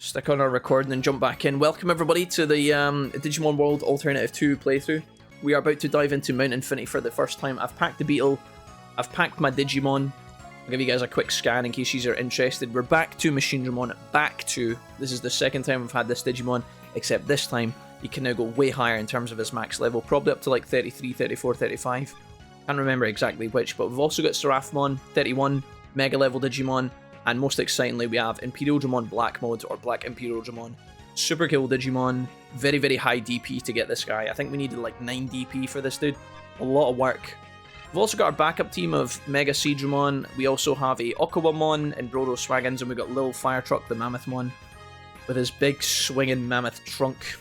Stick on our recording and jump back in. Welcome everybody to the Digimon World Alternative 2 playthrough. We are about to dive into Mount Infinity for the first time. I've packed the beetle. I've packed my Digimon. I'll give you guys a quick scan in case you are interested. We're back to Machinedramon. This is the second time we've had this Digimon, except this time he can now go way higher in terms of his max level. Probably up to like 33, 34, 35. Can't remember exactly which, but we've also got Seraphimon, 31, Mega level Digimon. And most excitingly, we have Imperial Dramon Black Mode, or Black Imperial Dramon. Super cool Digimon. Very, very high DP to get this guy. I think we needed like 9 DP for this dude. A lot of work. We've also got our backup team of Mega Seedramon. We also have a Okawamon and Brodo Swagons, and we've got Lil Fire Truck, the Mammothmon, with his big swinging mammoth trunk.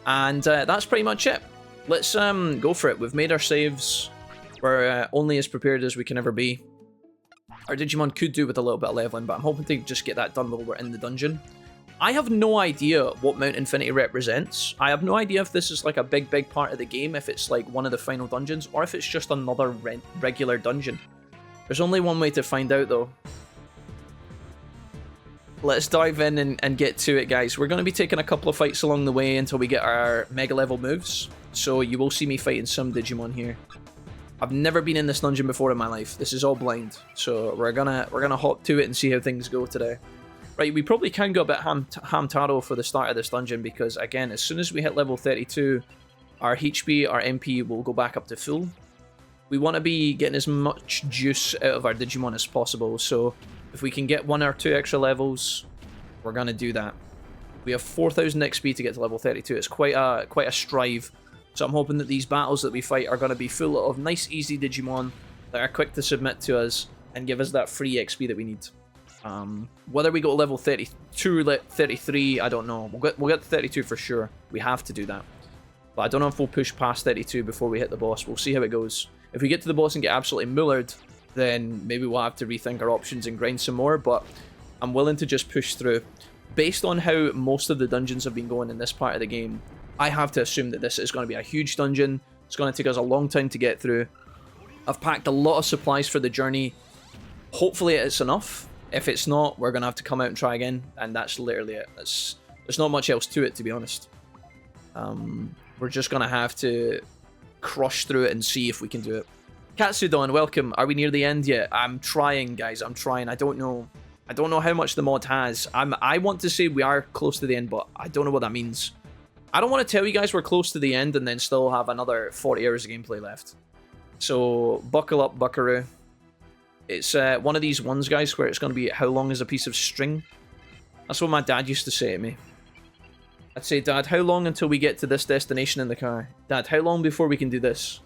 And that's pretty much it. Let's go for it. We've made our saves. We're only as prepared as we can ever be. Our Digimon could do with a little bit of leveling, but I'm hoping to just get that done while we're in the dungeon. I have no idea what Mount Infinity represents. I have no idea if this is like a big part of the game, if it's like one of the final dungeons, or if it's just another regular dungeon. There's only one way to find out though. Let's dive in and get to it, guys. We're going to be taking a couple of fights along the way until we get our mega level moves, so you will see me fighting some Digimon here. I've never been in this dungeon before in my life. This is all blind, so we're gonna hop to it and see how things go today. Right, we probably can go a bit ham-taro for the start of this dungeon because, again, as soon as we hit level 32, our HP, our MP will go back up to full. We want to be getting as much juice out of our Digimon as possible, so if we can get 1 or 2 extra levels, we're gonna do that. We have 4,000 XP to get to level 32. It's quite a strive. So I'm hoping that these battles that we fight are going to be full of nice, easy Digimon that are quick to submit to us and give us that free XP that we need. Whether we go to level 32, 33, I don't know. We'll get to 32 for sure. We have to do that. But I don't know if we'll push past 32 before we hit the boss. We'll see how it goes. If we get to the boss and get absolutely mullered, then maybe we'll have to rethink our options and grind some more. But I'm willing to just push through. Based on how most of the dungeons have been going in this part of the game, I have to assume that this is going to be a huge dungeon. It's going to take us a long time to get through. I've packed a lot of supplies for the journey. Hopefully it's enough. If it's not, we're going to have to come out and try again. And that's literally it. There's not much else to it, to be honest. We're just going to have to crush through it and see if we can do it. Katsudon, welcome. Are we near the end yet? I'm trying, guys. I'm trying. I don't know how much the mod has. I want to say we are close to the end, but I don't know what that means. I don't want to tell you guys we're close to the end and then still have another 40 hours of gameplay left. So, buckle up, buckaroo. It's one of these ones, guys, where it's going to be how long is a piece of string? That's what my dad used to say to me. I'd say, Dad, how long until we get to this destination in the car? Dad, how long before we can do this?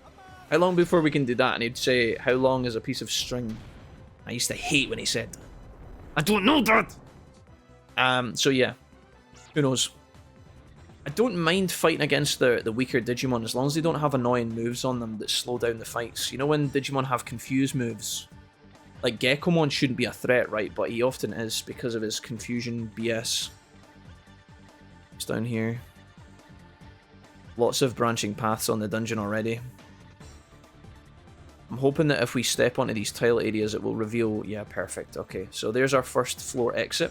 How long before we can do that? And he'd say, how long is a piece of string? I used to hate when he said that. I don't know that! So yeah. Who knows? I don't mind fighting against the weaker Digimon as long as they don't have annoying moves on them that slow down the fights. You know when Digimon have confused moves? Like Gekomon shouldn't be a threat, right? But he often is because of his confusion BS. It's down here. Lots of branching paths on the dungeon already. I'm hoping that if we step onto these tile areas it will reveal... Yeah, perfect. Okay, so there's our first floor exit.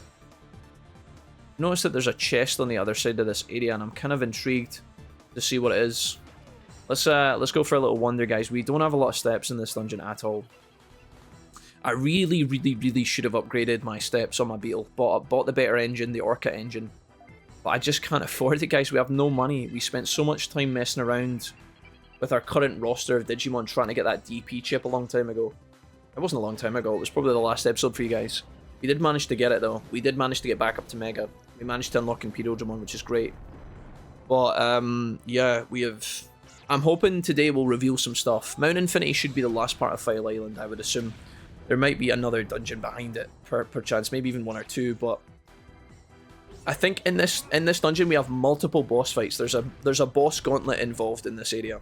Notice that there's a chest on the other side of this area, and I'm kind of intrigued to see what it is. Let's go for a little wander, guys. We don't have a lot of steps in this dungeon at all. I really should have upgraded my steps on my Beetle. Bought the better engine, the Orca engine. But I just can't afford it, guys. We have no money. We spent so much time messing around with our current roster of Digimon trying to get that DP chip a long time ago. It wasn't a long time ago. It was probably the last episode for you guys. We did manage to get it, though. We did manage to get back up to Mega. We managed to unlock Imperial Dramon, which is great. But, yeah, we have... I'm hoping today we'll reveal some stuff. Mount Infinity should be the last part of File Island, I would assume. There might be another dungeon behind it, per chance. Maybe even 1 or 2, but... I think in this dungeon we have multiple boss fights. There's a boss gauntlet involved in this area.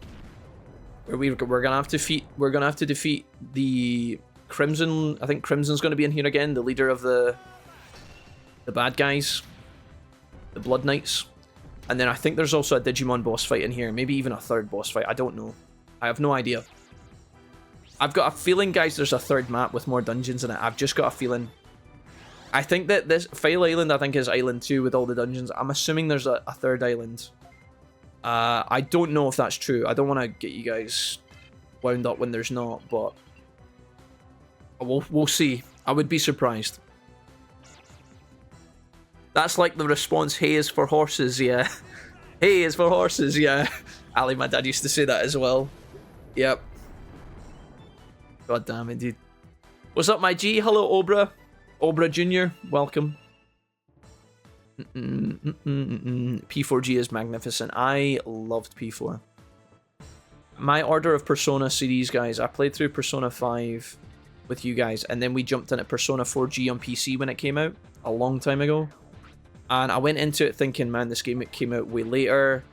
Where we're gonna have to defeat the... Crimson. I think Crimson's going to be in here again, the leader of the bad guys, the Blood Knights. And then I think there's also a Digimon boss fight in here, maybe even a 3rd boss fight. I don't know. I have no idea. I've got a feeling, guys, there's a 3rd map with more dungeons in it. I've just got a feeling. I think that this Fail Island, I think, is Island 2 with all the dungeons. I'm assuming there's a third island. I don't know if that's true. I don't want to get you guys wound up when there's not, but we'll see. I would be surprised. That's like the response, hay is for horses, yeah. Hay is for horses, yeah. Ali, my dad used to say that as well. Yep. God damn it, dude. What's up, my G? Hello, Obra. Obra Jr., welcome. P4G is magnificent. I loved P4. My Order of Persona series, guys, I played through Persona 5 with you guys, and then we jumped in at Persona 4G on PC when it came out, a long time ago. And I went into it thinking, man, this game came out way later.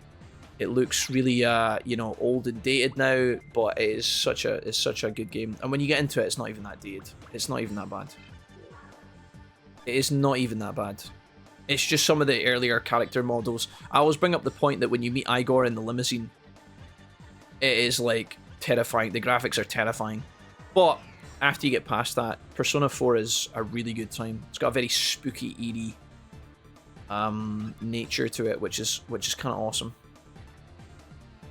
It looks really, you know, old and dated now, but it is such a good game. And when you get into it, it's not even that dated. It's not even that bad. It is not even that bad. It's just some of the earlier character models. I always bring up the point that when you meet Igor in the limousine, it is like terrifying. The graphics are terrifying. But after you get past that, Persona 4 is a really good time. It's got a very spooky, eerie nature to it, which is kind of awesome.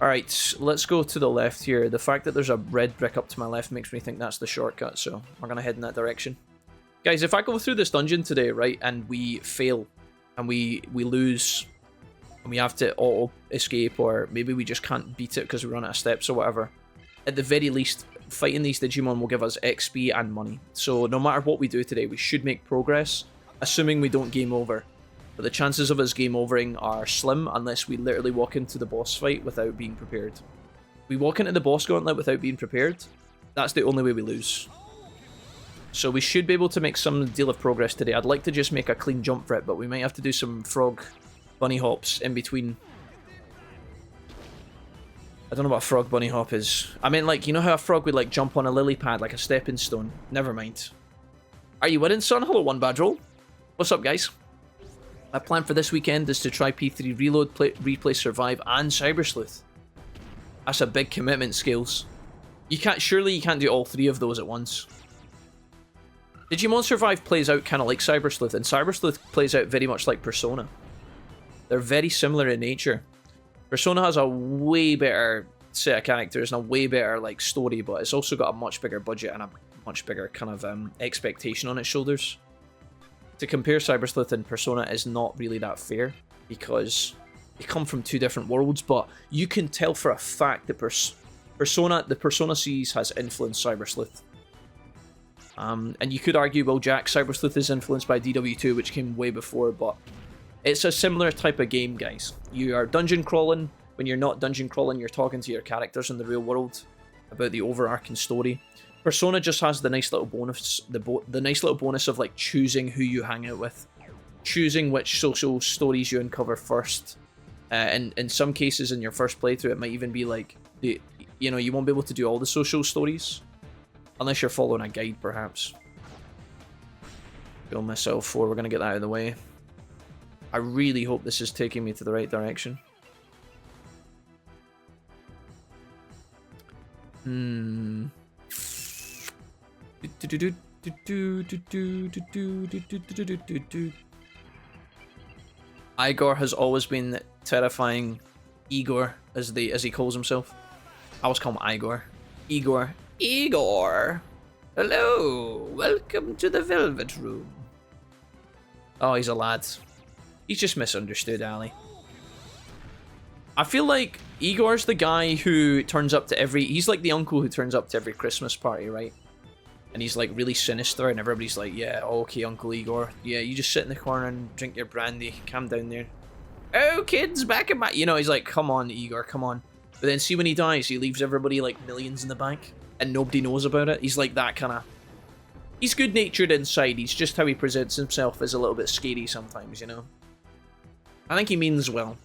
Alright, let's go to the left here. The fact that there's a red brick up to my left makes me think that's the shortcut, so we're going to head in that direction. Guys, if I go through this dungeon today, right, and we fail, and we lose, and we have to auto-escape, or maybe we just can't beat it because we run out of steps or whatever, at the very least, fighting these Digimon will give us XP and money. So no matter what we do today, we should make progress, assuming we don't game over. But the chances of us game overing are slim unless we literally walk into the boss fight without being prepared. If we walk into the boss gauntlet without being prepared, that's the only way we lose. So we should be able to make some deal of progress today. I'd like to just make a clean jump for it, but we might have to do some frog bunny hops in between. I don't know what a frog bunny hop is. I mean, like, you know how a frog would like jump on a lily pad like a stepping stone? Never mind. Are you winning, son? Hello, One Bad Roll. What's up, guys? My plan for this weekend is to try P3 Reload, Replay, Survive, and Cyber Sleuth. That's a big commitment, Skills. Surely you can't do all three of those at once. Digimon Survive plays out kind of like Cyber Sleuth, and Cyber Sleuth plays out very much like Persona. They're very similar in nature. Persona has a way better set of characters and a way better like story, but it's also got a much bigger budget and a much bigger kind of expectation on its shoulders. To compare Cyber Sleuth and Persona is not really that fair because they come from two different worlds, but you can tell for a fact that the Persona series has influenced Cyber Sleuth. And you could argue, well, Jack, Cyber Sleuth is influenced by DW2, which came way before, but it's a similar type of game, guys. You are dungeon crawling. When you're not dungeon crawling, you're talking to your characters in the real world about the overarching story. Persona just has the nice little bonus, the nice little bonus of like choosing who you hang out with, choosing which social stories you uncover first. And in some cases, in your first playthrough, it might even be like you know, you won't be able to do all the social stories unless you're following a guide, perhaps. Kill myself 4. We're gonna get that out of the way. I really hope this is taking me to the right direction. Igor has always been terrifying. Igor, as he calls himself. I always call him Igor. Igor. Igor! Hello! Welcome to the Velvet Room. Oh, he's a lad. He's just misunderstood, Ali. I feel like Igor's the guy who turns up to every... He's like the uncle who turns up to every Christmas party, right? And he's like really sinister and everybody's like, yeah, okay, Uncle Igor. Yeah, you just sit in the corner and drink your brandy. Calm down there. Oh, kids, back in my... You know, he's like, come on, Igor, come on. But then see when he dies, he leaves everybody like millions in the bank. And nobody knows about it. He's like that kind of... He's good-natured inside. He's just how he presents himself is a little bit scary sometimes, you know? I think he means well.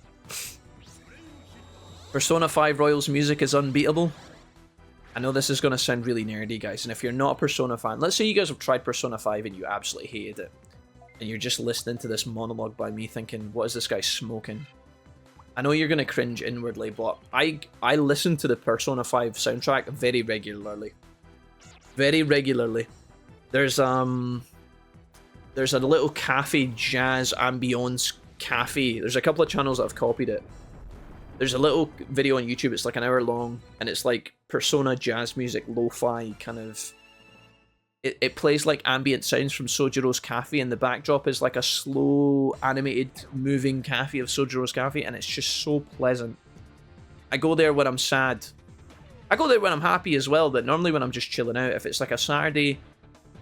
Persona 5 Royal's music is unbeatable. I know this is going to sound really nerdy, guys, and if you're not a Persona fan, let's say you guys have tried Persona 5 and you absolutely hated it, and you're just listening to this monologue by me thinking, what is this guy smoking? I know you're going to cringe inwardly, but I listen to the Persona 5 soundtrack very regularly. Very regularly. There's There's a little cafe, jazz ambience cafe. There's a couple of channels that have copied it. There's a little video on YouTube, it's like an hour long, and it's like Persona jazz music, lo-fi kind of... It plays like ambient sounds from Sojiro's cafe, and the backdrop is like a slow, animated, moving cafe of Sojiro's cafe, and it's just so pleasant. I go there when I'm sad. I go there when I'm happy as well, but normally when I'm just chilling out, if it's like a Saturday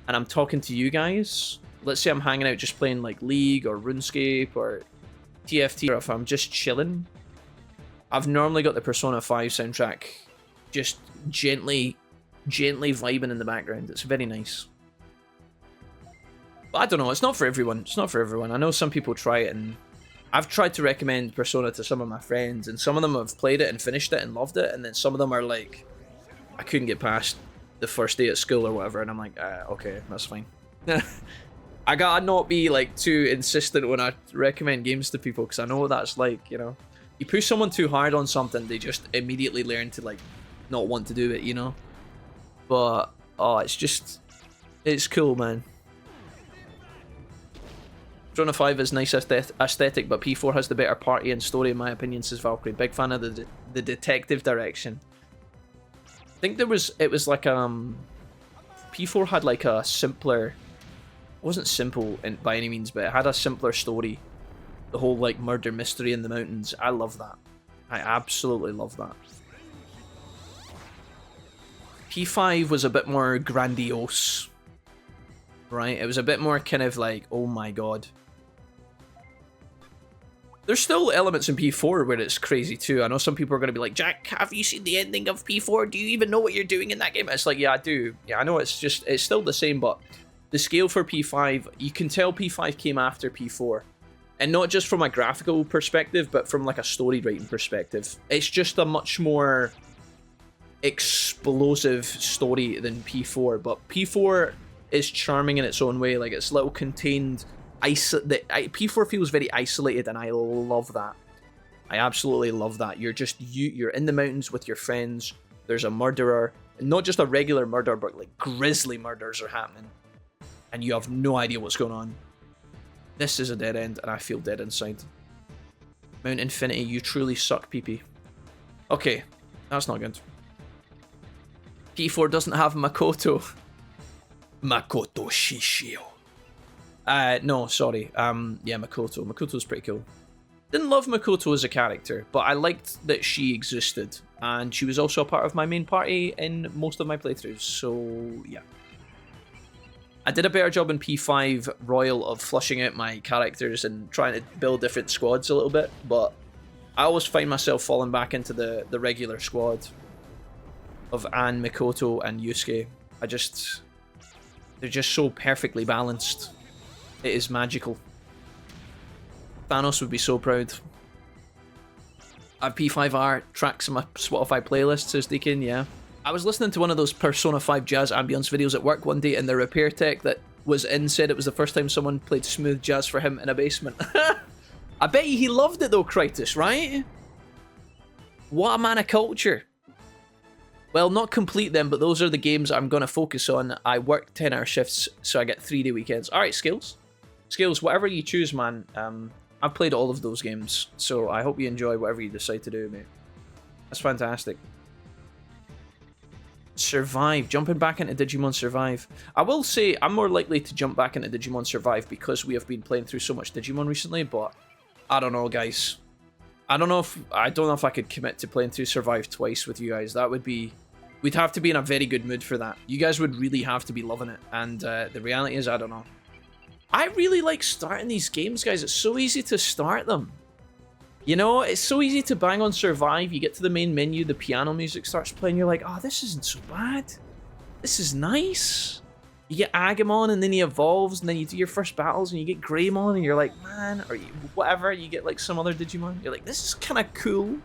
and I'm talking to you guys, let's say I'm hanging out just playing like League or RuneScape or TFT, or if I'm just chilling, I've normally got the Persona 5 soundtrack just gently vibing in the background. It's very nice. But I don't know, it's not for everyone. It's not for everyone. I know some people try it, and I've tried to recommend Persona to some of my friends, and some of them have played it and finished it and loved it, and then some of them are like, I couldn't get past the first day at school or whatever, and I'm like, okay, that's fine. I gotta not be like too insistent when I recommend games to people, because I know what that's like, you know. You push someone too hard on something, they just immediately learn to like not want to do it, you know. But oh, it's cool, man. Persona 5 is nice aesthetic, but P4 has the better party and story in my opinion, says Valkyrie. Big fan of the detective direction. I think it was like P4 had like a simpler, it wasn't simple by any means, but it had a simpler story. The whole like murder mystery in the mountains. I love that. I absolutely love that. P5 was a bit more grandiose, right? It was a bit more kind of like, oh my god. There's still elements in P4 where it's crazy too. I know some people are going to be like, Jack, have you seen the ending of P4? Do you even know what you're doing in that game? It's like, yeah, I do. Yeah, I know it's still the same, but the scale for P5, you can tell P5 came after P4. And not just from a graphical perspective, but from like a story writing perspective. It's just a much more explosive story than P4, but P4 is charming in its own way. Like, it's little contained P4 feels very isolated, and I love that. I absolutely love that. You're in the mountains with your friends. There's a murderer, and not just a regular murder, but like grisly murders are happening, and you have no idea what's going on. This is a dead end, and I feel dead inside. Mount Infinity, you truly suck, PP. Okay, that's not good. P4 doesn't have Makoto. Makoto Shishio. No, sorry. Yeah, Makoto. Makoto's pretty cool. Didn't love Makoto as a character, but I liked that she existed, and she was also a part of my main party in most of my playthroughs, so yeah. I did a better job in P5 Royal of flushing out my characters and trying to build different squads a little bit, but I always find myself falling back into the regular squad of Anne, Mikoto, and Yusuke. They're just so perfectly balanced. It is magical. Thanos would be so proud. I have P5R tracks in my Spotify playlist, says Deacon, yeah. I was listening to one of those Persona 5 jazz ambience videos at work one day, and the repair tech that was in said it was the first time someone played smooth jazz for him in a basement. I bet he loved it though, Critus, right? What a man of culture. Well, not complete them, but those are the games I'm going to focus on. I work 10-hour shifts, so I get 3-day weekends. Alright, Skills. Skills, whatever you choose, man. I've played all of those games, so I hope you enjoy whatever you decide to do, mate. That's fantastic. Survive. Jumping back into Digimon Survive. I will say I'm more likely to jump back into Digimon Survive because we have been playing through so much Digimon recently, but I don't know, guys. I don't know if I could commit to playing through Survive twice with you guys. That would be... We'd have to be in a very good mood for that. You guys would really have to be loving it, and the reality is, I don't know. I really like starting these games, guys. It's so easy to start them. You know, it's so easy to bang on Survive. You get to the main menu, the piano music starts playing. You're like, oh, this isn't so bad. This is nice. You get Agumon, and then he evolves, and then you do your first battles, and you get Greymon, and you're like, man, or whatever. You get like some other Digimon. You're like, this is kind of cool.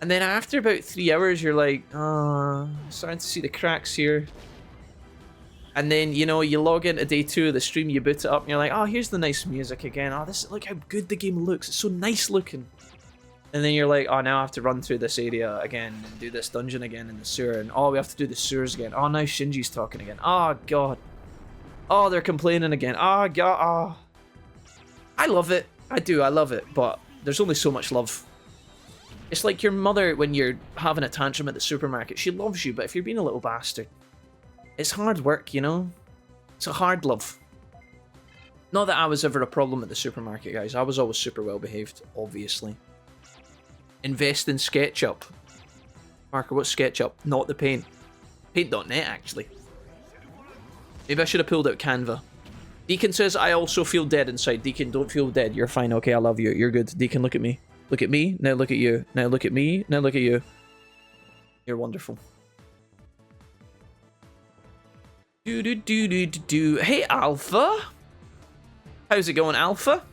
And then after about 3 hours, you're like, oh, starting to see the cracks here. And then, you know, you log into day 2 of the stream, you boot it up, and you're like, oh, here's the nice music again. Oh, look how good the game looks. It's so nice looking. And then you're like, oh, now I have to run through this area again and do this dungeon again in the sewer. And oh, we have to do the sewers again. Oh, now Shinji's talking again. Oh, God. Oh, they're complaining again. Ah, God. Ah. I love it. I do. I love it. But there's only so much love. It's like your mother when you're having a tantrum at the supermarket. She loves you, but if you're being a little bastard, it's hard work, you know? It's a hard love. Not that I was ever a problem at the supermarket, guys. I was always super well behaved, obviously. Invest in SketchUp. Marker, what's SketchUp? Not the paint. Paint.net, actually. Maybe I should have pulled out Canva. Deacon says, I also feel dead inside. Deacon, don't feel dead. You're fine. Okay, I love you. You're good. Deacon, look at me. Look at me. Now look at you. Now look at me. Now look at you. You're wonderful. Do. Hey, Alpha. How's it going, Alpha?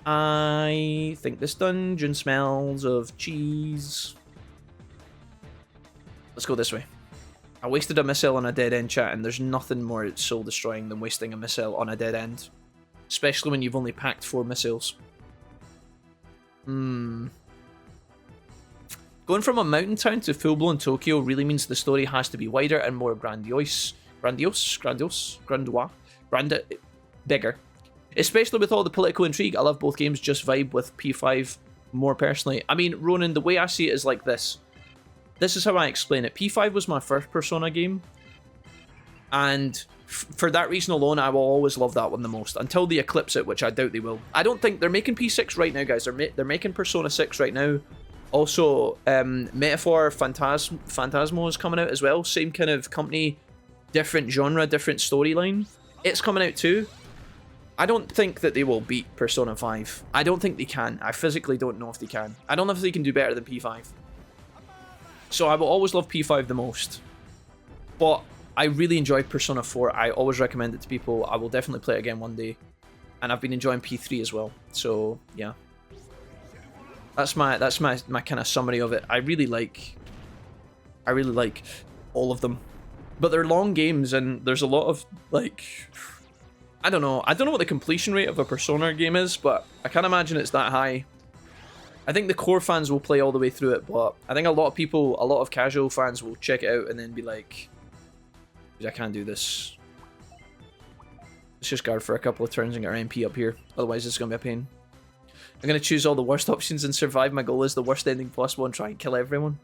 I think this dungeon smells of cheese. Let's go this way. I wasted a missile on a dead end, chat, and there's nothing more soul destroying than wasting a missile on a dead end. Especially when you've only packed 4 missiles. Going from a mountain town to full-blown Tokyo really means the story has to be wider and more grandiose. Bigger. Especially with all the political intrigue. I love both games, just vibe with P5 more personally. I mean, Ronan, the way I see it is like this. This is how I explain it. P5 was my first Persona game. And for that reason alone, I will always love that one the most. Until they eclipse it, which I doubt they will. I don't think... They're making P6 right now, guys. They're making Persona 6 right now. Also, Metaphor Phantasmo is coming out as well. Same kind of company, different genre, different storyline. It's coming out too. I don't think that they will beat Persona 5. I don't think they can. I physically don't know if they can. I don't know if they can do better than P5. So I will always love P5 the most. But I really enjoyed Persona 4. I always recommend it to people. I will definitely play it again one day. And I've been enjoying P3 as well. So, yeah. That's my kind of summary of it. I really like all of them. But they're long games and there's a lot of, like... I don't know what the completion rate of a Persona game is, but I can't imagine it's that high. I think the core fans will play all the way through it, but I think a lot of casual fans will check it out and then be like, I can't do this. Let's just guard for a couple of turns and get our MP up here. Otherwise, it's going to be a pain. I'm going to choose all the worst options and survive. My goal is the worst ending possible and try and kill everyone.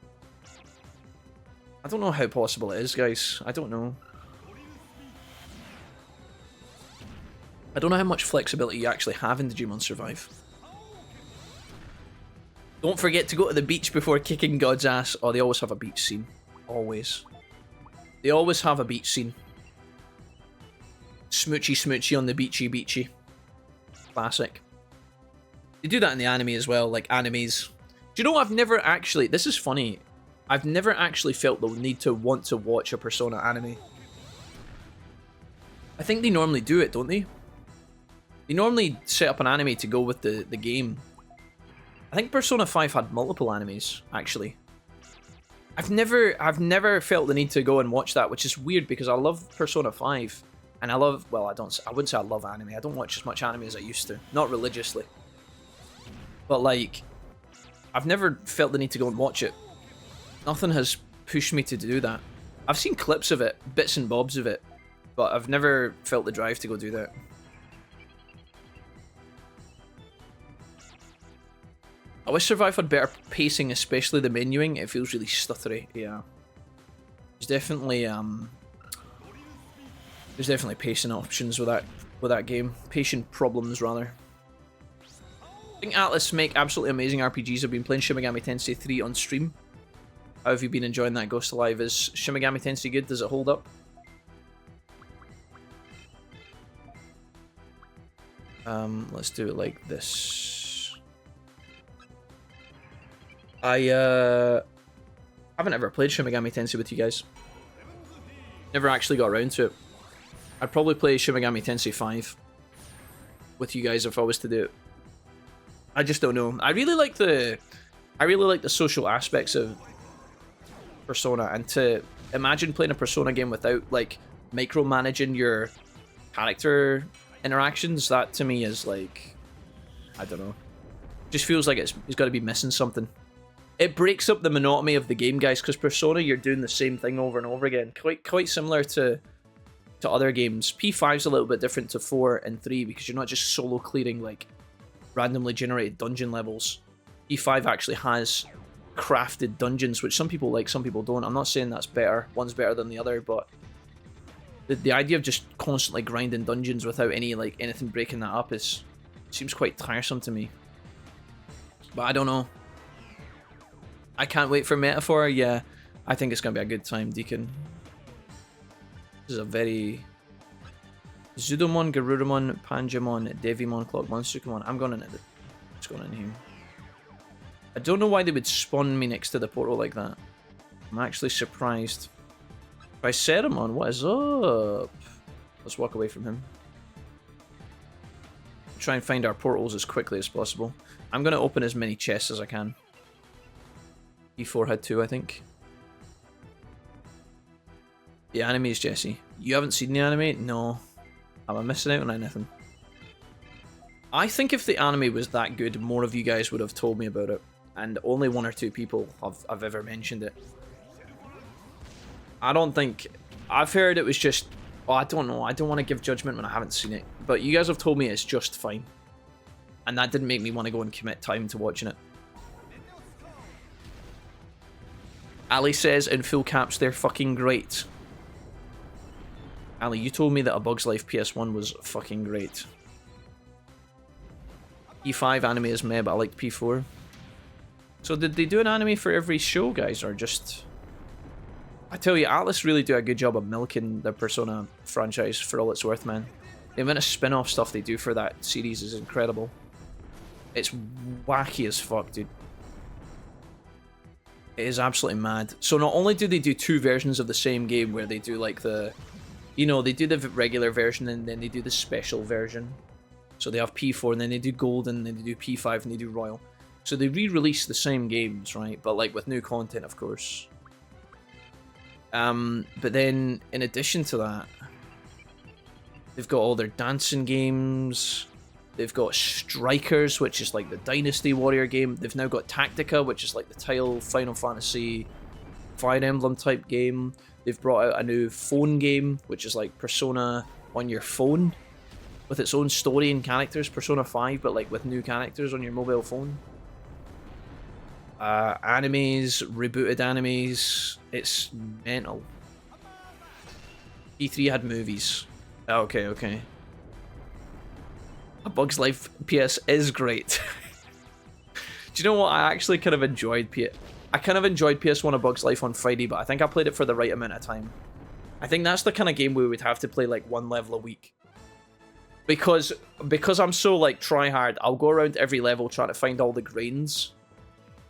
I don't know how possible it is, guys. I don't know. I don't know how much flexibility you actually have in Digimon Survive. Don't forget to go to the beach before kicking God's ass. Oh, they always have a beach scene. Always. They always have a beach scene. Smoochy smoochy on the beachy beachy. Classic. They do that in the anime as well, like animes. Do you know, I've never actually... This is funny. I've never actually felt the need to want to watch a Persona anime. I think they normally do it, don't they? They normally set up an anime to go with the game. I think Persona 5 had multiple animes, actually. I've never felt the need to go and watch that, which is weird because I love Persona 5. And I love, well, I wouldn't say I love anime. I don't watch as much anime as I used to. Not religiously. But, like, I've never felt the need to go and watch it. Nothing has pushed me to do that. I've seen clips of it, bits and bobs of it, but I've never felt the drive to go do that. I wish Survive had better pacing, especially the menuing. It feels really stuttery. Yeah, there's definitely pacing options with that game. Pacing problems rather. I think Atlas make absolutely amazing RPGs. I've been playing Shin Megami Tensei 3 on stream. How have you been enjoying that, Ghost Alive? Is Shin Megami Tensei good? Does it hold up? Let's do it like this. I haven't ever played Shin Megami Tensei with you guys. Never actually got around to it. I'd probably play Shin Megami Tensei 5 with you guys if I was to do it. I just don't know. I really like the social aspects of Persona, and to imagine playing a Persona game without like micromanaging your character interactions, that to me is like, I don't know. Just feels like it's got to be missing something. It breaks up the monotony of the game, guys, because Persona, you're doing the same thing over and over again. Quite similar to to other games. P5 is a little bit different to 4 and 3 because you're not just solo clearing like randomly generated dungeon levels. P5 actually has crafted dungeons, which some people like, some people don't. I'm not saying that's better. One's better than the other, but the idea of just constantly grinding dungeons without anything breaking that up seems quite tiresome to me. But I don't know. I can't wait for Metaphor. Yeah, I think it's gonna be a good time, Deacon. This is a very Zudomon, Garurumon, Panjamon, Devimon, Clockmon, Sukamon. I'm going in it. What's going on here? I don't know why they would spawn me next to the portal like that. I'm actually surprised. Triceramon, what is up? Let's walk away from him. Try and find our portals as quickly as possible. I'm going to open as many chests as I can. E4 had 2, I think. The animes, Jesse. You haven't seen the anime? No. Am I missing out on anything? I think if the anime was that good, more of you guys would have told me about it. And only 1 or 2 people have ever mentioned it. I don't think... I've heard it was just... Oh, I don't know. I don't want to give judgment when I haven't seen it. But you guys have told me it's just fine. And that didn't make me want to go and commit time to watching it. Ali says in full caps, they're fucking great. Ali, you told me that A Bug's Life PS1 was fucking great. P5 anime is meh, but I liked P4. So did they do an anime for every show, guys, or just... I tell you, Atlas really do a good job of milking the Persona franchise for all it's worth, man. The amount of spin-off stuff they do for that series is incredible. It's wacky as fuck, dude. It is absolutely mad. So not only do they do 2 versions of the same game where they do like the... You know, they do the regular version and then they do the special version. So they have P4 and then they do Golden and then they do P5 and they do Royal. So they re-release the same games, right? But like with new content, of course. But then, in addition to that, they've got all their dancing games. They've got Strikers, which is like the Dynasty Warrior game. They've now got Tactica, which is like the Tile Final Fantasy Fire Emblem type game. They've brought out a new phone game, which is like Persona on your phone, with its own story and characters. Persona 5, but like with new characters on your mobile phone. Animes, rebooted animes, it's mental. E3 had movies. Okay. A Bug's Life PS is great. Do you know what? I actually kind of enjoyed I kind of enjoyed PS1 A Bug's Life on Friday, but I think I played it for the right amount of time. I think that's the kind of game we would have to play like 1 level a week. Because I'm so like try hard, I'll go around every level trying to find all the grains.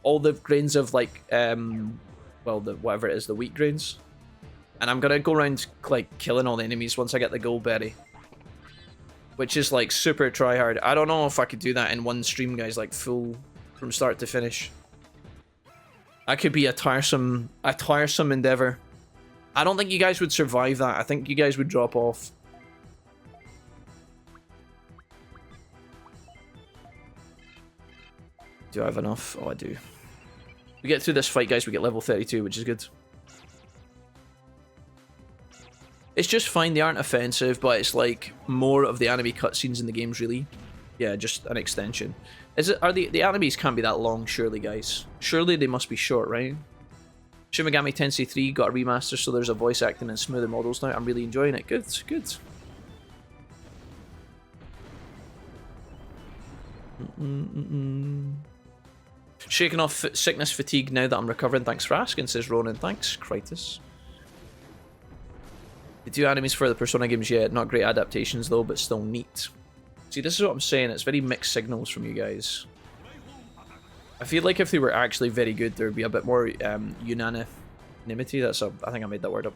All the grains of like, well, whatever it is, the wheat grains. And I'm gonna go around like killing all the enemies once I get the gold berry. Which is like super try hard. I don't know if I could do that in one stream, guys, like full from start to finish. That could be a tiresome endeavor. I don't think you guys would survive that. I think you guys would drop off. Do I have enough? Oh, I do. We get through this fight, guys, we get level 32, which is good. It's just fine, they aren't offensive, but it's like more of the anime cutscenes in the games, really. Yeah, just an extension. Are the animes can't be that long, surely, guys? Surely they must be short, right? Shin Megami Tensei 3 got a remaster, so there's a voice acting and smoother models now. I'm really enjoying it. Good. Shaking off sickness fatigue now that I'm recovering. Thanks for asking, says Ronan. Thanks, Critus. They do animes for the Persona games yet. Not great adaptations though, but still neat. See, this is what I'm saying. It's very mixed signals from you guys. I feel like if they were actually very good, there would be a bit more unanimity. I think I made that word up.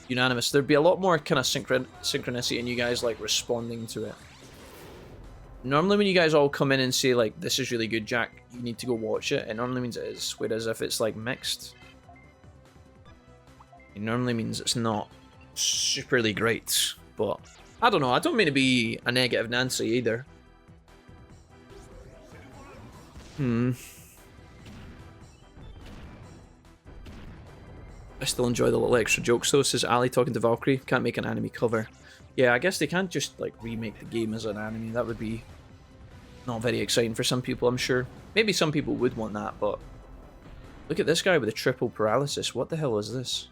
Unanimous. There'd be a lot more kind of synchronicity in you guys like responding to it. Normally when you guys all come in and say like, this is really good, Jack, you need to go watch it, it normally means it is. Whereas if it's like mixed, it normally means it's not superly great. But I don't know, I don't mean to be a negative Nancy either. I still enjoy the little extra jokes though, says Ali talking to Valkyrie. Can't make an anime cover. Yeah, I guess they can't just like remake the game as an anime. That would be not very exciting for some people, I'm sure. Maybe some people would want that, but look at this guy with a triple paralysis. What the hell is this?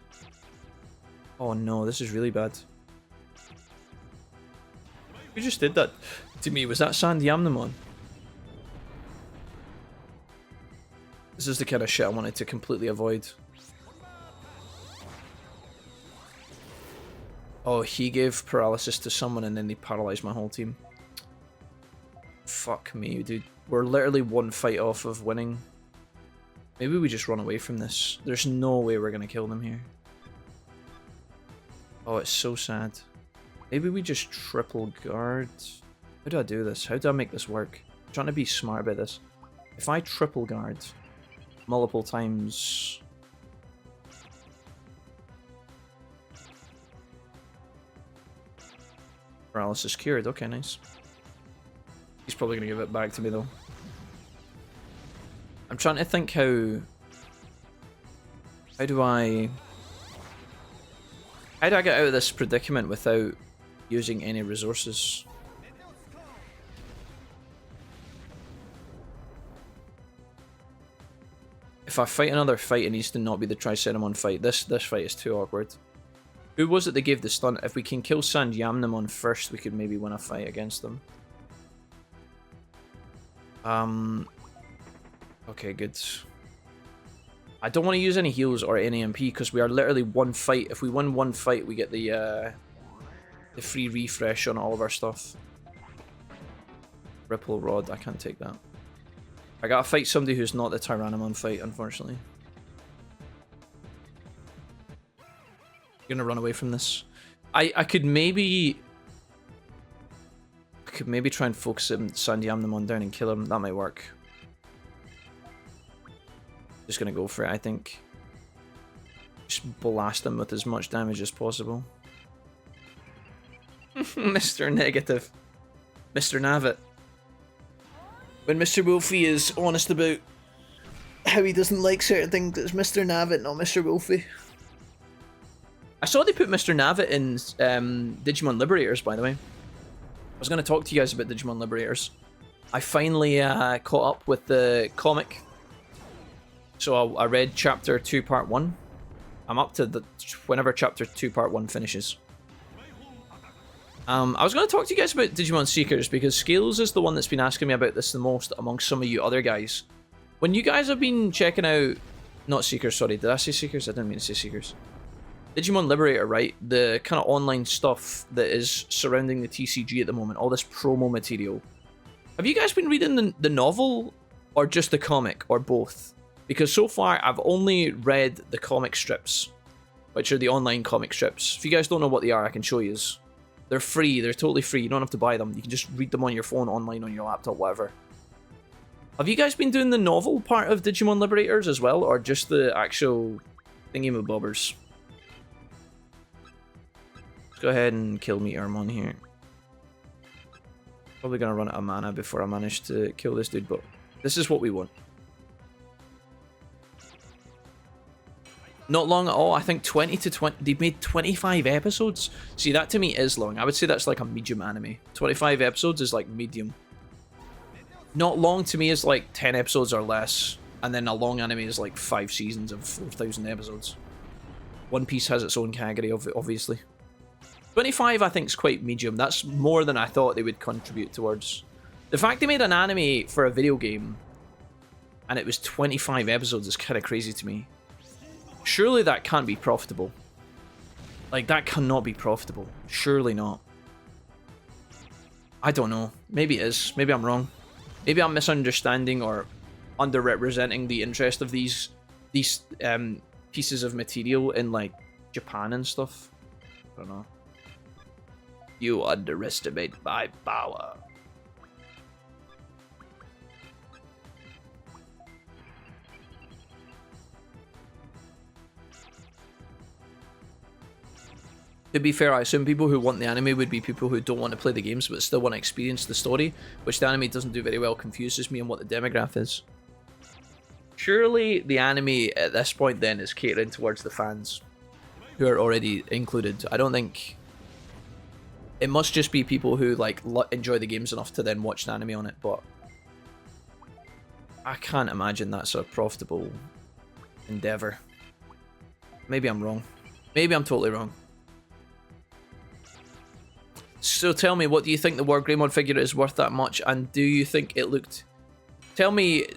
Oh no, this is really bad. Who just did that to me? Was that Sand Yamnamon? This is the kind of shit I wanted to completely avoid. Oh, he gave paralysis to someone and then they paralyzed my whole team. Fuck me, dude. We're literally one fight off of winning. Maybe we just run away from this. There's no way we're gonna kill them here. Oh, it's so sad. Maybe we just triple guard. How do I do this? How do I make this work? I'm trying to be smart about this. If I triple guard multiple times... Paralysis cured. Okay, nice. He's probably going to give it back to me, though. I'm trying to think how... How do I get out of this predicament without using any resources? If I fight another fight, it needs to not be the Triceramon fight. This fight is too awkward. Who was it that gave the stunt? If we can kill Sand Yamnamon first, we could maybe win a fight against them. Okay, good. I don't want to use any heals or any MP because we are literally one fight. If we win one fight, we get the free refresh on all of our stuff. Ripple Rod, I can't take that. I gotta fight somebody who's not the Tyrannomon fight, unfortunately. Gonna run away from this. I could maybe try and focus him, Sand Yamnamon down and kill him. That might work. Just gonna go for it, I think. Just blast him with as much damage as possible. Mr. Negative. Mr. Navit. When Mr. Wolfie is honest about how he doesn't like certain things, it's Mr. Navit, not Mr. Wolfie. I saw they put Mr. Navit in Digimon Liberators, by the way. I was going to talk to you guys about Digimon Liberators. I finally caught up with the comic. So I read Chapter 2 Part 1. I'm up to whenever Chapter 2 Part 1 finishes. I was going to talk to you guys about Digimon Seekers because Skills is the one that's been asking me about this the most amongst some of you other guys. When you guys have been checking out... Not Seekers, sorry. Did I say Seekers? I didn't mean to say Seekers. Digimon Liberator, right? The kind of online stuff that is surrounding the TCG at the moment. All this promo material. Have you guys been reading the novel or just the comic or both? Because so far I've only read the comic strips, which are the online comic strips. If you guys don't know what they are, I can show you. They're free. They're totally free. You don't have to buy them. You can just read them on your phone, online, on your laptop, whatever. Have you guys been doing the novel part of Digimon Liberators as well, or just the actual thingy-mabobbers? Let's go ahead and kill Meteormon here. Probably gonna run out of mana before I manage to kill this dude, but this is what we want. Not long at all. I think 20 to 20... They've made 25 episodes. See, that to me is long. I would say that's like a medium anime. 25 episodes is like medium. Not long to me is like 10 episodes or less. And then a long anime is like 5 seasons of 4,000 episodes. One Piece has its own category, obviously. 25 I think is quite medium. That's more than I thought they would contribute towards. The fact they made an anime for a video game and it was 25 episodes is kind of crazy to me. Surely that can't be profitable. Like, that cannot be profitable. Surely not. I don't know. Maybe it is. Maybe I'm wrong. Maybe I'm misunderstanding or underrepresenting the interest of these pieces of material in, like, Japan and stuff. I don't know. You underestimate my power. To be fair, I assume people who want the anime would be people who don't want to play the games but still want to experience the story, which the anime doesn't do very well, confuses me on what the demographic is. Surely the anime at this point then is catering towards the fans who are already included. I don't think It must just be people who like enjoy the games enough to then watch the anime on it, but I can't imagine that's a profitable endeavor. Maybe I'm wrong. Maybe I'm totally wrong. So tell me, what do you think the War Greymon figure is worth that much, and do you think it looked... Tell me,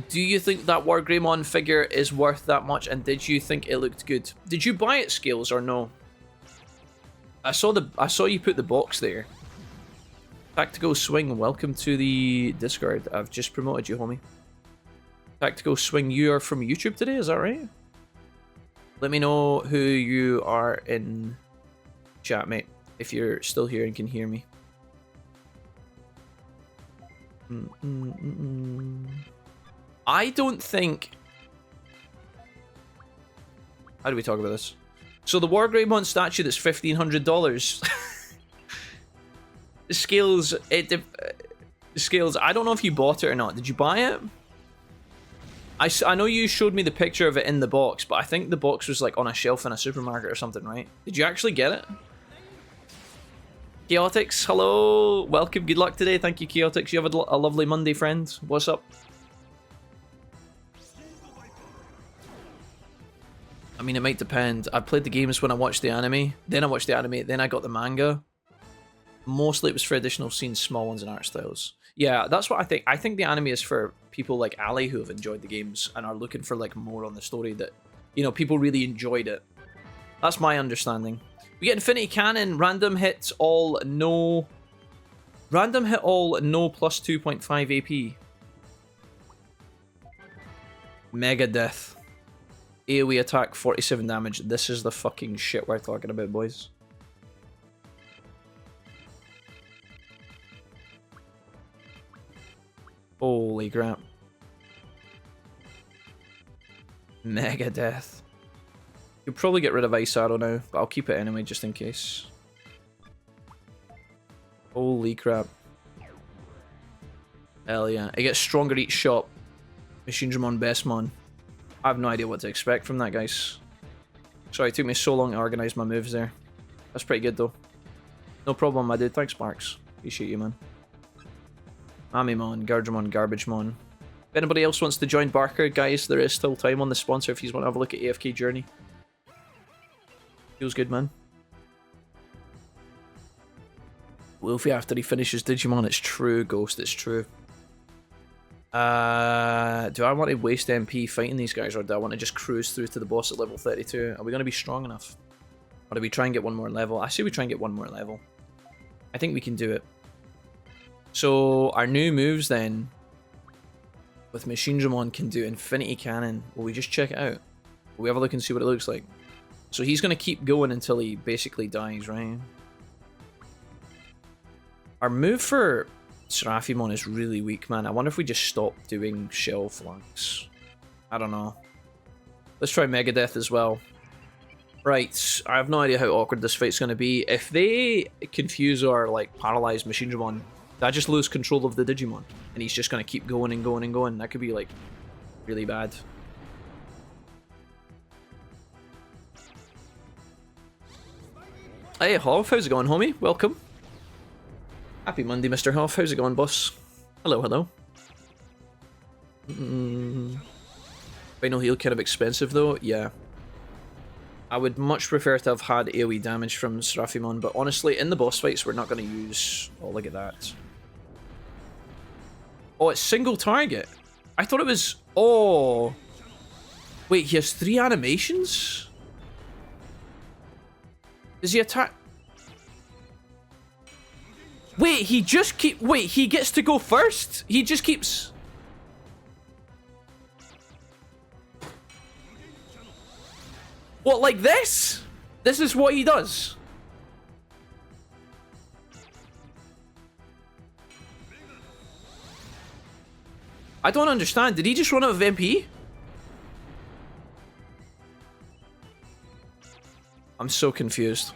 do you think that War Greymon figure is worth that much, and did you think it looked good? Did you buy it, Skills, or no? I saw you put the box there. Tactical Swing, welcome to the Discord. I've just promoted you, homie. Tactical Swing, you are from YouTube today, is that right? Let me know who you are in chat, mate, if you're still here and can hear me. I don't think... How do we talk about this? So the War Greymon statue that's $1,500. Scales, Scales, I don't know if you bought it or not. Did you buy it? I know you showed me the picture of it in the box, but I think the box was like on a shelf in a supermarket or something, right? Did you actually get it? Chaotix, hello. Welcome, good luck today. Thank you, Chaotix. You have a lovely Monday, friend. What's up? I mean, it might depend. I played the games when I watched the anime. Then I watched the anime. Then I got the manga. Mostly it was for additional scenes, small ones, and art styles. Yeah, that's what I think. I think the anime is for people like Ali who have enjoyed the games and are looking for like more on the story that, you know, people really enjoyed it. That's my understanding. We get Infinity Cannon, random hit all, no... Random hit all, no plus 2.5 AP. Mega Death. AoE attack, 47 damage. This is the fucking shit we're talking about, boys. Holy crap. Mega Death. You'll probably get rid of Ice Arrow now, but I'll keep it anyway just in case. Holy crap. Hell yeah. It gets stronger each shot. Machine Dramon Bestmon. I have no idea what to expect from that, guys. Sorry, it took me so long to organise my moves there. That's pretty good, though. No problem, my dude. Thanks, Marks. Appreciate you, man. Amimon, Gardramon, Garbagemon. If anybody else wants to join Barker, guys, there is still time on the sponsor if you want to have a look at AFK Journey. Feels good, man. Wolfie after he finishes Digimon, it's true, Ghost, it's true. Do I want to waste MP fighting these guys, or do I want to just cruise through to the boss at level 32? Are we going to be strong enough? Or do we try and get one more level? I say we try and get one more level. I think we can do it. So, our new moves then, with Machine Dramon, can do Infinity Cannon. Will we just check it out? Will we have a look and see what it looks like? So he's going to keep going until he basically dies, right? Our move for Seraphimon is really weak, man. I wonder if we just stop doing shell flanks. I don't know. Let's try Megadeth as well. Right, I have no idea how awkward this fight's going to be. If they confuse or like paralyze Machine Dramon, I just lose control of the Digimon, and he's just going to keep going and going and going. That could be like really bad. Hey Hoff, how's it going, homie? Welcome. Happy Monday, Mr. Hoff. How's it going, boss? Hello, hello. Final heal kind of expensive though. Yeah. I would much prefer to have had AoE damage from Seraphimon, but honestly, in the boss fights, we're not going to use... Oh, look at that. Oh, it's single target. I thought it was... Oh. Wait, he has 3 animations? Does he attack... Wait, he just keep... Wait, he gets to go first? He just keeps... What, like this? This is what he does? I don't understand. Did he just run out of MP? I'm so confused.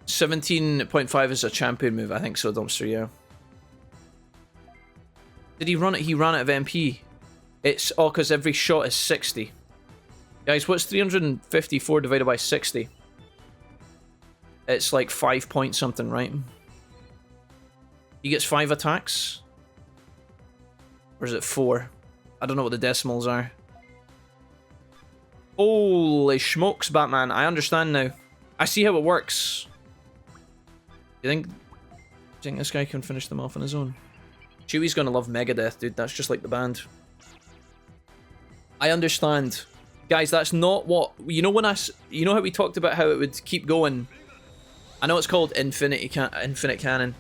$17.5 is a champion move, I think so, Dumpster, yeah. Did he run it? He ran out of MP. It's... Oh, because every shot is 60. Guys, what's 354 divided by 60? It's like 5 point something, right? He gets 5 attacks? Or is it 4? I don't know what the decimals are. Holy smokes, Batman. I understand now. I see how it works. You think this guy can finish them off on his own? Chewie's gonna love Megadeth, dude. That's just like the band. I understand. Guys, that's not what... You know when you know how we talked about how it would keep going? I know it's called Infinite Cannon.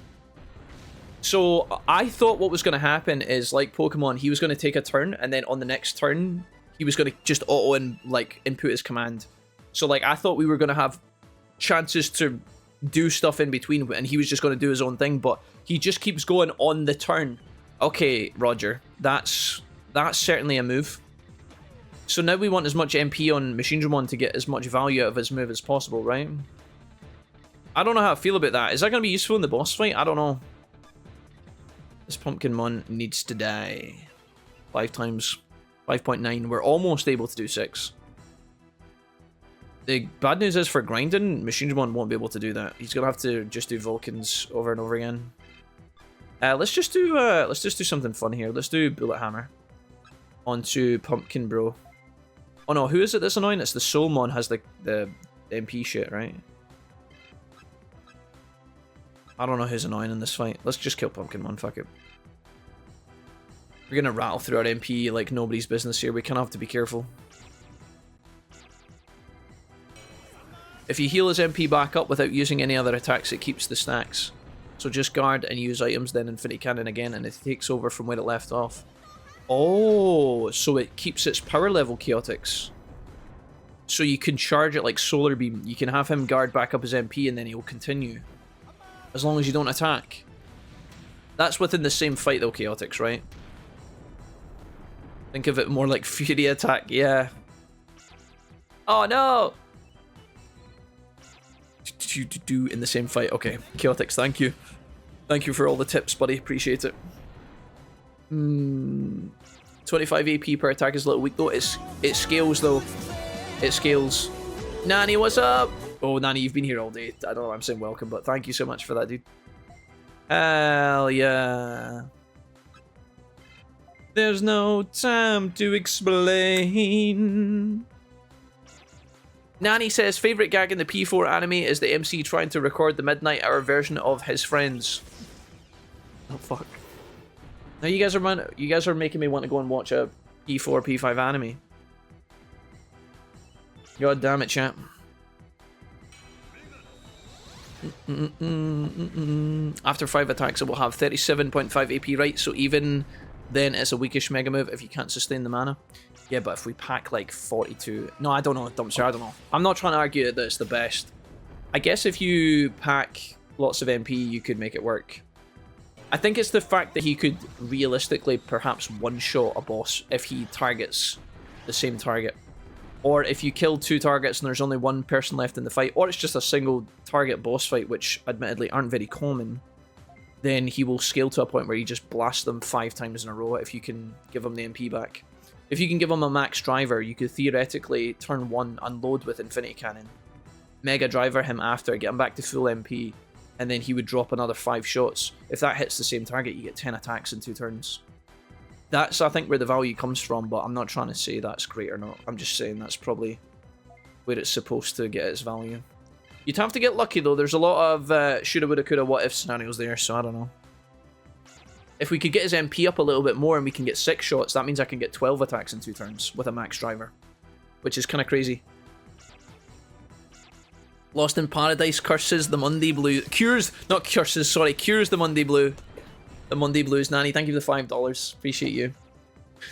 So, I thought what was going to happen is, like Pokemon, he was going to take a turn, and then on the next turn, he was going to just input his command. So, like, I thought we were going to have chances to do stuff in between, and he was just going to do his own thing, but he just keeps going on the turn. Okay, Roger. That's certainly a move. So now we want as much MP on Machinedramon to get as much value out of his move as possible, right? I don't know how I feel about that. Is that going to be useful in the boss fight? I don't know. This Pumpkinmon needs to die. 5 times 5.9. We're almost able to do 6. The bad news is for grinding, Machinedramon won't be able to do that. He's going to have to just do Vulcans over and over again. Let's just do something fun here. Let's do Bullet Hammer onto Pumpkin Bro. Oh no, who is it that's annoying? It's the Soulmon has the MP shit, right? I don't know who's annoying in this fight. Let's just kill Pumpkinmon, fuck it. We're gonna rattle through our MP like nobody's business here. We kind of have to be careful. If you heal his MP back up without using any other attacks, it keeps the stacks. So just guard and use items, then Infinity Cannon again, and it takes over from where it left off. Oh, so it keeps its power level, Chaotix. So you can charge it like Solar Beam. You can have him guard back up his MP and then he'll continue. As long as you don't attack. That's within the same fight though, Chaotix, right? Think of it more like Fury Attack, yeah. Oh no! In the same fight, okay. Chaotix, thank you. Thank you for all the tips, buddy. Appreciate it. 25 AP per attack is a little weak though. It scales though. It scales. Nanny, what's up? Oh, Nanny, you've been here all day. I don't know why I'm saying welcome, but thank you so much for that, dude. Hell yeah. There's no time to explain. Nanny says, favorite gag in the P4 anime is the MC trying to record the midnight hour version of his friends. Oh, fuck. Now you guys are making me want to go and watch a P4, P5 anime. God damn it, champ. After 5 attacks, it will have 37.5 AP, right? So even then, it's a weakish mega move if you can't sustain the mana. Yeah, but if we pack like 42... No, I don't know, Dumpster, I don't know. I'm not trying to argue that it's the best. I guess if you pack lots of MP, you could make it work. I think it's the fact that he could realistically perhaps one-shot a boss if he targets the same target. Or if you kill 2 targets and there's only 1 person left in the fight, or it's just a single target boss fight, which admittedly aren't very common, then he will scale to a point where you just blast them 5 times in a row if you can give him the MP back. If you can give him a max driver, you could theoretically turn 1, unload with Infinity Cannon, Mega Driver him after, get him back to full MP, and then he would drop another 5 shots. If that hits the same target, you get 10 attacks in 2 turns. That's, I think, where the value comes from, but I'm not trying to say that's great or not. I'm just saying that's probably where it's supposed to get its value. You'd have to get lucky, though. There's a lot of shoulda, woulda, coulda, what if scenarios there, so I don't know. If we could get his MP up a little bit more and we can get 6 shots, that means I can get 12 attacks in 2 turns with a max driver, which is kind of crazy. Lost in Paradise curses the Monday Blue. Cures the Monday Blue. The Monday Blues, Nanny. Thank you for the $5. Appreciate you.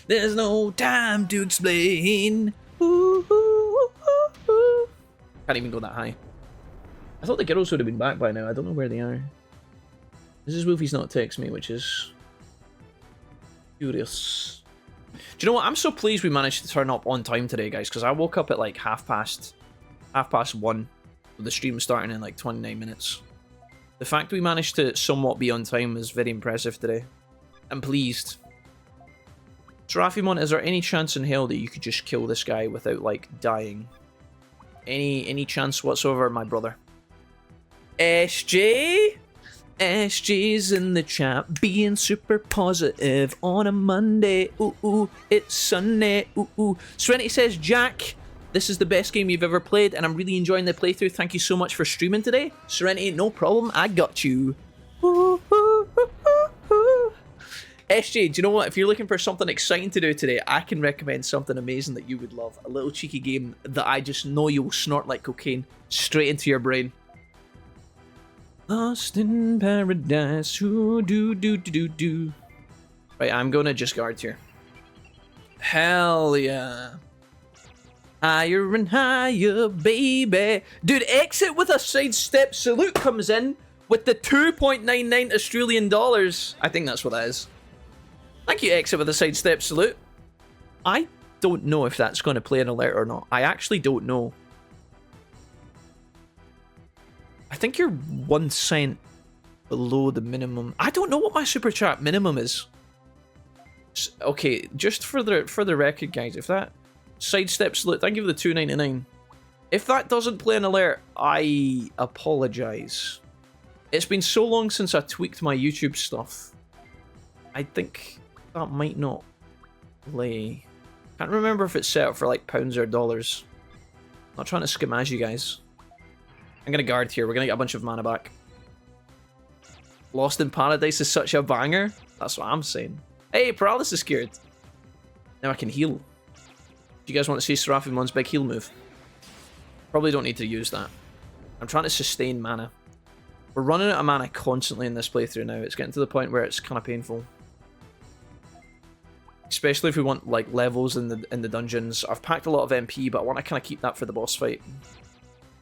There's no time to explain. Ooh, ooh, ooh, ooh. Can't even go that high. I thought the girls would have been back by now. I don't know where they are. This is Wolfie's not text me, which is curious. Do you know what? I'm so pleased we managed to turn up on time today, guys, because I woke up at like half past 1. The stream starting in like 29 minutes. The fact we managed to somewhat be on time is very impressive today. I'm pleased. Seraphimon, is there any chance in hell that you could just kill this guy without, like, dying? Any chance whatsoever, my brother? SJ? SJ's in the chat, being super positive on a Monday. Ooh, ooh, it's Sunday. Ooh, ooh. Serenity says, Jack, this is the best game you've ever played, and I'm really enjoying the playthrough. Thank you so much for streaming today. Serenity, no problem. I got you. Ooh, ooh, ooh, ooh, ooh. SJ, do you know what? If you're looking for something exciting to do today, I can recommend something amazing that you would love. A little cheeky game that I just know you'll snort like cocaine straight into your brain. Lost in paradise, ooh, do. Right, I'm gonna just guard here. Hell yeah. Higher and higher, baby. Dude, Exit with a sidestep salute comes in with the 2.99 Australian dollars. I think that's what that is. Thank you, Exit with a sidestep salute. I don't know if that's going to play an alert or not. I actually don't know. I think you're 1 cent below the minimum. I don't know what my super chat minimum is. Okay, just for the record, guys, if that sidestep salute, thank you for the 2.99. If that doesn't play an alert, I apologize. It's been so long since I tweaked my YouTube stuff. I think that might not play. Can't remember if it's set up for like pounds or dollars. Not trying to skimaz you guys. I'm gonna guard here. We're gonna get a bunch of mana back. Lost in Paradise is such a banger. That's what I'm saying. Hey, Paralysis Cured. Now I can heal. Do you guys want to see Seraphimon's big heal move? Probably don't need to use that. I'm trying to sustain mana. We're running out of mana constantly in this playthrough now. It's getting to the point where it's kind of painful. Especially if we want like levels in the dungeons. I've packed a lot of MP, but I want to kind of keep that for the boss fight.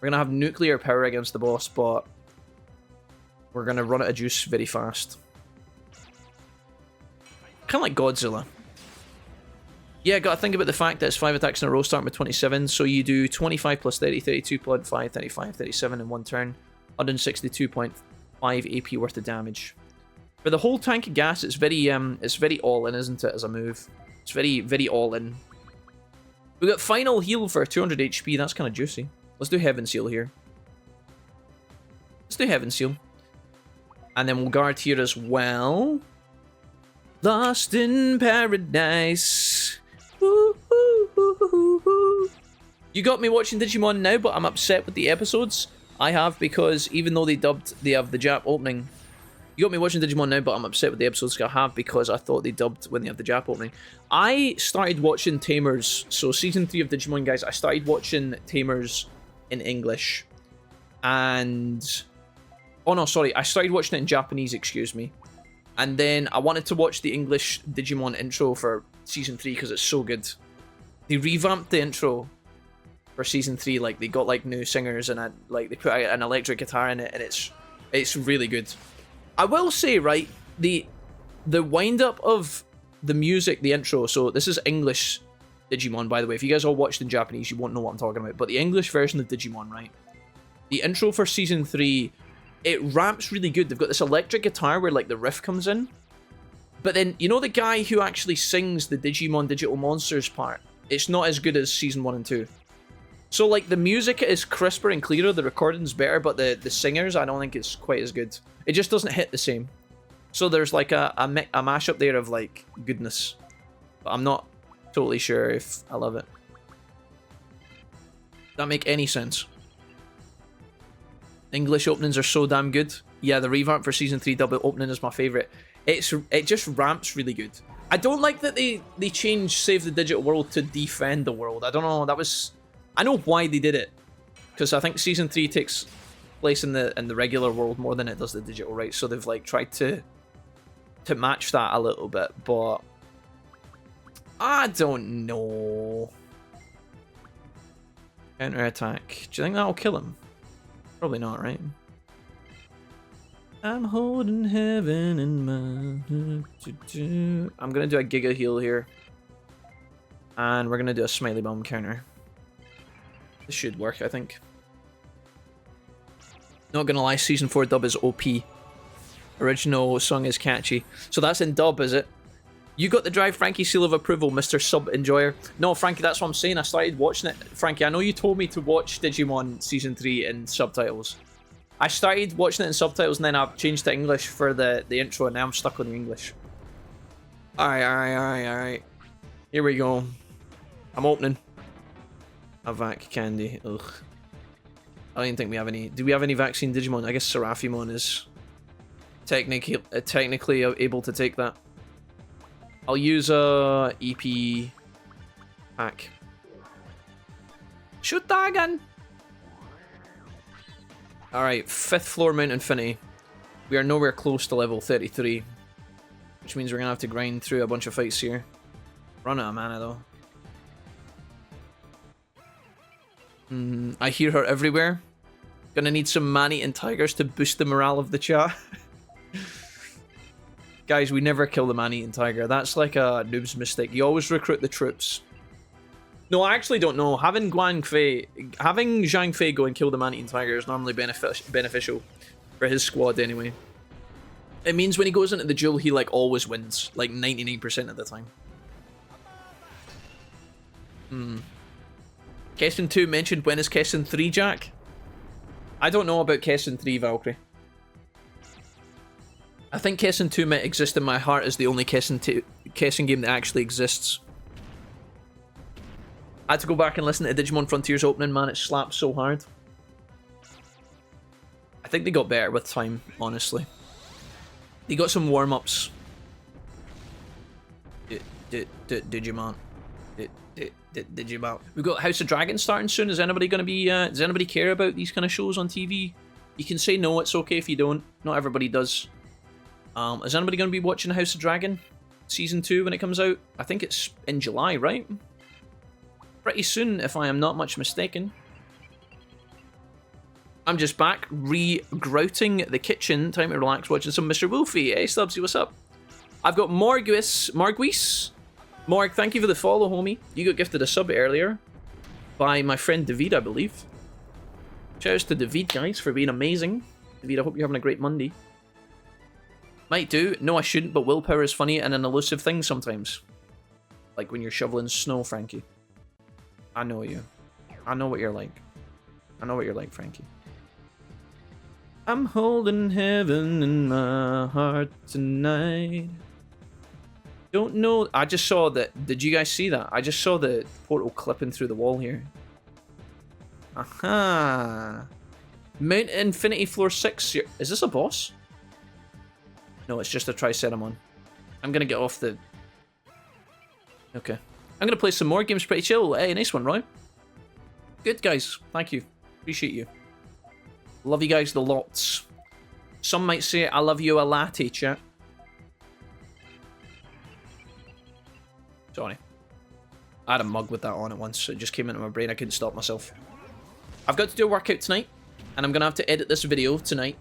We're gonna have nuclear power against the boss, but we're gonna run out of juice very fast. Kind of like Godzilla. Yeah, gotta think about the fact that it's 5 attacks in a row starting with 27, so you do 25 plus 30, 32.5, 35, 37 in one turn, 162.5 AP worth of damage. For the whole tank of gas, it's very all-in, isn't it, as a move? It's very, very all-in. We got final heal for 200 HP, that's kind of juicy. Let's do Heaven Seal here. Let's do Heaven Seal. And then we'll guard here as well. Lost in Paradise. Ooh, ooh, ooh, ooh, ooh. You got me watching Digimon now, but I'm upset with the episodes. I have, because even though they have the Jap opening. You got me watching Digimon now, but I'm upset with the episodes I have because I thought they dubbed when they have the Jap opening. I started watching Tamers, so season 3 of Digimon, guys, I started watching Tamers in English. And... oh no, sorry, I started watching it in Japanese, excuse me. And then I wanted to watch the English Digimon intro for season 3 because it's so good. They revamped the intro for season 3, like they got like new singers and like they put out an electric guitar in it, and it's really good. I will say, right, the wind up of the music, the intro, so this is English Digimon, by the way. If you guys all watched in Japanese, you won't know what I'm talking about. But the English version of Digimon, right? The intro for season 3, it ramps really good. They've got this electric guitar where like the riff comes in. But then, you know the guy who actually sings the Digimon Digital Monsters part? It's not as good as season 1 and 2. So like the music is crisper and clearer, the recording's better, but the singers, I don't think it's quite as good. It just doesn't hit the same. So there's like a mashup there of like goodness. But I'm not totally sure if I love it. Does that make any sense? English openings are so damn good. Yeah, the revamp for season 3 double opening is my favourite. It just ramps really good. I don't like that they changed Save the Digital World to Defend the World. I don't know, that was... I know why they did it. Because I think season 3 takes place in the regular world more than it does the digital, right? So they've like tried to match that a little bit, but I don't know. Counter attack. Do you think that'll kill him? Probably not, right? I'm holding heaven in my... I'm gonna do a Giga Heal here. And we're gonna do a Smiley Bomb counter. This should work, I think. Not gonna lie, season 4 dub is OP. Original song is catchy. So that's in dub, is it? You got the Drive Frankie seal of approval, Mr. Sub Enjoyer. No, Frankie, that's what I'm saying. I started watching it. Frankie, I know you told me to watch Digimon Season 3 in subtitles. I started watching it in subtitles and then I've changed to English for the intro and now I'm stuck on the English. Alright. Here we go. I'm opening. A vac candy. Ugh. I don't even think we have any. Do we have any vaccine Digimon? I guess Seraphimon is technically able to take that. I'll use a EP pack. Shoot that again. Alright, 5th floor Mount Infinity. We are nowhere close to level 33. Which means we're gonna have to grind through a bunch of fights here. Run out of mana though. I hear her everywhere. Gonna need some man-eating tigers to boost the morale of the chat. Guys, we never kill the man-eating tiger. That's like a noob's mistake. You always recruit the troops. No, I actually don't know. Having Zhang Fei go and kill the man-eating tiger is normally beneficial for his squad anyway. It means when he goes into the duel, he like always wins, like 99% of the time. Kessin 2 mentioned, when is Kessin 3, Jack? I don't know about Kessin 3, Valkyrie. I think Kessin 2 might exist in my heart as the only Kessin game that actually exists. I had to go back and listen to Digimon Frontiers opening, man, it slaps so hard. I think they got better with time, honestly. They got some warm-ups. Digimon. Digimon. We've got House of Dragons starting soon. Is anybody going to be, does anybody care about these kind of shows on TV? You can say no, it's okay if you don't. Not everybody does. Is anybody going to be watching House of Dragon Season 2 when it comes out? I think it's in July, right? Pretty soon, if I am not much mistaken. I'm just back, re-grouting the kitchen. Time to relax, watching some Mr. Wolfie. Hey, Stubbsy, what's up? I've got Morguis. Morg, thank you for the follow, homie. You got gifted a sub earlier by my friend David, I believe. Cheers to David, guys, for being amazing. David, I hope you're having a great Monday. Might do. No, I shouldn't, but willpower is funny and an elusive thing sometimes. Like when you're shoveling snow, Frankie. I know you. I know what you're like. I know what you're like, Frankie. I'm holding heaven in my heart tonight. Don't know. I just saw that. Did you guys see that? I just saw the portal clipping through the wall here. Aha. Mount Infinity Floor 6. Is this a boss? No, it's just a Triceramon. I'm going to get off the... Okay. I'm going to play some more games. Pretty chill. Hey, nice one, Roy. Good, guys. Thank you. Appreciate you. Love you guys the lots. Some might say I love you a latte, chat. Sorry. I had a mug with that on it once. It just came into my brain. I couldn't stop myself. I've got to do a workout tonight. And I'm going to have to edit this video tonight.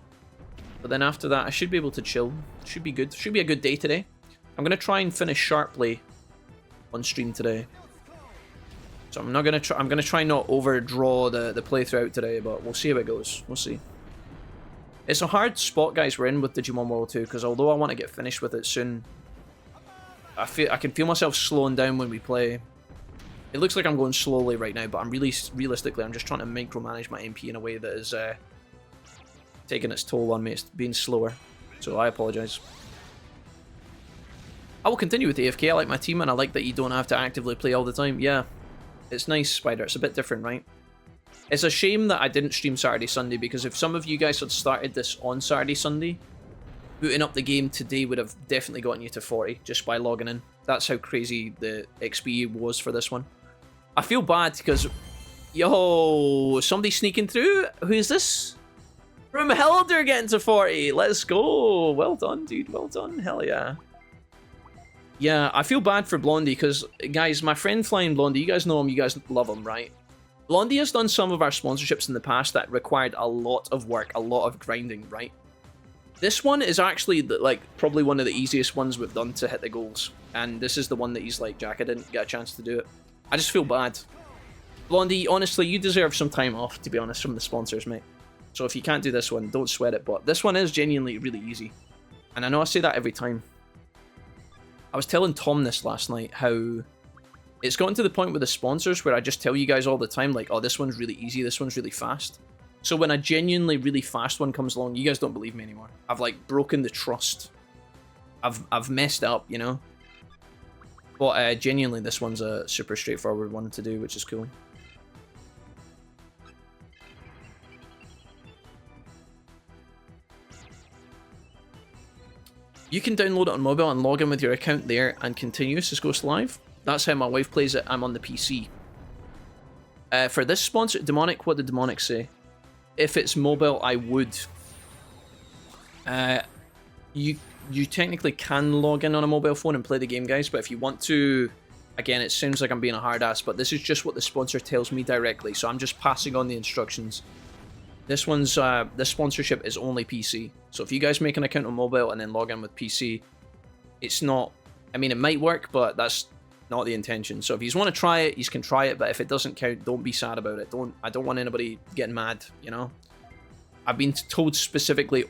But then after that, I should be able to chill. Should be good. Should be a good day today. I'm going to try and finish sharply on stream today. So I'm not going to try. I'm going to try not overdraw the playthrough out today, but we'll see how it goes. We'll see. It's a hard spot, guys, we're in with Digimon World 2, because although I want to get finished with it soon, I can feel myself slowing down when we play. It looks like I'm going slowly right now, but I'm realistically, I'm just trying to micromanage my MP in a way that is taking its toll on me. It's being slower, so I apologize. I will continue with AFK. I like my team, and I like that you don't have to actively play all the time. Yeah, it's nice, Spider. It's a bit different, right? It's a shame that I didn't stream Saturday, Sunday, because if some of you guys had started this on Saturday, Sunday, booting up the game today would have definitely gotten you to 40 just by logging in. That's how crazy the XP was for this one. I feel bad because, yo, somebody sneaking through? Who is this? From Helder getting to 40. Let's go. Well done, dude. Well done. Hell yeah. Yeah, I feel bad for Blondie because, guys, my friend Flying Blondie, you guys know him, you guys love him, right? Blondie has done some of our sponsorships in the past that required a lot of work, a lot of grinding, right? This one is actually, like, probably one of the easiest ones we've done to hit the goals. And this is the one that he's like, Jack, I didn't get a chance to do it. I just feel bad. Blondie, honestly, you deserve some time off, to be honest, from the sponsors, mate. So if you can't do this one, don't sweat it. But this one is genuinely really easy. And I know I say that every time. was telling Tom this last night, how it's gotten to the point with the sponsors where I just tell you guys all the time, like, oh, this one's really easy, this one's really fast. So when a genuinely really fast one comes along, you guys don't believe me anymore. I've, like, broken the trust. I've messed up, you know? But genuinely, this one's a super straightforward one to do, which is cool. You can download it on mobile and log in with your account there and continue as Ghost Live. That's how my wife plays it. I'm on the PC. For this sponsor, Demonic, what did Demonic say? If it's mobile, I would. You technically can log in on a mobile phone and play the game, guys, but if you want to, again, it sounds like I'm being a hard ass, but this is just what the sponsor tells me directly, so I'm just passing on the instructions. This sponsorship is only PC. So if you guys make an account on mobile and then log in with PC, it's not, I mean, it might work, but that's not the intention. So if you want to try it, you can try it, but if it doesn't count, don't be sad about it. I don't want anybody getting mad, you know? I've been told specifically,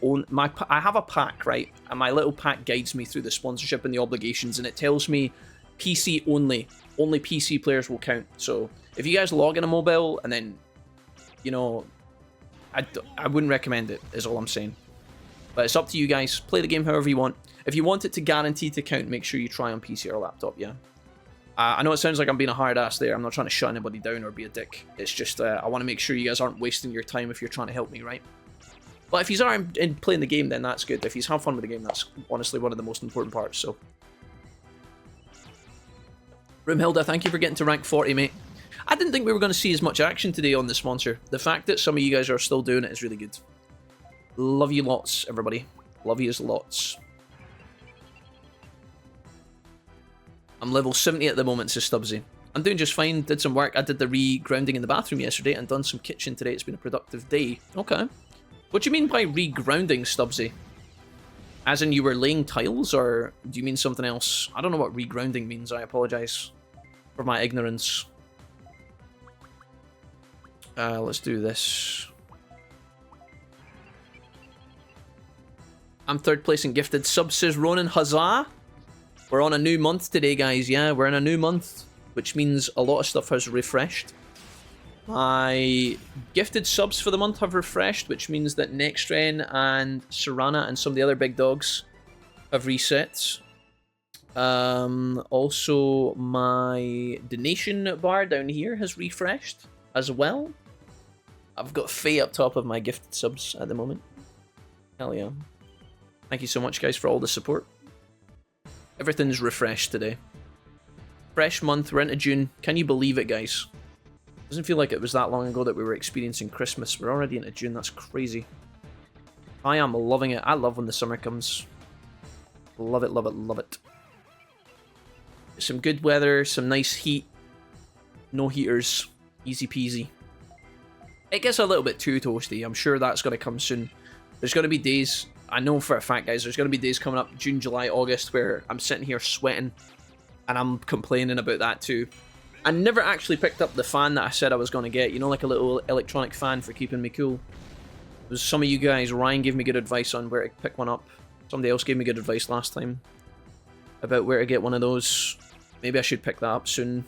I have a pack, right? And my little pack guides me through the sponsorship and the obligations, and it tells me PC only. Only PC players will count. So if you guys log in a mobile and then, you know, I wouldn't recommend it, is all I'm saying. But it's up to you guys. Play the game however you want. If you want it to guarantee to count, make sure you try on PC or laptop, yeah? I know it sounds like I'm being a hard ass there. I'm not trying to shut anybody down or be a dick. It's just, I want to make sure you guys aren't wasting your time if you're trying to help me, right? But if you are in playing the game, then that's good. If you have fun with the game, that's honestly one of the most important parts, so. Roomhilda, thank you for getting to rank 40, mate. I didn't think we were going to see as much action today on the sponsor. The fact that some of you guys are still doing it is really good. Love you lots, everybody. Love you lots. I'm level 70 at the moment, says Stubbsy. I'm doing just fine. Did some work. I did the re-grounding in the bathroom yesterday and done some kitchen today. It's been a productive day. Okay. What do you mean by re-grounding, Stubbsy? As in you were laying tiles, or do you mean something else? I don't know what re-grounding means. I apologize for my ignorance. Let's do this. I'm third place in gifted subs, says Ronan. Huzzah! We're on a new month today, guys. Yeah, we're in a new month, which means a lot of stuff has refreshed. My gifted subs for the month have refreshed, which means that Nextren and Serana and some of the other big dogs have reset. Also, my donation bar down here has refreshed as well. I've got Faye up top of my gifted subs at the moment. Hell yeah. Thank you so much, guys, for all the support. Everything's refreshed today. Fresh month, we're into June. Can you believe it, guys? Doesn't feel like it was that long ago that we were experiencing Christmas. We're already into June, that's crazy. I am loving it. I love when the summer comes. Love it, love it, love it. Some good weather, some nice heat. No heaters. Easy peasy. It gets a little bit too toasty. I'm sure that's going to come soon. There's going to be days, I know for a fact, guys, there's going to be days coming up, June, July, August, where I'm sitting here sweating. And I'm complaining about that too. I never actually picked up the fan that I said I was going to get. You know, like a little electronic fan for keeping me cool. It was some of you guys, Ryan gave me good advice on where to pick one up. Somebody else gave me good advice last time about where to get one of those. Maybe I should pick that up soon.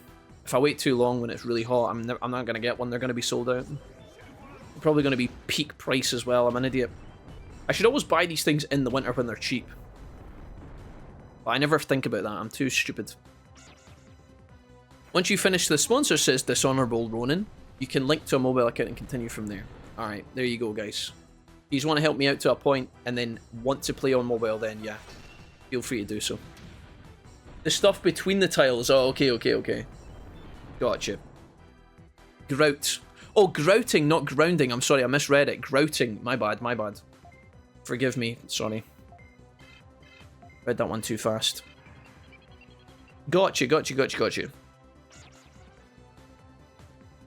If I wait too long when it's really hot, I'm not going to get one. They're going to be sold out. They're probably going to be peak price as well. I'm an idiot. I should always buy these things in the winter when they're cheap. But I never think about that. I'm too stupid. Once you finish the sponsor, says Dishonorable Ronin, you can link to a mobile account and continue from there. Alright, there you go, guys. If you just want to help me out to a point and then want to play on mobile, then yeah, feel free to do so. The stuff between the tiles. Oh, okay. Gotcha. Grout. Oh, grouting, not grounding. I'm sorry, I misread it. Grouting. My bad. Forgive me. Sorry. Read that one too fast. Gotcha.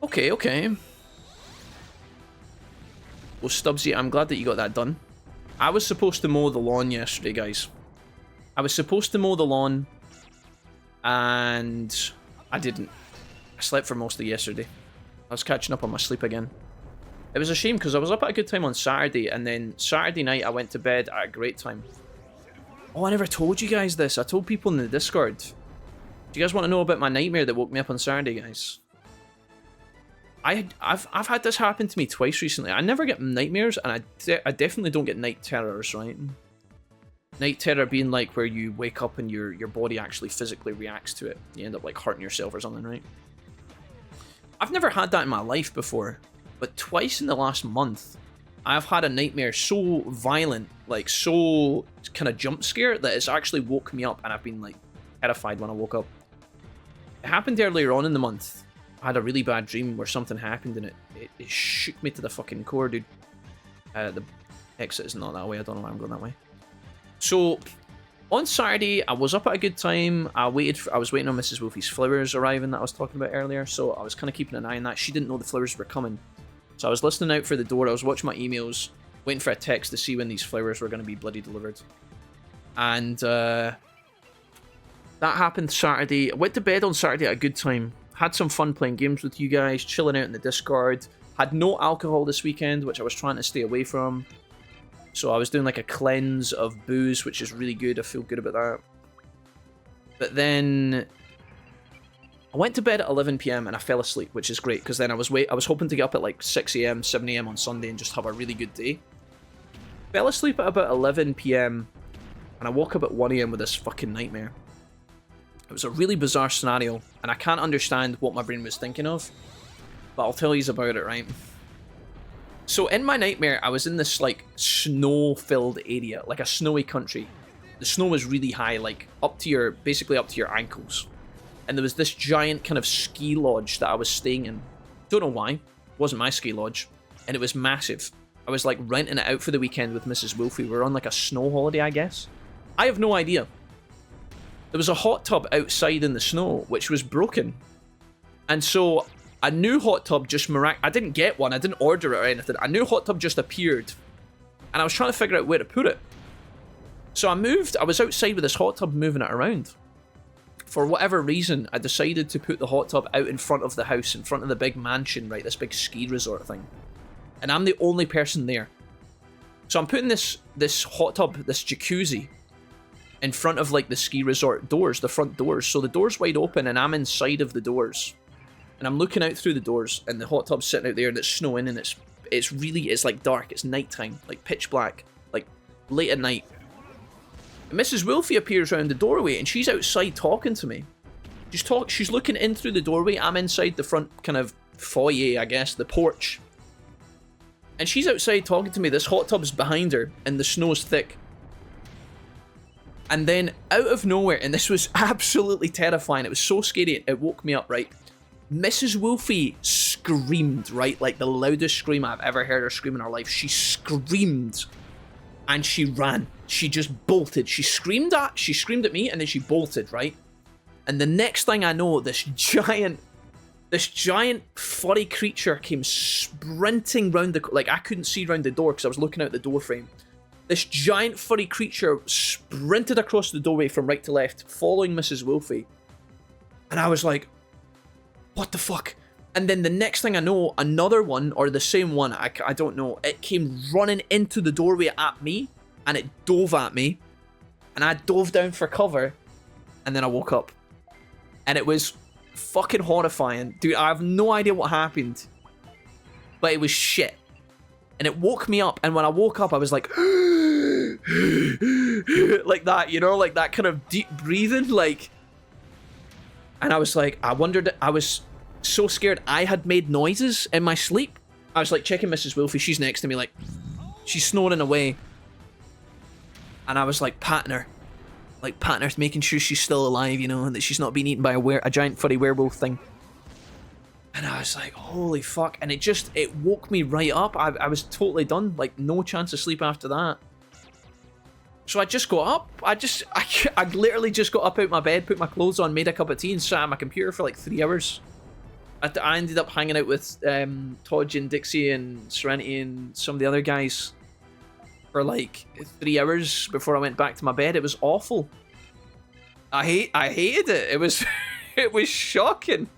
Okay. Well, Stubbsy, I'm glad that you got that done. I was supposed to mow the lawn yesterday, guys. I was supposed to mow the lawn, and I didn't. I slept for most of yesterday. I was catching up on my sleep again. It was a shame, because I was up at a good time on Saturday, and then Saturday night I went to bed at a great time. Oh, I never told you guys this. I told people in the Discord. Do you guys want to know about my nightmare that woke me up on Saturday, guys? I've had this happen to me twice recently. I never get nightmares, and I definitely don't get night terrors, right? Night terror being like where you wake up and your body actually physically reacts to it. You end up like hurting yourself or something, right? I've never had that in my life before, but twice in the last month, I've had a nightmare so violent, like so kind of jump scare that it's actually woke me up, and I've been like terrified when I woke up. It happened earlier on in the month. I had a really bad dream where something happened and it shook me to the fucking core, dude. The exit is not that way. I don't know why I'm going that way. So, on Saturday, I was up at a good time. I was waiting on Mrs. Wolfie's flowers arriving that I was talking about earlier, so I was kind of keeping an eye on that. She didn't know the flowers were coming. So I was listening out for the door. I was watching my emails, waiting for a text to see when these flowers were going to be bloody delivered. And that happened Saturday. I went to bed on Saturday at a good time. Had some fun playing games with you guys, chilling out in the Discord. Had no alcohol this weekend, which I was trying to stay away from. So I was doing like a cleanse of booze, which is really good. I feel good about that. But then I went to bed at 11 PM and I fell asleep, which is great, because then I was hoping to get up at like 6 AM, 7 AM on Sunday and just have a really good day. Fell asleep at about 11 PM and I woke up at 1 AM with this fucking nightmare. It was a really bizarre scenario, and I can't understand what my brain was thinking of, but I'll tell you about it, right? So in my nightmare, I was in this like snow-filled area, like a snowy country. The snow was really high, like basically up to your ankles. And there was this giant kind of ski lodge that I was staying in. Don't know why. It wasn't my ski lodge. And it was massive. I was like renting it out for the weekend with Mrs. Wolfie. We were on like a snow holiday, I guess. I have no idea. There was a hot tub outside in the snow, which was broken. And so a new hot tub just I didn't get one. I didn't order it or anything. A new hot tub just appeared. And I was trying to figure out where to put it. So I was outside with this hot tub moving it around. For whatever reason, I decided to put the hot tub out in front of the house, in front of the big mansion, right? This big ski resort thing. And I'm the only person there. So I'm putting this hot tub, this jacuzzi, in front of like the ski resort doors, the front doors. So the door's wide open and I'm inside of the doors. And I'm looking out through the doors and the hot tub's sitting out there and it's snowing and it's like dark, it's nighttime, like pitch black, like late at night. And Mrs. Wolfie appears around the doorway and she's outside talking to me. She's looking in through the doorway. I'm inside the front kind of foyer, I guess, the porch. And she's outside talking to me. This hot tub's behind her and the snow's thick. And then out of nowhere, and this was absolutely terrifying, it was so scary, it woke me up, right? Mrs. Wolfie screamed, right? Like the loudest scream I've ever heard her scream in her life. She screamed and she ran. She just bolted. She screamed at me and then she bolted, right? And the next thing I know, this giant furry creature came sprinting round like I couldn't see round the door because I was looking out the door frame. This giant furry creature sprinted across the doorway from right to left, following Mrs. Wolfie. And I was like, what the fuck? And then the next thing I know, another one, or the same one, I don't know, it came running into the doorway at me, and it dove at me, and I dove down for cover, and then I woke up. And it was fucking horrifying. Dude, I have no idea what happened, but it was shit. And it woke me up, and when I woke up, I was like, like that, you know, like that kind of deep breathing, like, and I was like, I was so scared I had made noises in my sleep. I was like checking Mrs. Wolfie, she's next to me, like, she's snoring away, and I was like patting her, making sure she's still alive, you know, and that she's not being eaten by a giant furry werewolf thing. And I was like, holy fuck. And it woke me right up. I was totally done. Like, no chance of sleep after that. So I just got up. I literally just got up out my bed, put my clothes on, made a cup of tea, and sat at my computer for like 3 hours. I ended up hanging out with Todge and Dixie and Serenity and some of the other guys for like 3 hours before I went back to my bed. It was awful. I hated it. It was it was shocking.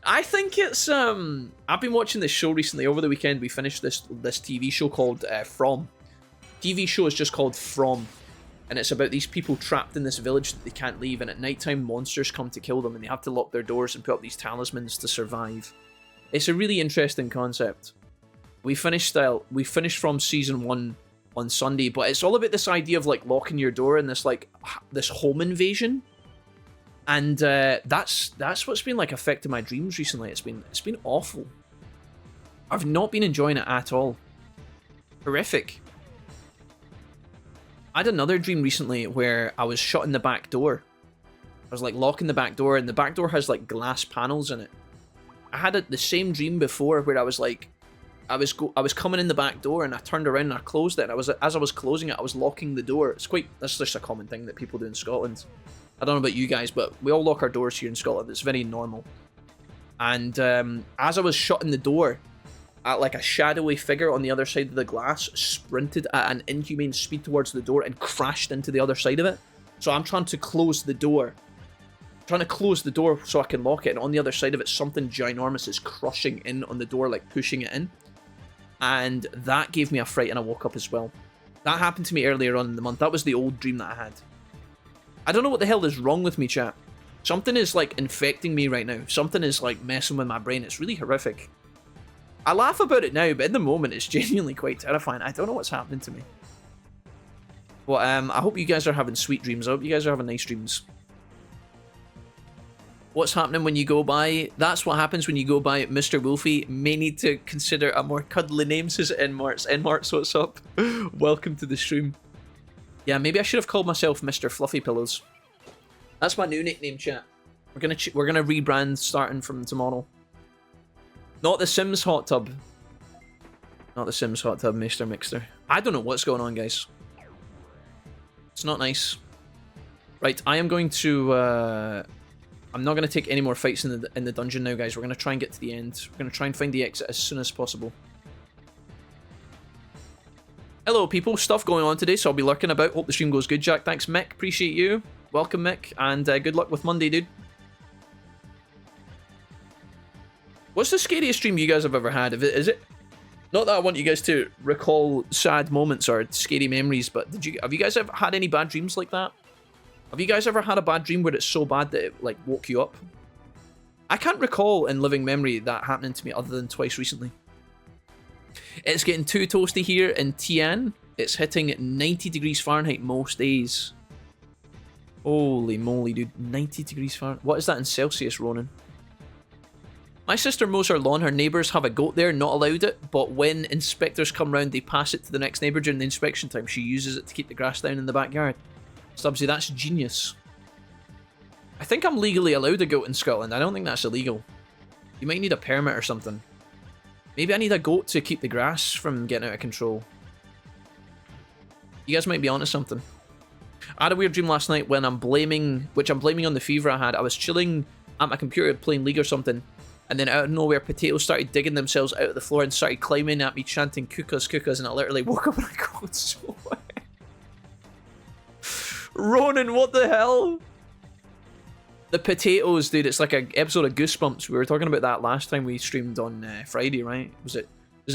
I think it's I've been watching this show recently. Over the weekend we finished this TV show called From. TV show is just called From, And it's about these people trapped in this village that they can't leave, and at nighttime monsters come to kill them, and they have to lock their doors and put up these talismans to survive. It's a really interesting concept. We finished from season 1 on Sunday, but it's all about this idea of like locking your door and this like this home invasion. And that's what's been like affecting my dreams recently. It's been awful. I've not been enjoying it at all. Horrific. I had another dream recently where I was shutting the back door. I was like locking the back door, and the back door has like glass panels in it. I had the same dream before where I was like, I was coming in the back door, and I turned around and I closed it. And as I was closing it, I was locking the door. That's just a common thing that people do in Scotland. I don't know about you guys, but we all lock our doors here in Scotland. It's very normal. And as I was shutting the door, like a shadowy figure on the other side of the glass sprinted at an inhumane speed towards the door and crashed into the other side of it. So I'm trying to close the door. Trying to close the door so I can lock it, and on the other side of it, something ginormous is crushing in on the door, like pushing it in. And that gave me a fright, and I woke up as well. That happened to me earlier on in the month. That was the old dream that I had. I don't know what the hell is wrong with me, chat. Something is like infecting me right now. Something is like messing with my brain. It's really horrific. I laugh about it now, but in the moment, it's genuinely quite terrifying. I don't know what's happening to me. Well, I hope you guys are having sweet dreams. I hope you guys are having nice dreams. What's happening when you go by? That's what happens when you go by Mr. Wolfie. May need to consider a more cuddly name, says Nmarts. Nmarts, what's up? Welcome to the stream. Yeah, maybe I should have called myself Mr. Fluffy Pillows. That's my new nickname, chat. We're gonna rebrand starting from tomorrow. Not the Sims hot tub. Not the Sims hot tub, Mr. Mixter. I don't know what's going on, guys. It's not nice. Right, I am going to... I'm not going to take any more fights in the dungeon now, guys. We're going to try and get to the end. We're going to try and find the exit as soon as possible. Hello, people. Stuff going on today, so I'll be lurking about. Hope the stream goes good, Jack. Thanks, Mick. Appreciate you. Welcome, Mick. And good luck with Monday, dude. What's the scariest dream you guys have ever had? Is it... Not that I want you guys to recall sad moments or scary memories, but have you guys ever had any bad dreams like that? Have you guys ever had a bad dream where it's so bad that it, like, woke you up? I can't recall in living memory that happening to me other than twice recently. It's getting too toasty here in Tian. It's hitting 90 degrees Fahrenheit most days. Holy moly, dude. 90 degrees Fahrenheit. What is that in Celsius, Ronan? My sister mows her lawn. Her neighbours have a goat there, not allowed it, but when inspectors come round, they pass it to the next neighbour during the inspection time. She uses it to keep the grass down in the backyard. Stubbsy, that's genius. I think I'm legally allowed a goat in Scotland. I don't think that's illegal. You might need a permit or something. Maybe I need a goat to keep the grass from getting out of control. You guys might be onto something. I had a weird dream last night when I'm blaming on the fever I had. I was chilling at my computer playing League or something, and then out of nowhere, potatoes started digging themselves out of the floor and started climbing at me, chanting "Cuckoos, cuckoos," and I literally woke up and I got so wet. Ronan, what the hell? The potatoes, dude. It's like an episode of Goosebumps. We were talking about that last time we streamed on Friday, right? Was it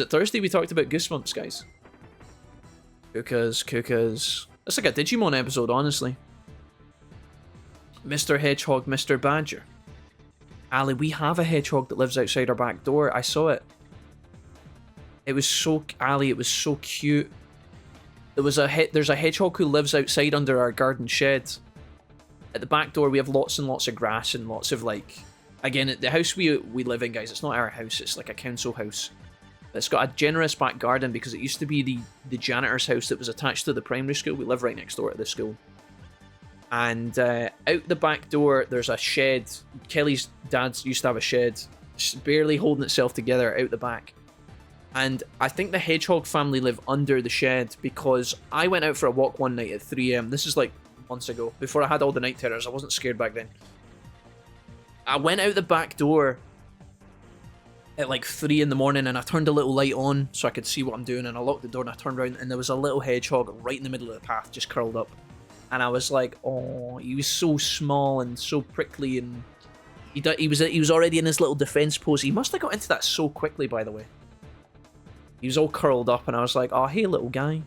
Thursday we talked about Goosebumps, guys? Cuckoos. It's like a Digimon episode, honestly. Mr. Hedgehog, Mr. Badger. Ali, we have a hedgehog that lives outside our back door. I saw it. It was so... Ali, it was so cute. There's a hedgehog who lives outside under our garden shed. At the back door, we have lots and lots of grass and lots of, like... Again, the house we live in, guys, it's not our house. It's like a council house. It's got a generous back garden because it used to be the janitor's house that was attached to the primary school. We live right next door to the school. And out the back door, there's a shed. Kelly's dad used to have a shed, just barely holding itself together out the back. And I think the hedgehog family live under the shed because I went out for a walk one night at 3 AM. This is like months ago, before I had all the night terrors. I wasn't scared back then. I went out the back door at like 3 in the morning and I turned a little light on so I could see what I'm doing, and I locked the door and I turned around and there was a little hedgehog right in the middle of the path, just curled up. And I was like, oh, he was so small and so prickly, and he was already in his little defense pose. He must have got into that so quickly, by the way. He was all curled up and I was like, oh, hey, little guy.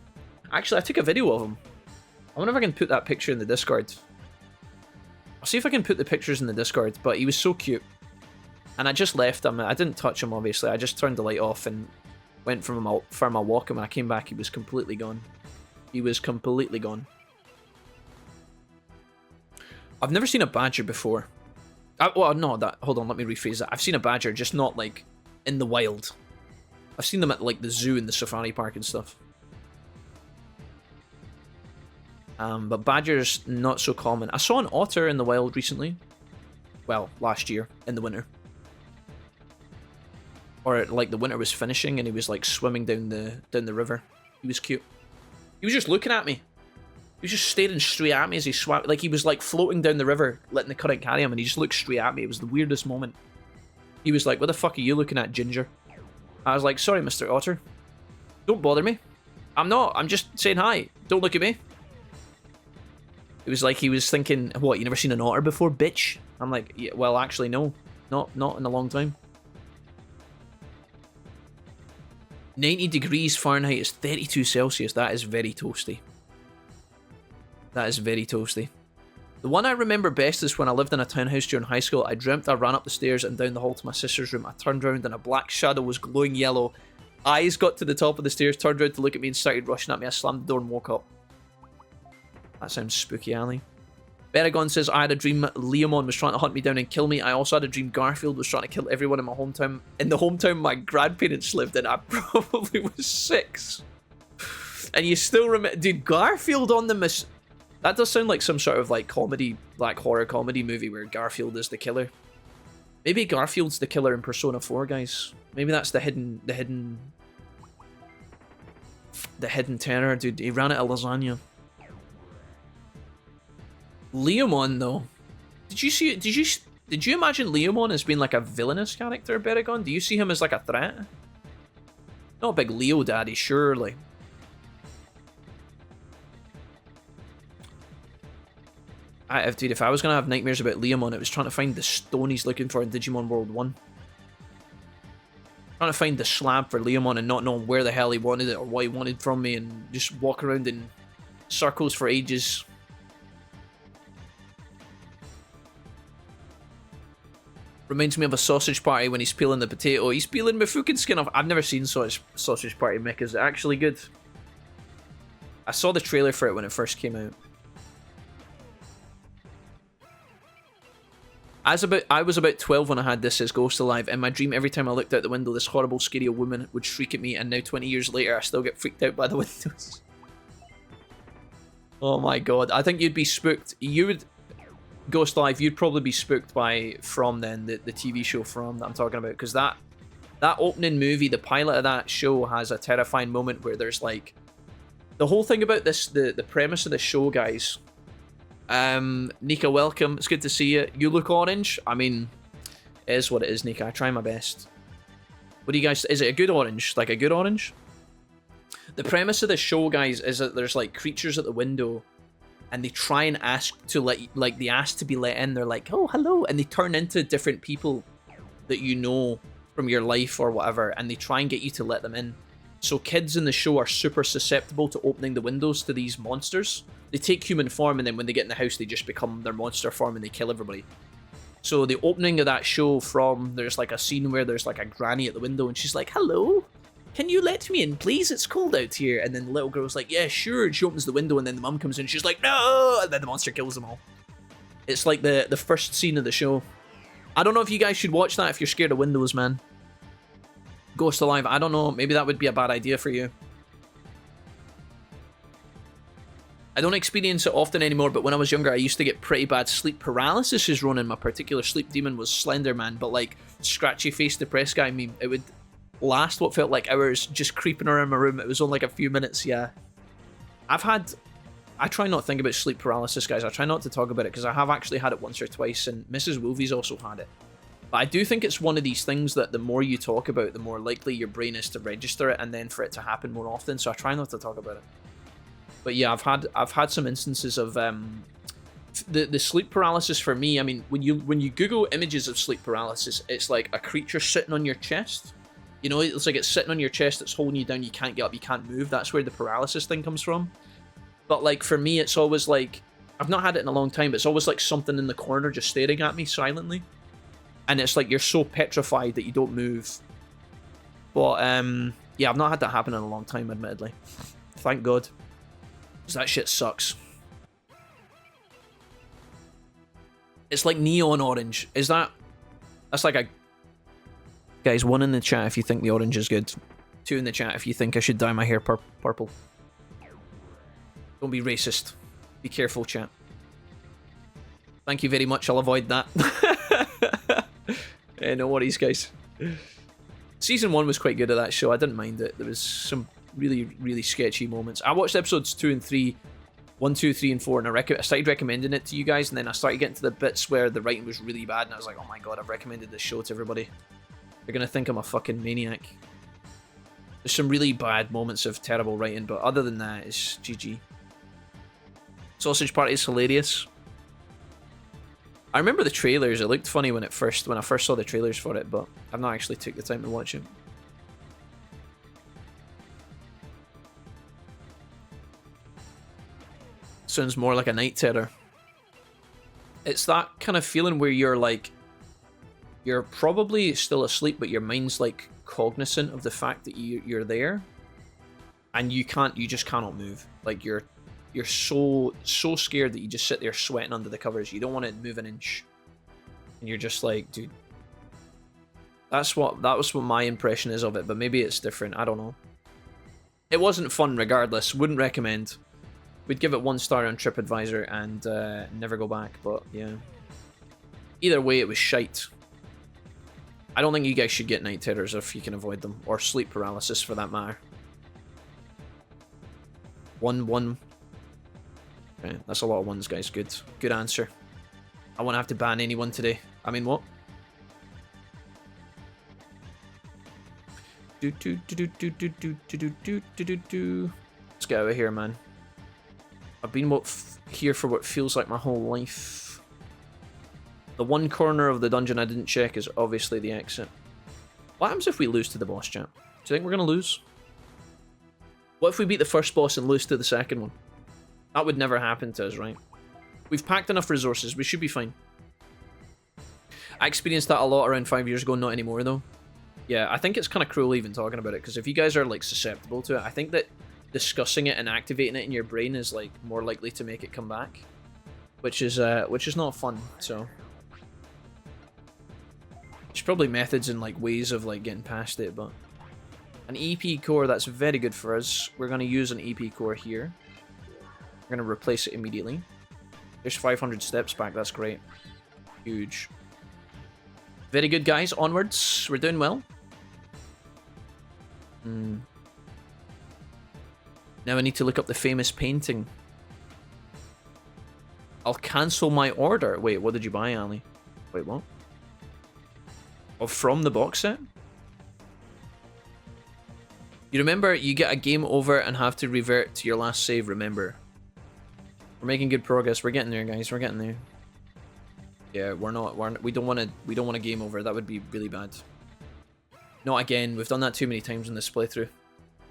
Actually, I took a video of him. I wonder if I can put that picture in the Discord. I'll see if I can put the pictures in the Discord, but he was so cute. And I just left him. I didn't touch him, obviously. I just turned the light off and went for my walk, and when I came back, he was completely gone. He was completely gone. I've never seen a badger before. Well, no, hold on, let me rephrase that. I've seen a badger, just not, like, in the wild. I've seen them at, like, the zoo and the safari park and stuff. But badgers, not so common. I saw an otter in the wild recently. Well, last year, in the winter. Or, like, the winter was finishing and he was, like, swimming down the river. He was cute. He was just looking at me. He was just staring straight at me as he swam. Like, he was, like, floating down the river, letting the current carry him, and he just looked straight at me. It was the weirdest moment. He was like, what the fuck are you looking at, Ginger? I was like, sorry, Mr. Otter. Don't bother me. I'm not. I'm just saying hi. Don't look at me. It was like he was thinking, what, you never seen an otter before, bitch? I'm like, yeah, well, actually, no. Not in a long time. 90 degrees Fahrenheit is 32 Celsius. That is very toasty. That is very toasty. The one I remember best is when I lived in a townhouse during high school. I dreamt I ran up the stairs and down the hall to my sister's room. I turned around and a black shadow was glowing yellow. Eyes got to the top of the stairs, turned around to look at me and started rushing at me. I slammed the door and woke up. That sounds spooky, Ali. Beragon says, I had a dream Leomon was trying to hunt me down and kill me. I also had a dream Garfield was trying to kill everyone in my hometown. In the hometown my grandparents lived in, I probably was 6. And you still remember... Dude, Garfield on the... That does sound like some sort of, like, comedy, like, horror comedy movie where Garfield is the killer. Maybe Garfield's the killer in Persona 4, guys. Maybe that's the hidden terror, dude. He ran out of lasagna. Leomon, though. Did you imagine Leomon as being like a villainous character, Beragon? Do you see him as like a threat? Not a big Leo daddy, surely. Dude, if I was gonna have nightmares about Leomon, it was trying to find the stone he's looking for in Digimon World 1. Trying to find the slab for Leomon and not knowing where the hell he wanted it or what he wanted from me and just walk around in circles for ages. Reminds me of a sausage party when he's peeling the potato. He's peeling my fucking skin off. I've never seen sausage party, Mick. Is it actually good? I saw the trailer for it when it first came out. I was about 12 when I had This Is Ghost Alive. In my dream, every time I looked out the window, this horrible, scary woman would shriek at me, and now 20 years later, I still get freaked out by the windows. Oh my god. I think you'd be spooked. You would... Ghost Alive, you'd probably be spooked by From then, the TV show From that I'm talking about, because that opening movie, the pilot of that show has a terrifying moment where there's like... The whole thing about this, the premise of the show, guys... Nika, welcome. It's good to see you. You look orange. I mean, it is what it is, Nika. I try my best. What do you guys... Is it a good orange? Like a good orange? The premise of the show, guys, is that there's like creatures at the window and they try and ask to they ask to be let in. They're like, oh, hello. And they turn into different people that you know from your life or whatever, and they try and get you to let them in. So kids in the show are super susceptible to opening the windows to these monsters. They take human form, and then when they get in the house, they just become their monster form and they kill everybody. So the opening of that show From, there's like a scene where there's like a granny at the window and she's like, hello, can you let me in, please? It's cold out here. And then the little girl's like, yeah, sure. And she opens the window and then the mum comes in and she's like, no! And then the monster kills them all. It's like the first scene of the show. I don't know if you guys should watch that if you're scared of windows, man. Ghost Alive, I don't know. Maybe that would be a bad idea for you. I don't experience it often anymore, but when I was younger, I used to get pretty bad sleep paralysis as Ronin. My particular sleep demon was Slender Man, but like scratchy face depressed guy meme. It would last what felt like hours just creeping around my room. It was only like a few minutes, yeah. I try not to think about sleep paralysis, guys. I try not to talk about it because I have actually had it once or twice, and Mrs. Wolvie's also had it. But I do think it's one of these things that the more you talk about, the more likely your brain is to register it and then for it to happen more often, so I try not to talk about it. But yeah, I've had some instances of the sleep paralysis for me. I mean, when you Google images of sleep paralysis, it's like a creature sitting on your chest. You know, it's like it's sitting on your chest, it's holding you down, you can't get up, you can't move. That's where the paralysis thing comes from. But like for me, it's always like, I've not had it in a long time, but it's always like something in the corner just staring at me silently. And it's like you're so petrified that you don't move. But yeah, I've not had that happen in a long time, admittedly. Thank God. Because that shit sucks. It's like neon orange. Is that... That's like a... Guys, 1 in the chat if you think the orange is good. 2 in the chat if you think I should dye my hair purple. Don't be racist. Be careful, chat. Thank you very much. I'll avoid that. No worries, guys. Season 1 was quite good at that show. I didn't mind it. There was some really, really sketchy moments. I watched episodes 2 and 3, 1, 2, 3, and 4, and I started recommending it to you guys, and then I started getting to the bits where the writing was really bad, and I was like, oh my god, I've recommended this show to everybody. They're gonna think I'm a fucking maniac. There's some really bad moments of terrible writing, but other than that, it's GG. Sausage Party is hilarious. I remember the trailers. It looked funny when I first saw the trailers for it, but I've not actually took the time to watch it. Sounds more like a night terror. It's that kind of feeling where you're like, you're probably still asleep, but your mind's like cognizant of the fact that you're there, and you just cannot move. Like you're so scared that you just sit there sweating under the covers. You don't want to move an inch, and you're just like, dude. That was what my impression is of it, but maybe it's different. I don't know. It wasn't fun regardless. Wouldn't recommend. We'd give it 1 star on TripAdvisor and never go back. But yeah, either way, it was shite. I don't think you guys should get night terrors if you can avoid them, or sleep paralysis for that matter. 1. Okay, that's a lot of 1s, guys. Good answer. I won't have to ban anyone today. I mean, what? Let's get out of here, man. I've been here for what feels like my whole life. The one corner of the dungeon I didn't check is obviously the exit. What happens if we lose to the boss, chat? Do you think we're going to lose? What if we beat the first boss and lose to the second one? That would never happen to us, right? We've packed enough resources. We should be fine. I experienced that a lot around 5 years ago, not anymore, though. Yeah, I think it's kind of cruel even talking about it, because if you guys are, like, susceptible to it, I think that discussing it and activating it in your brain is, like, more likely to make it come back. Which is not fun, so... There's probably methods and, like, ways of, like, getting past it, but... An EP core, that's very good for us. We're going to use an EP core here. We're going to replace it immediately. There's 500 steps back, that's great. Huge. Very good, guys. Onwards. We're doing well. Now I need to look up the famous painting. I'll cancel my order. Wait, what did you buy, Ali? Wait, what? Oh, from the box set? You remember, you get a game over and have to revert to your last save, remember. We're making good progress. We're getting there, guys. We're getting there. Yeah, we don't want a game over. That would be really bad. Not again. We've done that too many times in this playthrough.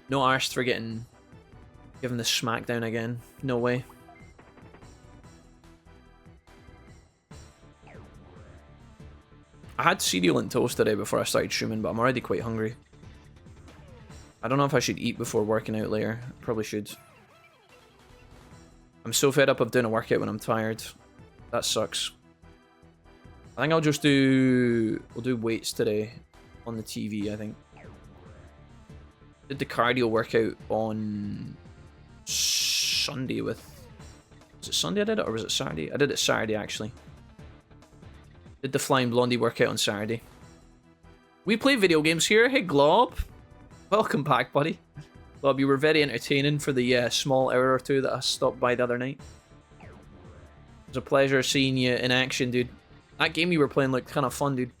No arse for given the smackdown again. No way. I had cereal and toast today before I started streaming, but I'm already quite hungry. I don't know if I should eat before working out later. Probably should. I'm so fed up of doing a workout when I'm tired. That sucks. I think I'll just we'll do weights today on the TV, I think. Did the cardio workout on Sunday with... Was it Sunday I did it, or was it Saturday? I did it Saturday, actually. Did the Flying Blondie workout on Saturday. We play video games here. Hey, Glob. Welcome back, buddy. Glob, you were very entertaining for the small hour or two that I stopped by the other night. It was a pleasure seeing you in action, dude. That game you were playing looked kind of fun, dude.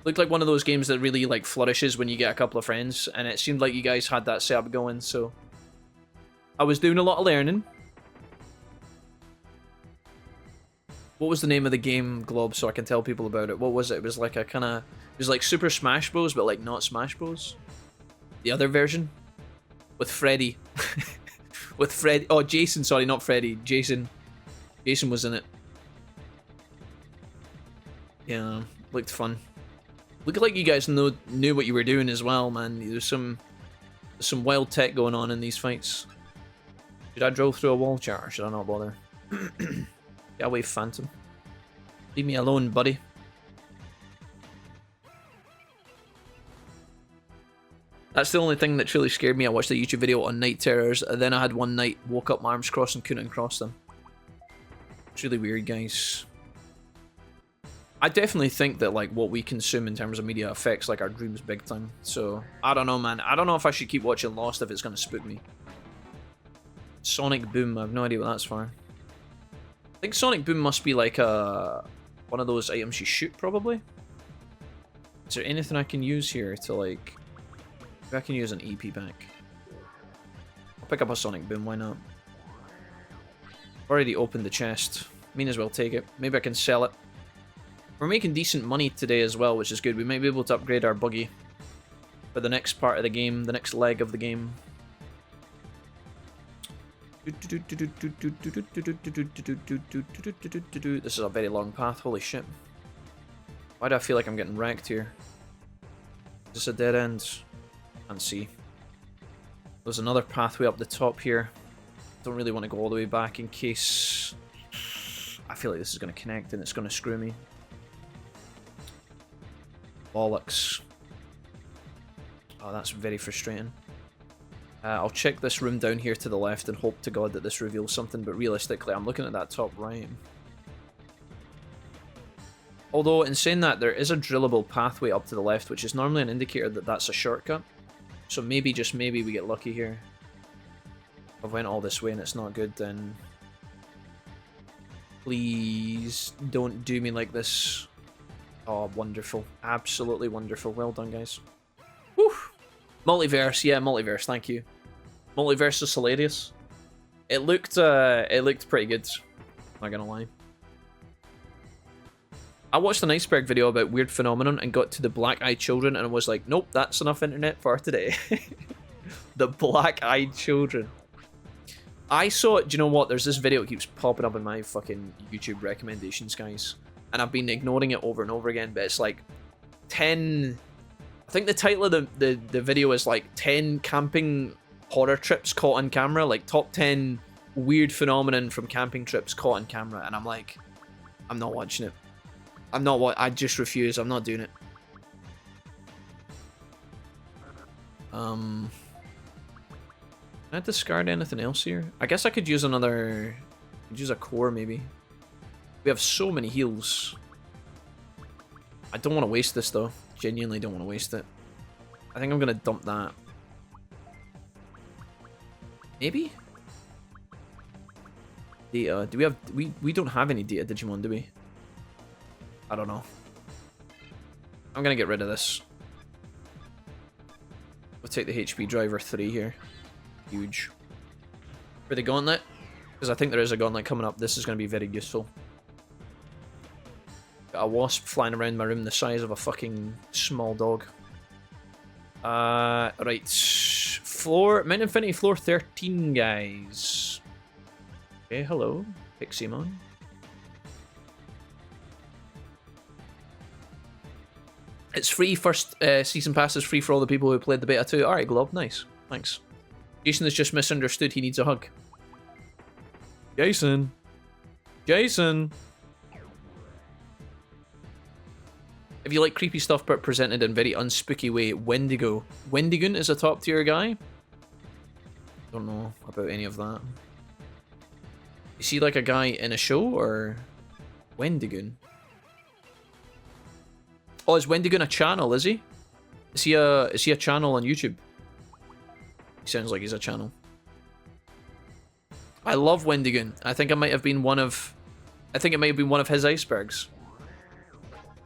Looked like one of those games that really, like, flourishes when you get a couple of friends, and it seemed like you guys had that setup going, so... I was doing a lot of learning. What was the name of the game, Glob, so I can tell people about it? What was it? It was like a kind of... It was like Super Smash Bros, but like not Smash Bros. The other version. With Freddy. With Fred. Oh, Jason. Sorry, not Freddy. Jason. Jason was in it. Yeah, looked fun. Looked like you guys knew what you were doing as well, man. There's some wild tech going on in these fights. Should I drill through a wall, chat, or should I not bother? Get away, Phantom. Leave me alone, buddy. That's the only thing that truly scared me. I watched a YouTube video on night terrors, and then I had one night, woke up, my arms crossed and couldn't cross them. It's really weird, guys. I definitely think that like what we consume in terms of media affects like our dreams big time. So I don't know, man. I don't know if I should keep watching Lost if it's gonna spook me. Sonic Boom. I have no idea what that's for. I think Sonic Boom must be like one of those items you shoot, probably. Is there anything I can use here to like? Maybe I can use an EP pack. I'll pick up a Sonic Boom. Why not? Already opened the chest. Mean as well take it. Maybe I can sell it. We're making decent money today as well, which is good. We might be able to upgrade our buggy for the next part of the game, the next leg of the game. This is a very long path, holy shit. Why do I feel like I'm getting wrecked here? Is this a dead end? Can't see. There's another pathway up the top here. Don't really want to go all the way back in case... I feel like this is going to connect and it's going to screw me. Bollocks. Oh, that's very frustrating. I'll check this room down here to the left and hope to God that this reveals something, but realistically, I'm looking at that top right. Although, in saying that, there is a drillable pathway up to the left, which is normally an indicator that that's a shortcut. So maybe, just maybe, we get lucky here. If I went all this way and it's not good, then... Please don't do me like this. Oh, wonderful. Absolutely wonderful. Well done, guys. Whew. Multiverse. Yeah, multiverse. Thank you. Multiverse is hilarious. It looked pretty good. Not gonna lie. I watched an iceberg video about weird phenomenon and got to the black-eyed children and was like, nope, that's enough internet for today. The black-eyed children. I saw it. Do you know what? There's this video that keeps popping up in my fucking YouTube recommendations, guys. And I've been ignoring it over and over again, but it's like 10... I think the title of the video is like 10 camping horror trips caught on camera. Like top 10 weird phenomenon from camping trips caught on camera. And I'm like, I'm not watching it. I just refuse. I'm not doing it. Can I discard anything else here? I guess I could use another... use a core, maybe. We have so many heals. I don't want to waste this, though. Genuinely don't want to waste it. I think I'm going to dump that. Maybe? Data. Do we have... We don't have any data Digimon, do we? I don't know. I'm going to get rid of this. We'll take the HP driver 3 here. Huge. For the gauntlet, because I think there is a gauntlet coming up, this is going to be very useful. Got a wasp flying around my room the size of a fucking small dog. Right. Floor, Mount Infinity floor 13, guys. Okay, hello. Piximon. It's free, first season pass is free for all the people who played the beta too. Alright, Glob, nice. Thanks. Jason has just misunderstood, he needs a hug. Jason! Jason! If you like creepy stuff but presented in a very unspooky way, Wendigo. Wendigoon is a top tier guy? Don't know about any of that. Is he like a guy in a show, or... Wendigoon? Oh, is Wendigoon a channel, is he? Is he a channel on YouTube? He sounds like he's a channel. I love Wendigoon. I think it might have been one of... I think it might have been one of his icebergs.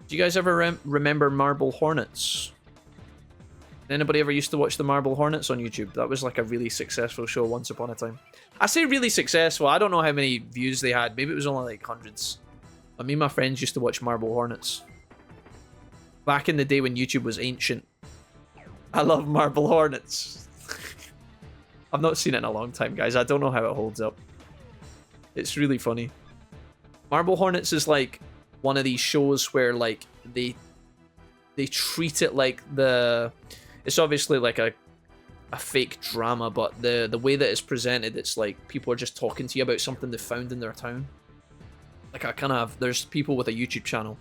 Do you guys ever remember Marble Hornets? Did anybody ever used to watch the Marble Hornets on YouTube? That was like a really successful show once upon a time. I say really successful. I don't know how many views they had. Maybe it was only like hundreds. But me and my friends used to watch Marble Hornets. Back in the day when YouTube was ancient. I love Marble Hornets. I've not seen it in a long time, guys. I don't know how it holds up. It's really funny. Marble Hornets is like one of these shows where like they treat it like it's obviously like a fake drama, but the way that it's presented, it's like people are just talking to you about something they found in their town. Like I kind of there's people with a YouTube channel,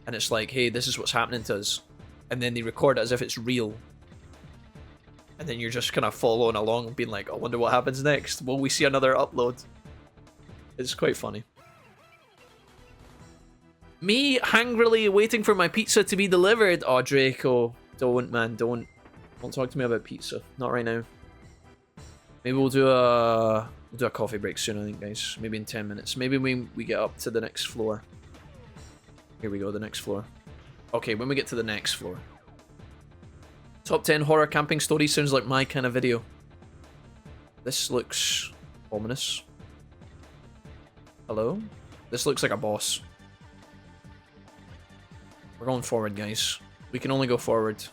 and it's like, hey, this is what's happening to us, and then they record it as if it's real, and then you're just kind of following along and being like, I wonder what happens next. Will we see another upload? It's quite funny. Me hungrily waiting for my pizza to be delivered. Oh, Draco, don't, man, don't talk to me about pizza. Not right now. Maybe we'll do a coffee break soon, I think, guys. Maybe in 10 minutes. Maybe we get up to the next floor. Here we go, the next floor. Okay, when we get to the next floor. Top 10 horror camping stories sounds like my kind of video. This looks ominous. Hello? This looks like a boss. We're going forward, guys. We can only go forward.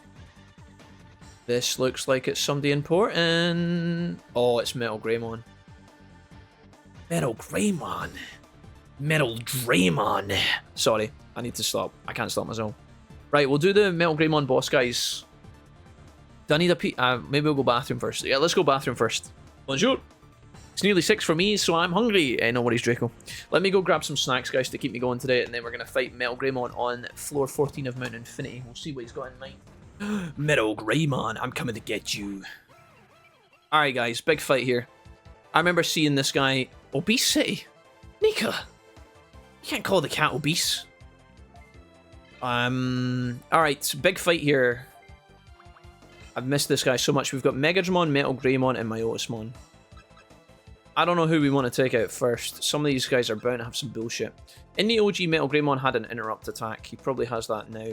This looks like it's somebody important. Oh, it's Metal Greymon. Metal Greymon. Metal Draymon. Sorry, I need to stop. I can't stop myself. Right, we'll do the Metal Greymon boss, guys. Do I need a pee? Maybe we'll go bathroom first. Yeah, let's go bathroom first. Bonjour. It's nearly 6 for me, so I'm hungry. No worries, Draco. Let me go grab some snacks, guys, to keep me going today, and then we're going to fight Metal Greymon on floor 14 of Mount Infinity. We'll see what he's got in mind. Metal Greymon, I'm coming to get you. Alright, guys, big fight here. I remember seeing this guy... Obese City? Nika! You can't call the cat obese. Alright, big fight here. I've missed this guy so much. We've got Megadramon, Metal Greymon, and Myotismon. I don't know who we want to take out first. Some of these guys are bound to have some bullshit. In the OG, Metal Greymon had an interrupt attack. He probably has that now.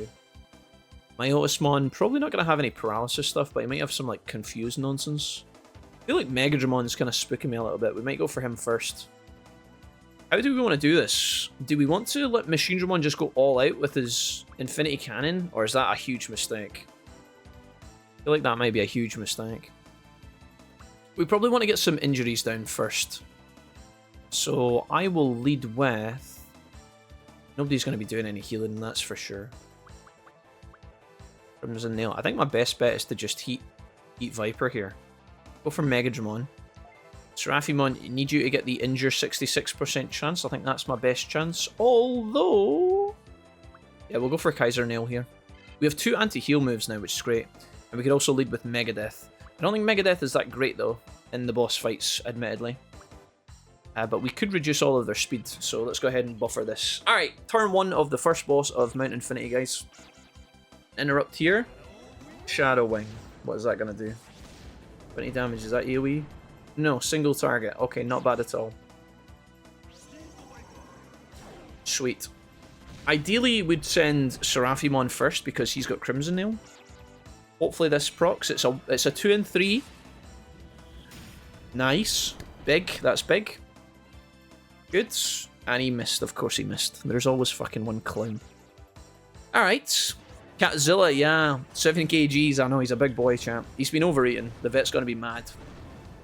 Myotismon, probably not going to have any paralysis stuff, but he might have some like confused nonsense. I feel like Megadramon's kind of spooking me a little bit. We might go for him first. How do we want to do this? Do we want to let Machinedramon just go all out with his Infinity Cannon, or is that a huge mistake? I feel like that might be a huge mistake. We probably want to get some injuries down first. So I will lead with... Nobody's going to be doing any healing, that's for sure. Crimson Nail. I think my best bet is to just heat Viper here. Go for Megadramon. Seraphimon, need you to get the injure 66% chance. I think that's my best chance. Although... Yeah, we'll go for Kaiser Nail here. We have 2 anti-heal moves now, which is great. And we could also lead with Megadeth. I don't think Megadeth is that great, though, in the boss fights, admittedly. But we could reduce all of their speed, so let's go ahead and buffer this. Alright, turn 1 of the first boss of Mount Infinity, guys. Interrupt here. Shadow Wing. What is that going to do? 20 damage, is that AoE? No, single target. Okay, not bad at all. Sweet. Ideally, we'd send Seraphimon first, because he's got Crimson Nail. Hopefully this procs. It's a 2 and 3. Nice. Big. That's big. Good. And he missed. Of course he missed. There's always fucking one clown. Alright. Catzilla, yeah. 7 kgs. I know, he's a big boy, champ. He's been overeating. The vet's going to be mad.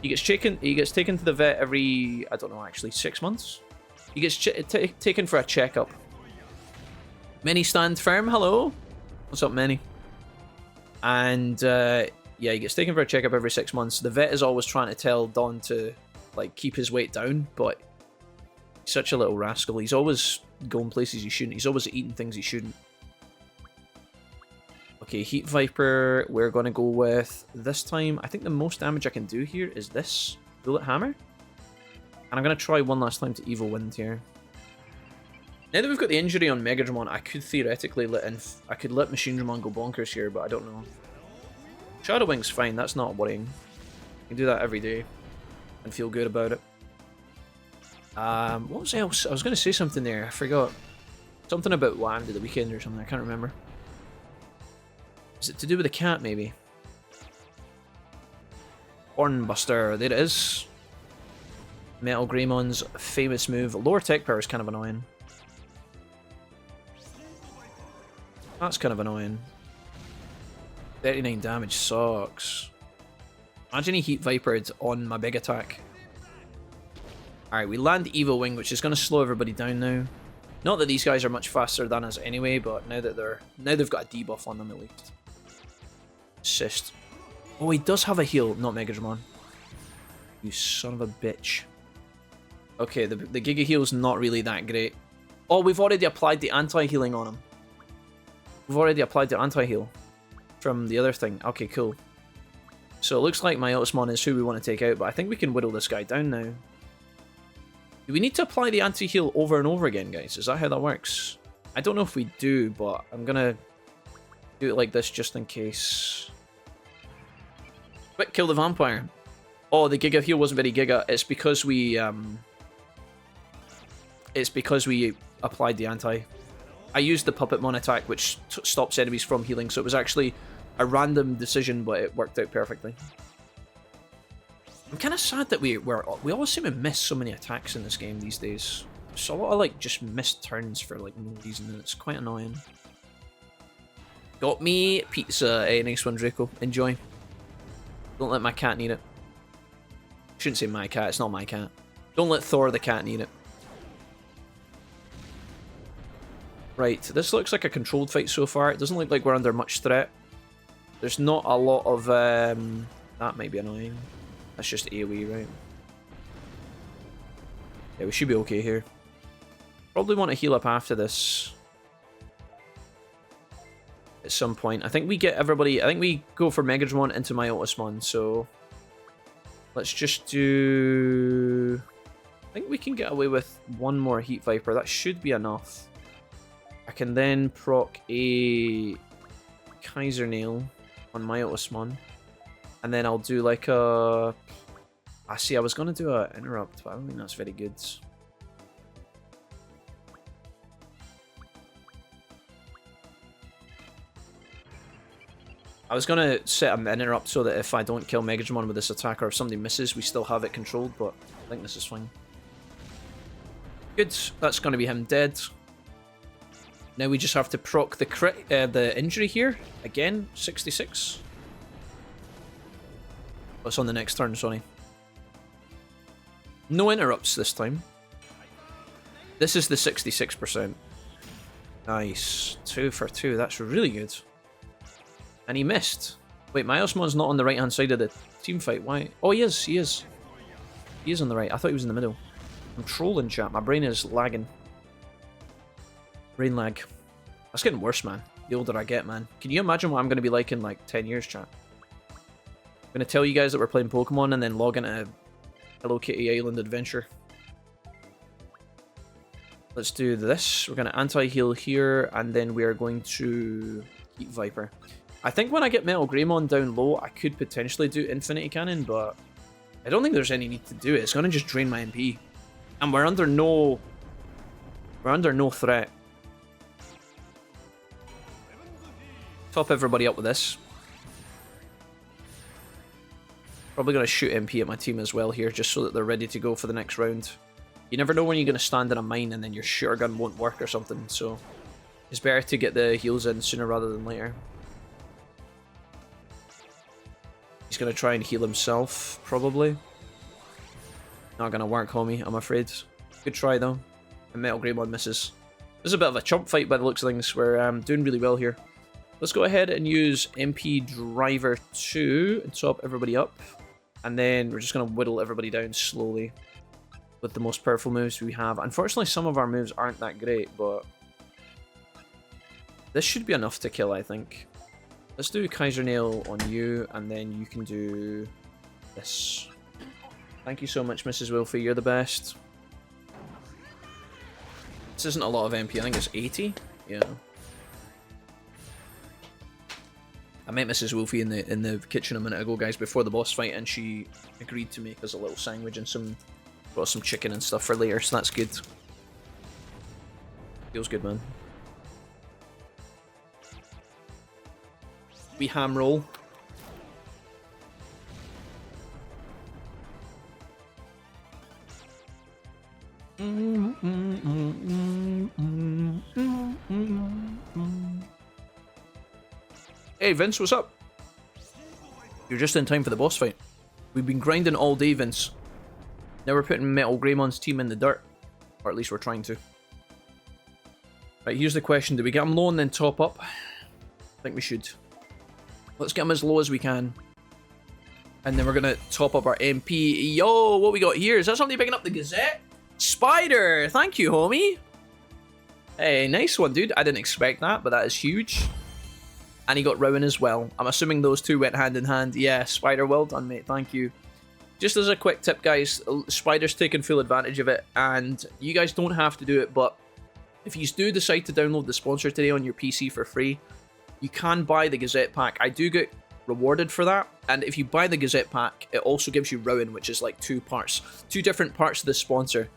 He gets taken to the vet every, I don't know, actually, 6 months? He gets taken for a checkup. Many stand firm. Hello. What's up, Many? And yeah, he gets taken for a checkup every 6 months. The vet is always trying to tell Don to like keep his weight down, but he's such a little rascal. He's always going places he shouldn't. He's always eating things he shouldn't. Okay, Heat Viper, we're going to go with this time. I think the most damage I can do here is this Bullet Hammer. And I'm going to try one last time to Evil Wind here. Now that we've got the injury on Megadramon, I could theoretically let Machinedramon go bonkers here, but I don't know. Shadow Wing's fine, that's not worrying. I can do that every day and feel good about it. What was else? I was going to say something there, I forgot. Something about Wham to the weekend or something, I can't remember. Is it to do with the cat, maybe? Hornbuster, there it is. Metal Greymon's famous move. Lower tech power is kind of annoying. That's kind of annoying. 39 damage sucks. Imagine he Heat Vipered on my big attack. Alright, we land Evo Wing, which is going to slow everybody down now. Not that these guys are much faster than us anyway, but now that they've got a debuff on them at least. Assist. Oh, he does have a heal, not Megadramon. You son of a bitch. Okay, the Giga Heal's not really that great. Oh, we've already applied the anti-healing on him. We've already applied the anti-heal from the other thing. Okay, cool. So it looks like my Ultimon is who we want to take out, but I think we can whittle this guy down now. Do we need to apply the anti-heal over and over again, guys? Is that how that works? I don't know if we do, but I'm gonna do it like this just in case. Quick, kill the vampire. Oh, the Giga Heal wasn't very Giga. It's because we applied the anti. I used the Puppetmon attack, which stops enemies from healing, so it was actually a random decision, but it worked out perfectly. I'm kind of sad that we always seem to miss so many attacks in this game these days. There's a lot of like just missed turns for like no reason, and it's quite annoying. Got me pizza. Nice one, Draco. Enjoy. Don't let my cat need it. Shouldn't say my cat. It's not my cat. Don't let Thor the cat need it. Right, this looks like a controlled fight so far. It doesn't look like we're under much threat. There's not a lot of that might be annoying. That's just AoE, right? Yeah, we should be okay here. Probably want to heal up after this. At some point. I think we get everybody... I think we go for Megadramon into my Ultimon, so... Let's just do... I think we can get away with one more Heat Viper. That should be enough. I can then proc a Kaiser Nail on my Ultimon. And then I'll do like a... I see, I was going to do an interrupt, but I don't think that's very good. I was going to set an interrupt so that if I don't kill Megadramon with this attack, or if somebody misses, we still have it controlled, but I think this is fine. Good, that's going to be him dead. Now we just have to proc the injury here. Again, 66. What's on the next turn, sorry. No interrupts this time. This is the 66%. Nice. 2 for 2. That's really good. And he missed. Wait, my Osmon's not on the right-hand side of the team fight. Why? Oh, he is. He is. He is on the right. I thought he was in the middle. I'm trolling, chat. My brain is lagging. Brain lag. That's getting worse, man. The older I get, man. Can you imagine what I'm going to be like in, like, 10 years, chat? I'm going to tell you guys that we're playing Pokemon and then log into Hello Kitty Island Adventure. Let's do this. We're going to anti-heal here, and then we are going to Heat Viper. I think when I get Metal Greymon down low, I could potentially do Infinity Cannon, but I don't think there's any need to do it. It's going to just drain my MP. And we're under no threat. Top everybody up with this. Probably going to shoot MP at my team as well here, just so that they're ready to go for the next round. You never know when you're going to stand in a mine and then your shooter gun won't work or something, so it's better to get the heals in sooner rather than later. He's going to try and heal himself, probably. Not going to work, homie, I'm afraid. Good try, though. And Metal Greymon misses. This is a bit of a chump fight by the looks of things. We're doing really well here. Let's go ahead and use MP Driver 2 and top everybody up. And then we're just going to whittle everybody down slowly with the most powerful moves we have. Unfortunately, some of our moves aren't that great, but this should be enough to kill, I think. Let's do Kaiser Nail on you, and then you can do this. Thank you so much, Mrs. Wilfie. You're the best. This isn't a lot of MP. I think it's 80. Yeah. I met Mrs. Wolfie in the kitchen a minute ago, guys, before the boss fight, and she agreed to make us a little sandwich and brought some chicken and stuff for later, so that's good. Feels good, man. We ham roll. Hey Vince, what's up? You're just in time for the boss fight. We've been grinding all day, Vince. Now we're putting Metal Greymon's team in the dirt. Or at least we're trying to. Right, here's the question. Do we get him low and then top up? I think we should. Let's get him as low as we can. And then we're going to top up our MP. Yo, what we got here? Is that somebody picking up the Gazette? Spider! Thank you, homie. Hey, nice one, dude. I didn't expect that, but that is huge. And he got Rowan as well. I'm assuming those two went hand in hand. Yeah, Spider, well done, mate. Thank you. Just as a quick tip, guys, Spider's taking full advantage of it. And you guys don't have to do it, but if you do decide to download the sponsor today on your PC for free, you can buy the Gazette pack. I do get rewarded for that. And if you buy the Gazette pack, it also gives you Rowan, which is like two different parts of the sponsor.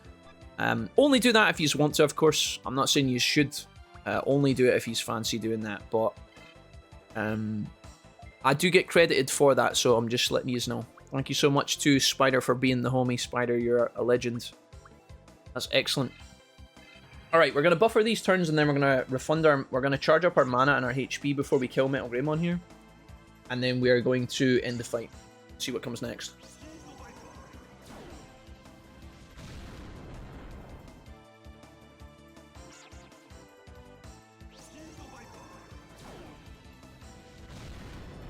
Only do that if you want to, of course. I'm not saying you should only do it if you fancy doing that, but I do get credited for that, so I'm just letting you know. Thank you so much to Spider for being the homie. Spider, you're a legend. That's excellent. Alright, we're going to buffer these turns and then we're going to refund our... We're going to charge up our mana and our HP before we kill Metal Greymon here. And then we are going to end the fight. See what comes next.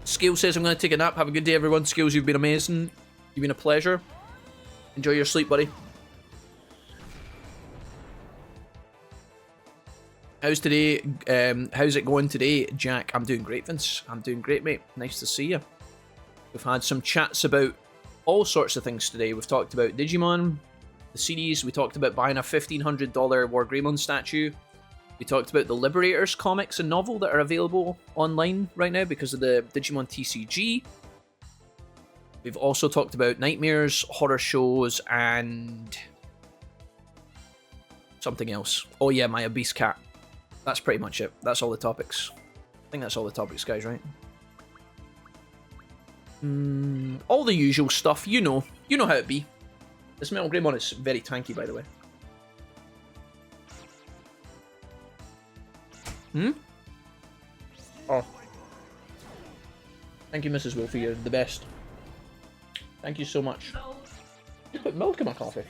Skills says I'm going to take a nap. Have a good day, everyone. Skills, you've been amazing. You've been a pleasure. Enjoy your sleep, buddy. How's today? How's it going today, Jack? I'm doing great, Vince. I'm doing great, mate. Nice to see you. We've had some chats about all sorts of things today. We've talked about Digimon, the series. We talked about buying a $1,500 War Greymon statue. We talked about the Liberators comics and novel that are available online right now because of the Digimon TCG. We've also talked about nightmares, horror shows, and something else. Oh yeah, my obese cat. That's pretty much it. That's all the topics. I think that's all the topics, guys, right? All the usual stuff, you know. You know how it be. This Metal Greymon is very tanky, by the way. Oh. Thank you, Mrs. Wolfie. You're the best. Thank you so much. You put milk in my coffee.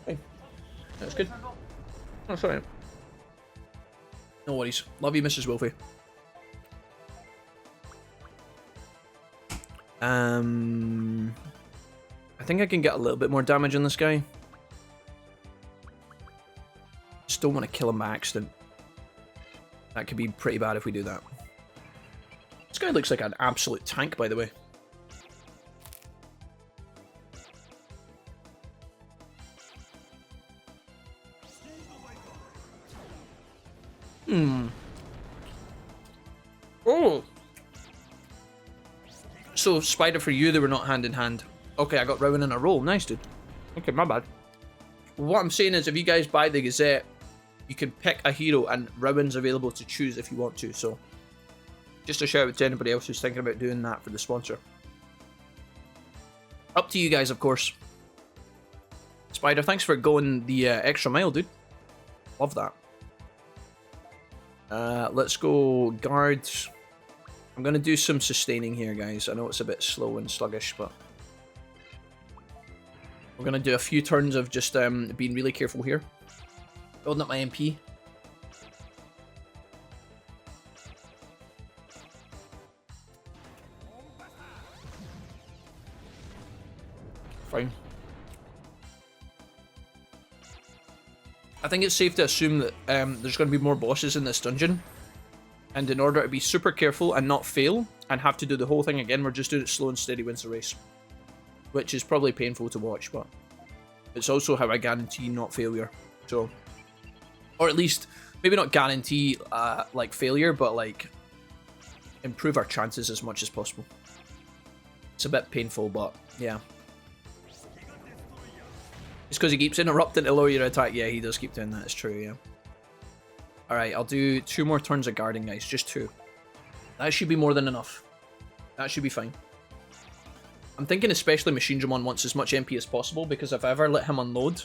Hey. That's good. Oh, sorry. No worries. Love you, Mrs. Wolfie. I think I can get a little bit more damage on this guy. Just don't want to kill him by accident. That could be pretty bad if we do that. This guy looks like an absolute tank, by the way. Oh! So, Spider, for you, they were not hand in hand. Okay, I got Rowan in a roll. Nice, dude. Okay, my bad. What I'm saying is, if you guys buy the Gazette, you can pick a hero and Rowan's available to choose if you want to, so just a shout out to anybody else who's thinking about doing that for the sponsor. Up to you guys, of course. Spider, thanks for going the extra mile, dude. Love that. Let's go guards. I'm going to do some sustaining here, guys. I know it's a bit slow and sluggish, but we're going to do a few turns of just being really careful here. Building up my MP. Fine. I think it's safe to assume that there's going to be more bosses in this dungeon. And in order to be super careful and not fail and have to do the whole thing again, we're just doing it slow and steady wins the race. Which is probably painful to watch, but it's also how I guarantee not failure. So... Or at least, maybe not guarantee, like, failure, but, like, improve our chances as much as possible. It's a bit painful, but, yeah. It's because he keeps interrupting to lower your attack. Yeah, he does keep doing that, it's true, yeah. Alright, I'll do 2 more turns of guarding, guys. Just 2. That should be more than enough. That should be fine. I'm thinking especially Machine Dramon wants as much MP as possible, because if I ever let him unload...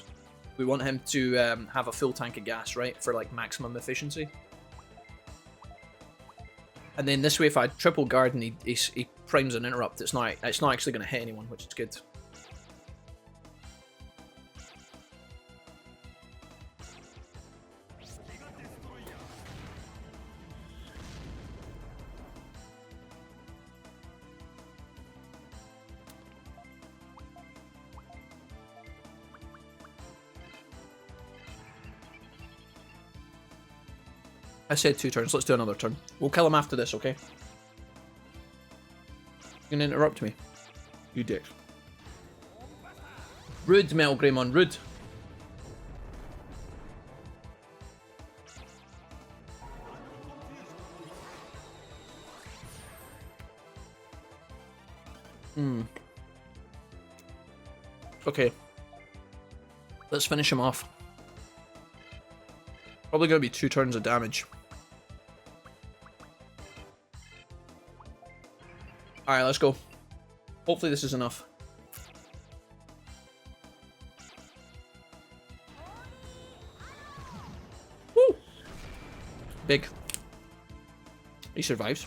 We want him to have a full tank of gas, right? For, like, maximum efficiency. And then this way, if I triple guard and he primes an interrupt, it's not actually going to hit anyone, which is good. I said 2 turns. Let's do another turn. We'll kill him after this, okay? You're gonna interrupt me. You dick. Rude, Metal Greymon. Rude. Okay. Let's finish him off. Probably gonna be 2 turns of damage. Alright, let's go. Hopefully this is enough. Woo! Big. He survives.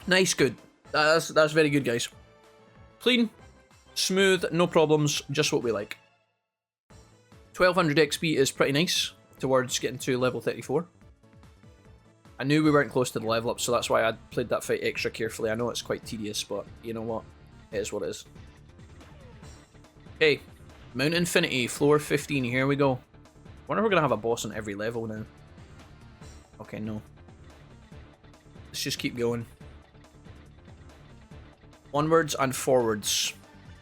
Nice, good. That's very good, guys. Clean, smooth, no problems, just what we like. 1200 XP is pretty nice towards getting to level 34. I knew we weren't close to the level up, so that's why I played that fight extra carefully. I know it's quite tedious, but you know what? It is what it is. Okay, Mount Infinity, floor 15, here we go. Wonder if we're going to have a boss on every level now. Okay, no. Let's just keep going. Onwards and forwards.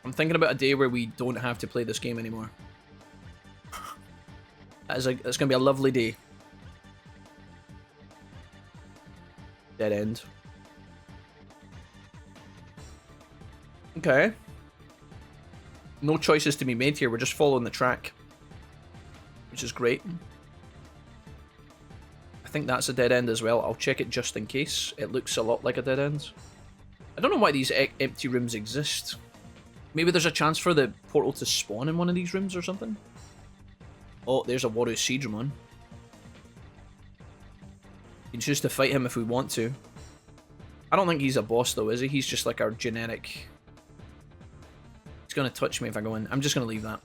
I'm thinking about a day where we don't have to play this game anymore. It's going to be a lovely day. Dead end. Okay. No choices to be made here. We're just following the track, which is great. I think that's a dead end as well. I'll check it just in case. It looks a lot like a dead end. I don't know why these empty rooms exist. Maybe there's a chance for the portal to spawn in one of these rooms or something. Oh, there's a Waru Seedramon. We can choose to fight him if we want to. I don't think he's a boss though, is he? He's just like our generic... He's going to touch me if I go in. I'm just going to leave that.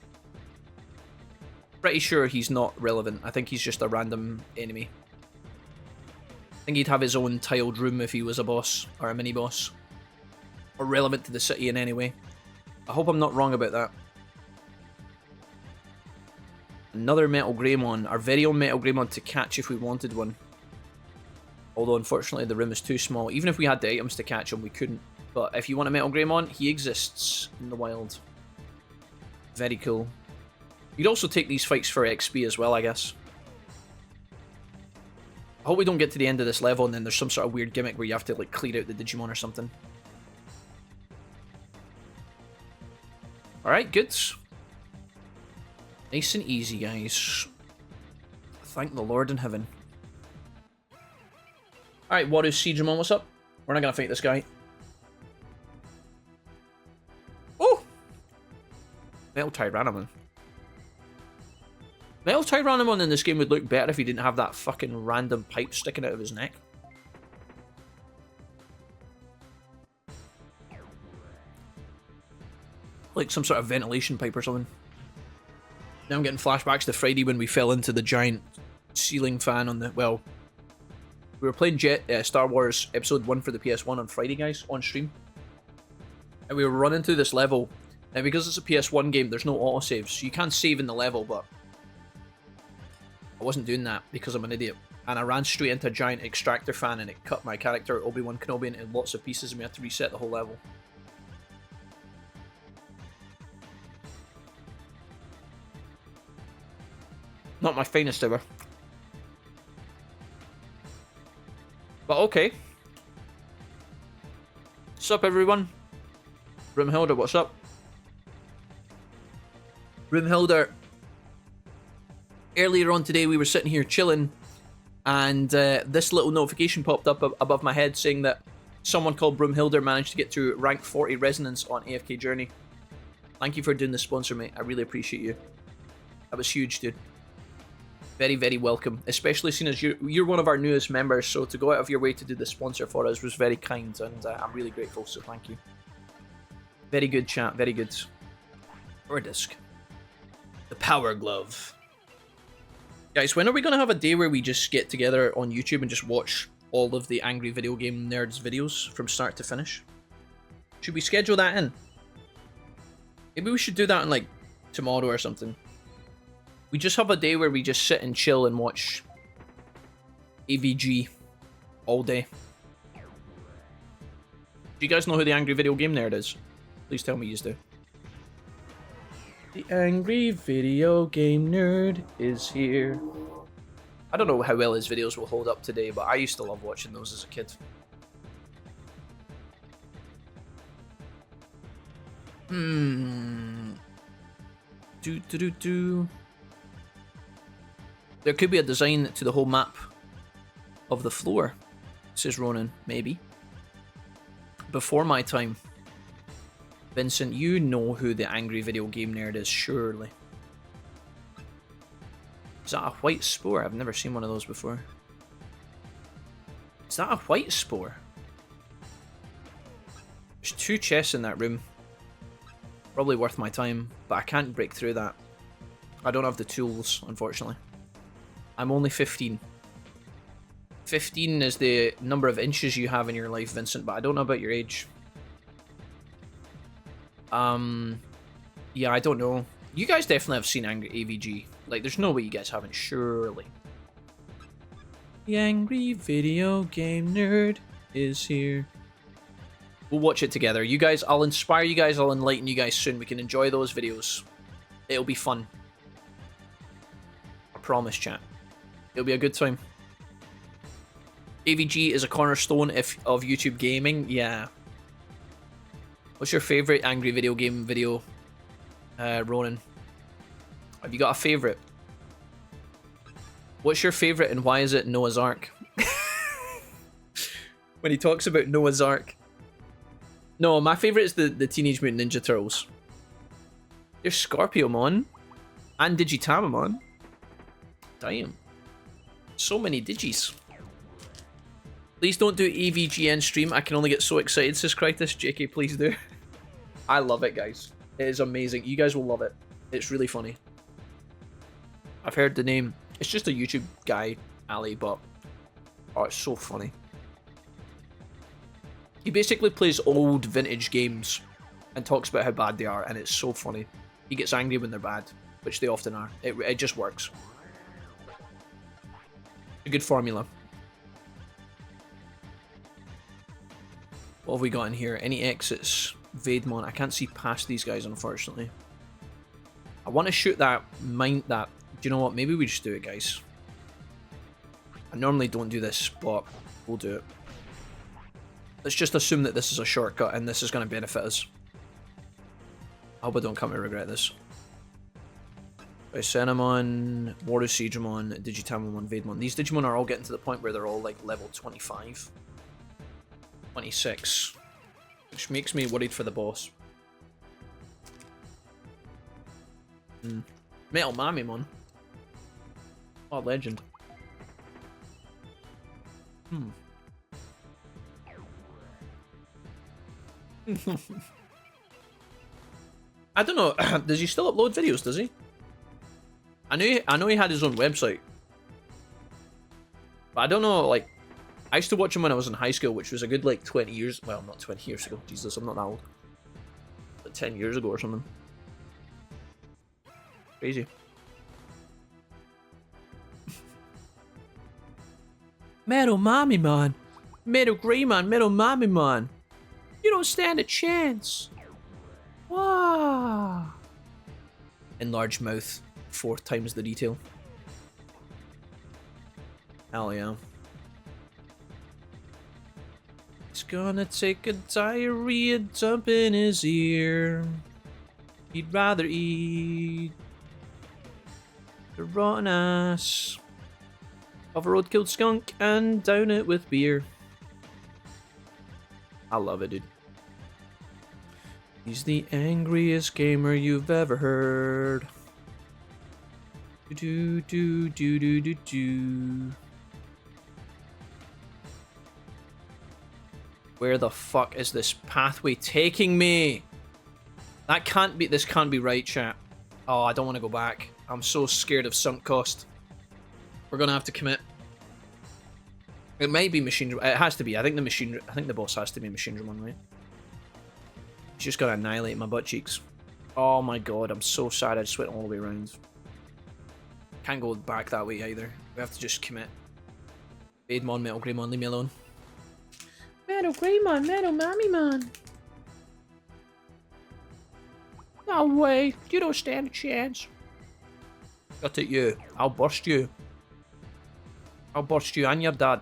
Pretty sure he's not relevant. I think he's just a random enemy. I think he'd have his own tiled room if he was a boss, or a mini-boss. Or relevant to the city in any way. I hope I'm not wrong about that. Another Metal Greymon. Our very own Metal Greymon to catch if we wanted one. Although, unfortunately, the room is too small. Even if we had the items to catch him, we couldn't. But if you want a Metal Greymon, he exists in the wild. Very cool. You'd also take these fights for XP as well, I guess. I hope we don't get to the end of this level and then there's some sort of weird gimmick where you have to like clear out the Digimon or something. Alright, good. Nice and easy, guys. Thank the Lord in heaven. Alright, Waru Seedramon, what's up? We're not gonna fight this guy. Oh! Metal Tyrannomon. Metal Tyrannomon in this game would look better if he didn't have that fucking random pipe sticking out of his neck. Like some sort of ventilation pipe or something. Now I'm getting flashbacks to Friday when we fell into the giant ceiling fan on the... Well, we were playing Star Wars Episode 1 for the PS1 on Friday, guys, on stream. And we were running through this level. Now, because it's a PS1 game, there's no autosaves. So you can save in the level, but... I wasn't doing that because I'm an idiot. And I ran straight into a giant extractor fan and it cut my character, Obi-Wan Kenobi, into lots of pieces and we had to reset the whole level. Not my finest ever. But okay. What's up, everyone? Broomhilder, what's up? Broomhilder. Earlier on today, we were sitting here chilling, and this little notification popped up above my head saying that someone called Broomhilder managed to get to rank 40 resonance on AFK Journey. Thank you for doing the sponsor, mate. I really appreciate you. That was huge, dude. Very, very welcome. Especially seeing as you're one of our newest members, so to go out of your way to do the sponsor for us was very kind, and I'm really grateful, so thank you. Very good, chat. Very good. Or a disc. The Power Glove. Guys, when are we going to have a day where we just get together on YouTube and just watch all of the Angry Video Game Nerds videos from start to finish? Should we schedule that in? Maybe we should do that in, like, tomorrow or something. We just have a day where we just sit and chill and watch AVG all day. Do you guys know who the Angry Video Game Nerd is? Please tell me you do. The Angry Video Game Nerd is here. I don't know how well his videos will hold up today, but I used to love watching those as a kid. There could be a design to the whole map of the floor, says Ronan, maybe. Before my time. Vincent, you know who the Angry Video Game Nerd is, surely. Is that a white spore? I've never seen one of those before. Is that a white spore? There's 2 chests in that room. Probably worth my time, but I can't break through that. I don't have the tools, unfortunately. I'm only 15. 15 is the number of inches you have in your life, Vincent, but I don't know about your age. Yeah, I don't know. You guys definitely have seen Angry AVG. Like, there's no way you guys haven't, surely. The Angry Video Game Nerd is here. We'll watch it together. You guys, I'll inspire you guys, I'll enlighten you guys soon. We can enjoy those videos. It'll be fun. I promise, chat. It'll be a good time. AVG is a cornerstone of YouTube gaming. Yeah. What's your favourite Angry Video Game video, Ronan? Have you got a favourite? What's your favourite and why is it Noah's Ark? When he talks about Noah's Ark. No, my favourite is the Teenage Mutant Ninja Turtles. There's Scorpiomon. And Digitamamon. Damn. So many Digis. Please don't do EVGN stream. I can only get so excited, says Critus. JK, please do. I love it, guys. It is amazing. You guys will love it. It's really funny. I've heard the name. It's just a YouTube guy, Ali, but... oh, it's so funny. He basically plays old vintage games and talks about how bad they are, and it's so funny. He gets angry when they're bad, which they often are. It just works. A good formula. What have we got in here? Any exits? Vademon. I can't see past these guys, unfortunately. I want to shoot that Do you know what? Maybe we just do it, guys. I normally don't do this, but we'll do it. Let's just assume that this is a shortcut and this is going to benefit us. I hope I don't come to regret this. Cinnamon, Warusijamon, Digitamamon, Vademon. These Digimon are all getting to the point where they're all like level 25. 26. Which makes me worried for the boss. Metal Mamimon. Oh, legend. I don't know. Does he still upload videos, does he? I know he had his own website. But I don't know, like... I used to watch him when I was in high school, which was a good, like, 20 years... well, not 20 years ago. Jesus, I'm not that old. But 10 years ago or something. Crazy. Metal Mamimon. Metal Greymon. Metal Mamimon. You don't stand a chance. Wow. Enlarged mouth. 4 times the detail. Hell yeah. He's gonna take a diarrhea dump in his ear. He'd rather eat the rotten ass of a road-killed skunk and down it with beer. I love it, dude. He's the angriest gamer you've ever heard. Do do do do do do. Where the fuck is this pathway taking me? That can't be. This can't be right, chat. Oh, I don't want to go back. I'm so scared of sunk cost. We're gonna have to commit. It might be machine. It has to be. I think the machine. I think the boss has to be machine one, right? He's just gonna annihilate my butt cheeks. Oh my god, I'm so sad I just went all the way around. Can't go back that way either. We have to just commit. Bademon, Metal Greymon, leave me alone. Metal Greymon, Metal Mammy Man. No way, you don't stand a chance. Got it, you. I'll burst you. I'll burst you and your dad.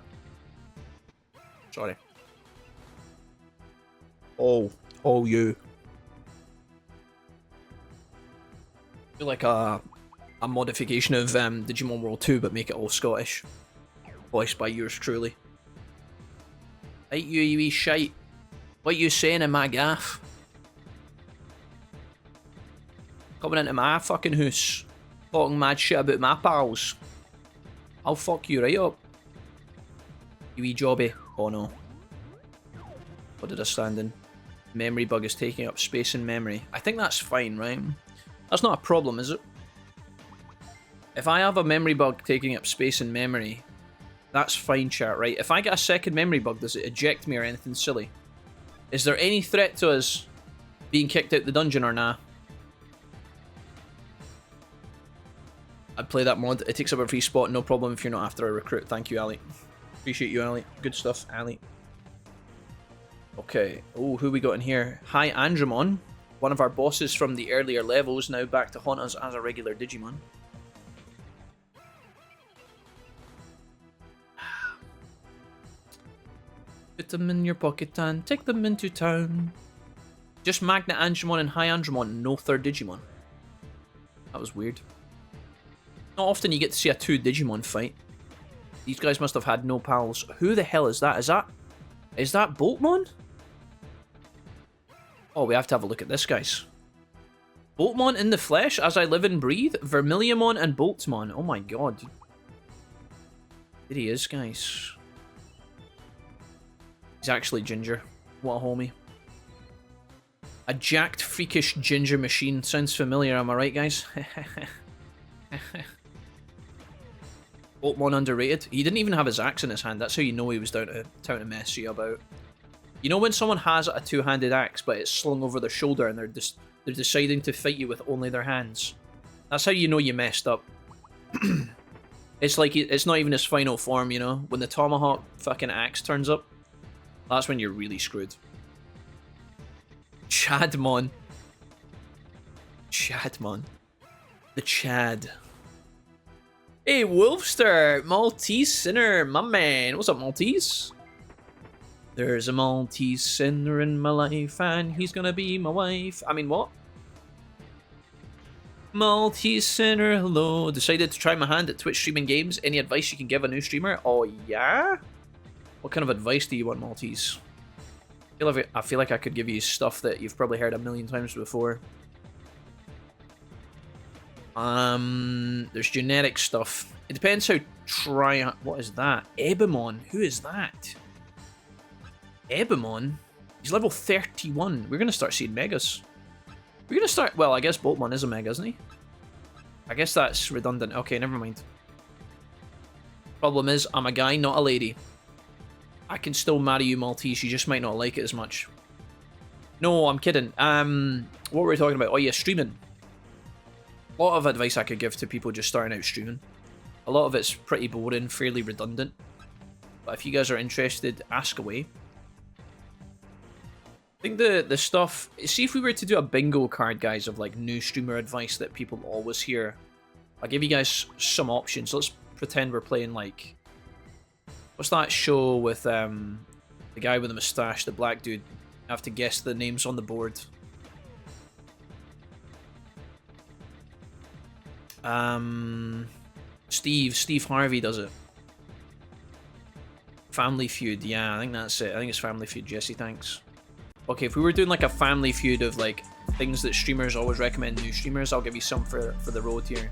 Sorry. Oh, you. I feel like a modification of Digimon World 2, but make it all Scottish. Voiced by yours truly. Right, you wee shite. What you saying in my gaff? Coming into my fucking house. Talking mad shit about my pals. I'll fuck you right up. You wee jobby. Oh no. What did I stand in? Memory bug is taking up space in memory. I think that's fine, right? That's not a problem, is it? If I have a memory bug taking up space in memory, that's fine, chat, right? If I get a second memory bug, does it eject me or anything silly? Is there any threat to us being kicked out the dungeon or nah? I'd play that mod. It takes up a free spot, no problem if you're not after a recruit. Thank you, Ali. Appreciate you, Ali. Good stuff, Ali. Okay. Oh, who we got in here? Hi, Andromon. One of our bosses from the earlier levels, now back to haunt us as a regular Digimon. Put them in your pocket and take them into town. Just Magnet Andromon and High Andromon, no third Digimon. That was weird. Not often you get to see a two Digimon fight. These guys must have had no pals. Who the hell is that? Is that Boltmon? Oh, we have to have a look at this, guys. Boltmon in the flesh, as I live and breathe. Vermiliamon and Boltmon. Oh my god. There he is, guys. He's actually ginger. What a homie. A jacked, freakish ginger machine. Sounds familiar, am I right, guys? Boltmon underrated. He didn't even have his axe in his hand. That's how you know he was down to mess you about. You know when someone has a two-handed axe, but it's slung over their shoulder and they're deciding to fight you with only their hands? That's how you know you messed up. It's like it's not even his final form, you know? When the tomahawk fucking axe turns up, that's when you're really screwed. Chadmon. Chadmon. The Chad. Hey, Wolfster! Maltese Sinner, my man. What's up, Maltese? There's a Maltese sinner in my life, and he's gonna be my wife. I mean, what? Maltese sinner, hello. Decided to try my hand at Twitch streaming games. Any advice you can give a new streamer? Oh, yeah? What kind of advice do you want, Maltese? I feel like I could give you stuff that you've probably heard a million times before. There's genetic stuff. It depends how what is that? Ebimon. Who is that? Ebimon? He's level 31. We're gonna start seeing megas. We're gonna start... Well, I guess Boltmon is a mega, isn't he? I guess that's redundant. Okay, never mind. Problem is, I'm a guy, not a lady. I can still marry you, Maltese. You just might not like it as much. No, I'm kidding. What were we talking about? Oh yeah, streaming. A lot of advice I could give to people just starting out streaming. A lot of it's pretty boring, fairly redundant. But if you guys are interested, ask away. I think the stuff... See, if we were to do a bingo card, guys, of like new streamer advice that people always hear. I'll give you guys some options. Let's pretend we're playing like... What's that show with the guy with the moustache, the black dude? I have to guess the names on the board. Steve Harvey does it. Family Feud, yeah, I think that's it. I think it's Family Feud, Jesse, thanks. Okay, if we were doing like a Family Feud of like things that streamers always recommend new streamers, I'll give you some for the road here.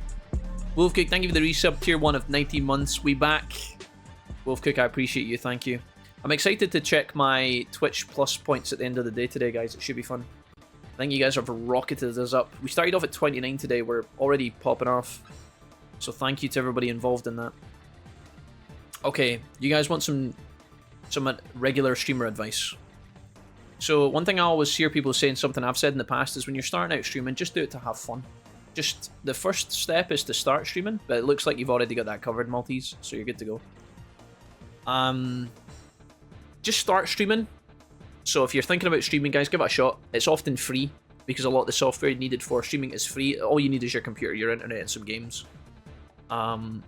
Wolfcook, thank you for the resub, tier 1 of 19 months. We back. Wolfcook, I appreciate you, thank you. I'm excited to check my Twitch Plus points at the end of the day today, guys. It should be fun. I think you guys have rocketed us up. We started off at 29 today. We're already popping off. So thank you to everybody involved in that. Okay, you guys want some regular streamer advice. So one thing I always hear people saying, something I've said in the past, is when you're starting out streaming, just do it to have fun. Just the first step is to start streaming, but it looks like you've already got that covered, Maltese, so you're good to go. Just start streaming. So if you're thinking about streaming, guys, give it a shot. It's often free, because a lot of the software needed for streaming is free. All you need is your computer, your internet, and some games.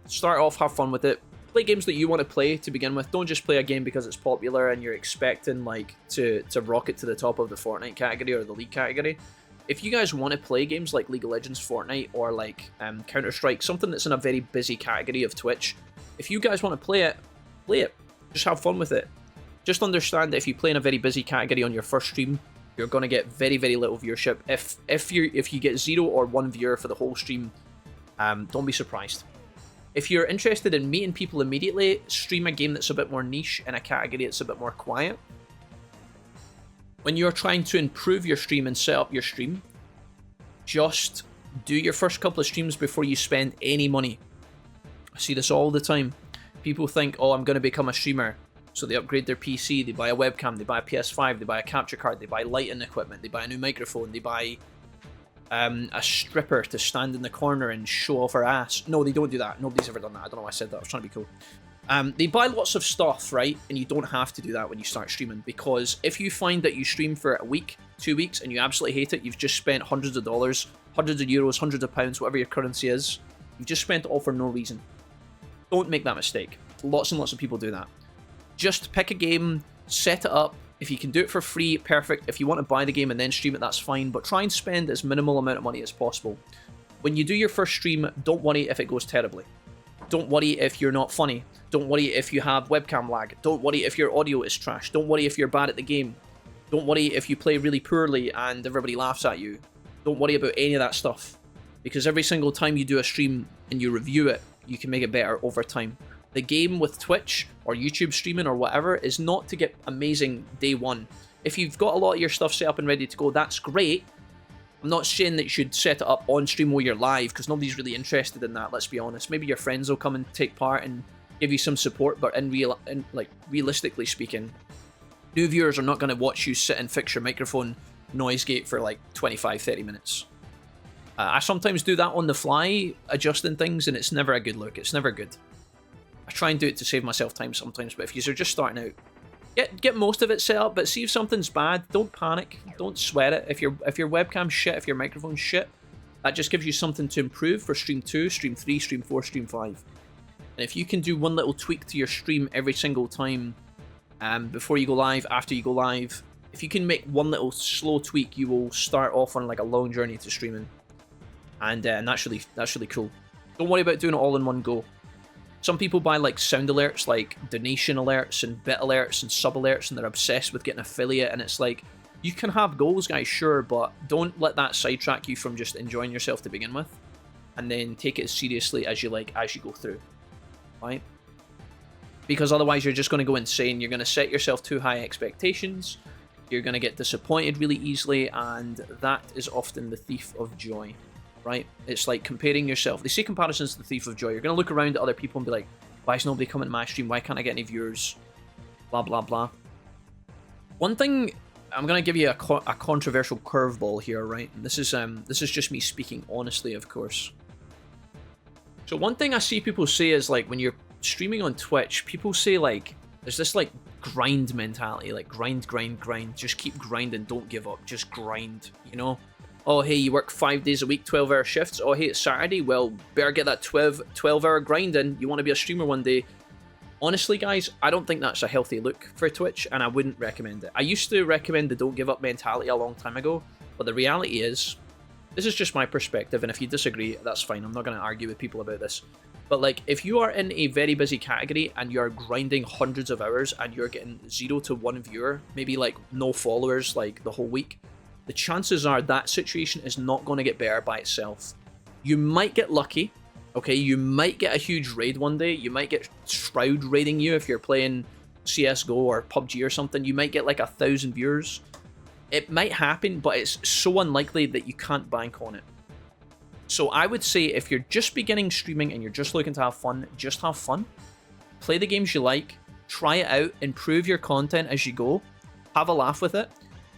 Start off, have fun with it. Play games that you want to play to begin with. Don't just play a game because it's popular and you're expecting like to rocket to the top of the Fortnite category or the League category. If you guys want to play games like League of Legends, Fortnite, or like Counter-Strike, something that's in a very busy category of Twitch, if you guys want to play it, play it. Just have fun with it. Just understand that if you play in a very busy category on your first stream, you're going to get very, very little viewership. If you get 0 or 1 viewer for the whole stream, don't be surprised. If you're interested in meeting people immediately, stream a game that's a bit more niche in a category that's a bit more quiet. When you're trying to improve your stream and set up your stream, just do your first couple of streams before you spend any money. I see this all the time. People think, oh, I'm going to become a streamer. So they upgrade their PC, they buy a webcam, they buy a PS5, they buy a capture card, they buy lighting equipment, they buy a new microphone, they buy a stripper to stand in the corner and show off her ass. No, they don't do that. Nobody's ever done that. I don't know why I said that. I was trying to be cool. They buy lots of stuff, right? And you don't have to do that when you start streaming, because if you find that you stream for a week, 2 weeks, and you absolutely hate it, you've just spent hundreds of dollars, hundreds of euros, hundreds of pounds, whatever your currency is. You've just spent it all for no reason. Don't make that mistake. Lots and lots of people do that. Just pick a game, set it up. If you can do it for free, perfect. If you want to buy the game and then stream it, that's fine. But try and spend as minimal amount of money as possible. When you do your first stream, don't worry if it goes terribly. Don't worry if you're not funny. Don't worry if you have webcam lag. Don't worry if your audio is trash. Don't worry if you're bad at the game. Don't worry if you play really poorly and everybody laughs at you. Don't worry about any of that stuff. Because every single time you do a stream and you review it, you can make it better over time. The game with Twitch or YouTube streaming or whatever is not to get amazing day one. If you've got a lot of your stuff set up and ready to go, that's great. I'm not saying that you should set it up on stream while you're live, because nobody's really interested in that, let's be honest. Maybe your friends will come and take part and give you some support, but realistically speaking, new viewers are not going to watch you sit and fix your microphone noise gate for like 25-30 minutes. I sometimes do that on the fly, adjusting things, and it's never a good look. It's never good. I try and do it to save myself time sometimes, but if you're just starting out, get most of it set up, but see if something's bad, don't panic, don't sweat it. If your webcam's shit, if your microphone's shit, that just gives you something to improve for stream 2, stream 3, stream 4, stream 5. And if you can do one little tweak to your stream every single time, before you go live, after you go live, if you can make one little slow tweak, you will start off on like a long journey to streaming. And that's really cool. Don't worry about doing it all in one go. Some people buy like sound alerts, like donation alerts and bit alerts and sub alerts, and they're obsessed with getting affiliate, and it's like, you can have goals, guys, sure, but don't let that sidetrack you from just enjoying yourself to begin with, and then take it as seriously as you like as you go through, right? Because otherwise you're just going to go insane. You're going to set yourself too high expectations, you're going to get disappointed really easily, and that is often the thief of joy. Right? It's like comparing yourself. They say comparison's the thief of joy. You're going to look around at other people and be like, why is nobody coming to my stream? Why can't I get any viewers? Blah, blah, blah. One thing, I'm going to give you a controversial curveball here, right? And this is just me speaking honestly, of course. So one thing I see people say is like, when you're streaming on Twitch, people say like, there's this like grind mentality, like grind, grind, grind. Just keep grinding, don't give up, just grind, you know? Oh, hey, you work 5 days a week, 12-hour shifts. Oh, hey, it's Saturday. Well, better get that 12-hour grind in. You want to be a streamer one day. Honestly, guys, I don't think that's a healthy look for Twitch, and I wouldn't recommend it. I used to recommend the don't give up mentality a long time ago, but the reality is, this is just my perspective, and if you disagree, that's fine. I'm not going to argue with people about this. But, like, if you are in a very busy category and you're grinding hundreds of hours and you're getting 0 to 1 viewer, maybe, like, no followers, like, the whole week, the chances are that situation is not going to get better by itself. You might get lucky, Okay, you might get a huge raid one day. You might get Shroud raiding you if you're playing CSGO or PUBG or something. You might get like 1,000 viewers. It might happen, but it's so unlikely that you can't bank on it. So I would say if you're just beginning streaming and you're just looking to have fun, just have fun. Play the games you like. Try it out. Improve your content as you go. Have a laugh with it.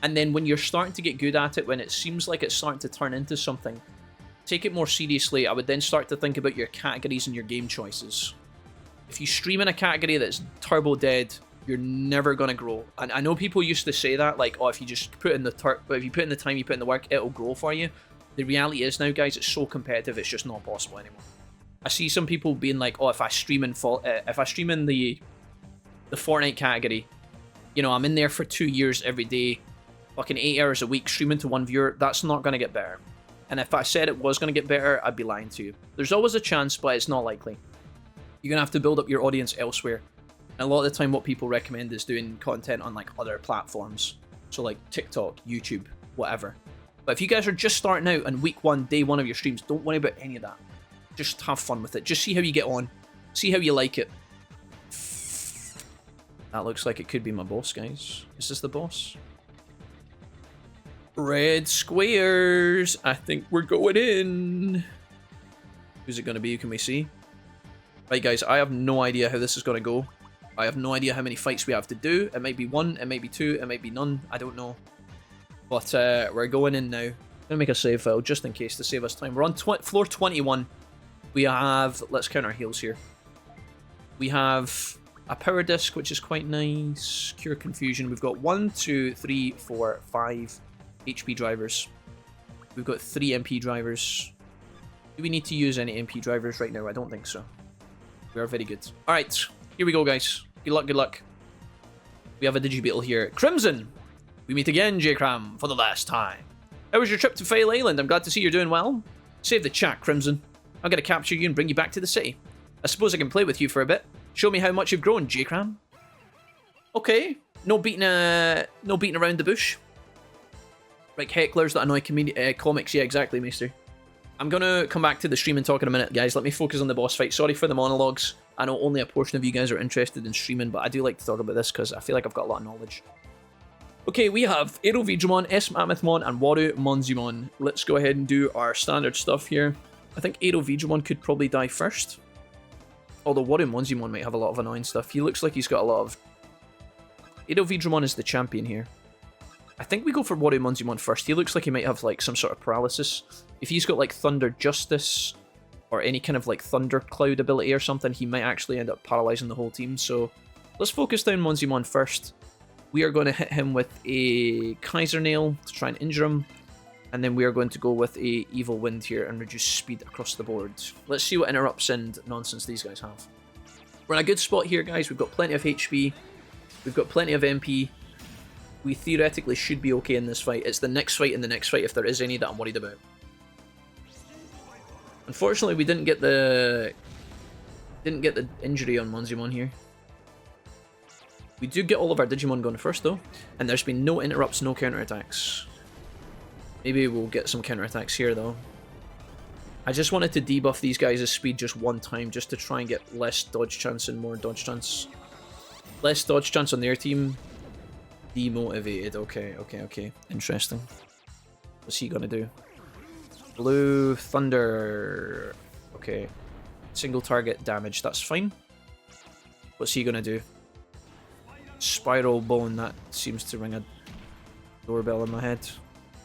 And then when you're starting to get good at it, when it seems like it's starting to turn into something, take it more seriously. I would then start to think about your categories and your game choices. If you stream in a category that's turbo dead, you're never gonna grow. And I know people used to say that, like, oh, if you just put in the if you put in the time, you put in the work, it'll grow for you. The reality is now, guys, it's so competitive, it's just not possible anymore. I see some people being like, oh, if I stream in the Fortnite category, you know, I'm in there for 2 years every day, fucking 8 hours a week, streaming to 1 viewer. That's not gonna get better. And if I said it was going to get better, I'd be lying to you. There's always a chance, but it's not likely. You're going to have to build up your audience elsewhere. And a lot of the time, what people recommend is doing content on like other platforms. So like TikTok, YouTube, whatever. But if you guys are just starting out on week 1, day 1 of your streams, don't worry about any of that. Just have fun with it. Just see how you get on. See how you like it. That looks like it could be my boss, guys. Is this the boss? Red squares. I think we're going in. Who's it going to be? Can we see? Right, guys, I have no idea how this is going to go. I have no idea how many fights we have to do. It might be 1, it might be 2, it might be none. I don't know. But we're going in now. I'm going to make a save file just in case to save us time. We're on floor 21. We have... Let's count our heals here. We have a power disc, which is quite nice. Cure confusion. We've got 1, 2, 3, 4, 5... HP drivers. We've got 3 MP drivers. Do we need to use any MP drivers right now? I don't think so. We are very good. Alright, here we go, guys. Good luck, good luck. We have a Digibeetle here. Crimson! We meet again, J-Cram, for the last time. How was your trip to Fail Island? I'm glad to see you're doing well. Save the chat, Crimson. I'm going to capture you and bring you back to the city. I suppose I can play with you for a bit. Show me how much you've grown, J-Cram. Okay. No beating around the bush. Like hecklers that annoy comics. Yeah, exactly, Maester. I'm going to come back to the stream and talk in a minute, guys. Let me focus on the boss fight. Sorry for the monologues. I know only a portion of you guys are interested in streaming, but I do like to talk about this because I feel like I've got a lot of knowledge. Okay, we have Aero Veedramon, S Mammothmon, and Waru Monzimon. Let's go ahead and do our standard stuff here. I think Aero Veedramon could probably die first. Although Waru Monzimon might have a lot of annoying stuff. He looks like he's got a lot of... Aero Veedramon is the champion here. I think we go for Waru Monzimon first. He looks like he might have like some sort of paralysis. If he's got like Thunder Justice or any kind of like Thunder Cloud ability or something, he might actually end up paralyzing the whole team. So let's focus down Monzimon first. We are going to hit him with a Kaiser Nail to try and injure him. And then we are going to go with a Evil Wind here and reduce speed across the board. Let's see what interrupts and nonsense these guys have. We're in a good spot here, guys. We've got plenty of HP. We've got plenty of MP. We theoretically should be okay in this fight. It's the next fight and the next fight, if there is any, that I'm worried about. Unfortunately, we didn't get the injury on Monzimon here. We do get all of our Digimon going first, though. And there's been no interrupts, no counterattacks. Maybe we'll get some counterattacks here, though. I just wanted to debuff these guys' speed just one time, just to try and get less dodge chance and more dodge chance. Less dodge chance on their team. Demotivated. Okay. Interesting. What's he gonna do? Blue Thunder. Okay. Single target damage. That's fine. What's he gonna do? Spiral Bone. That seems to ring a doorbell in my head.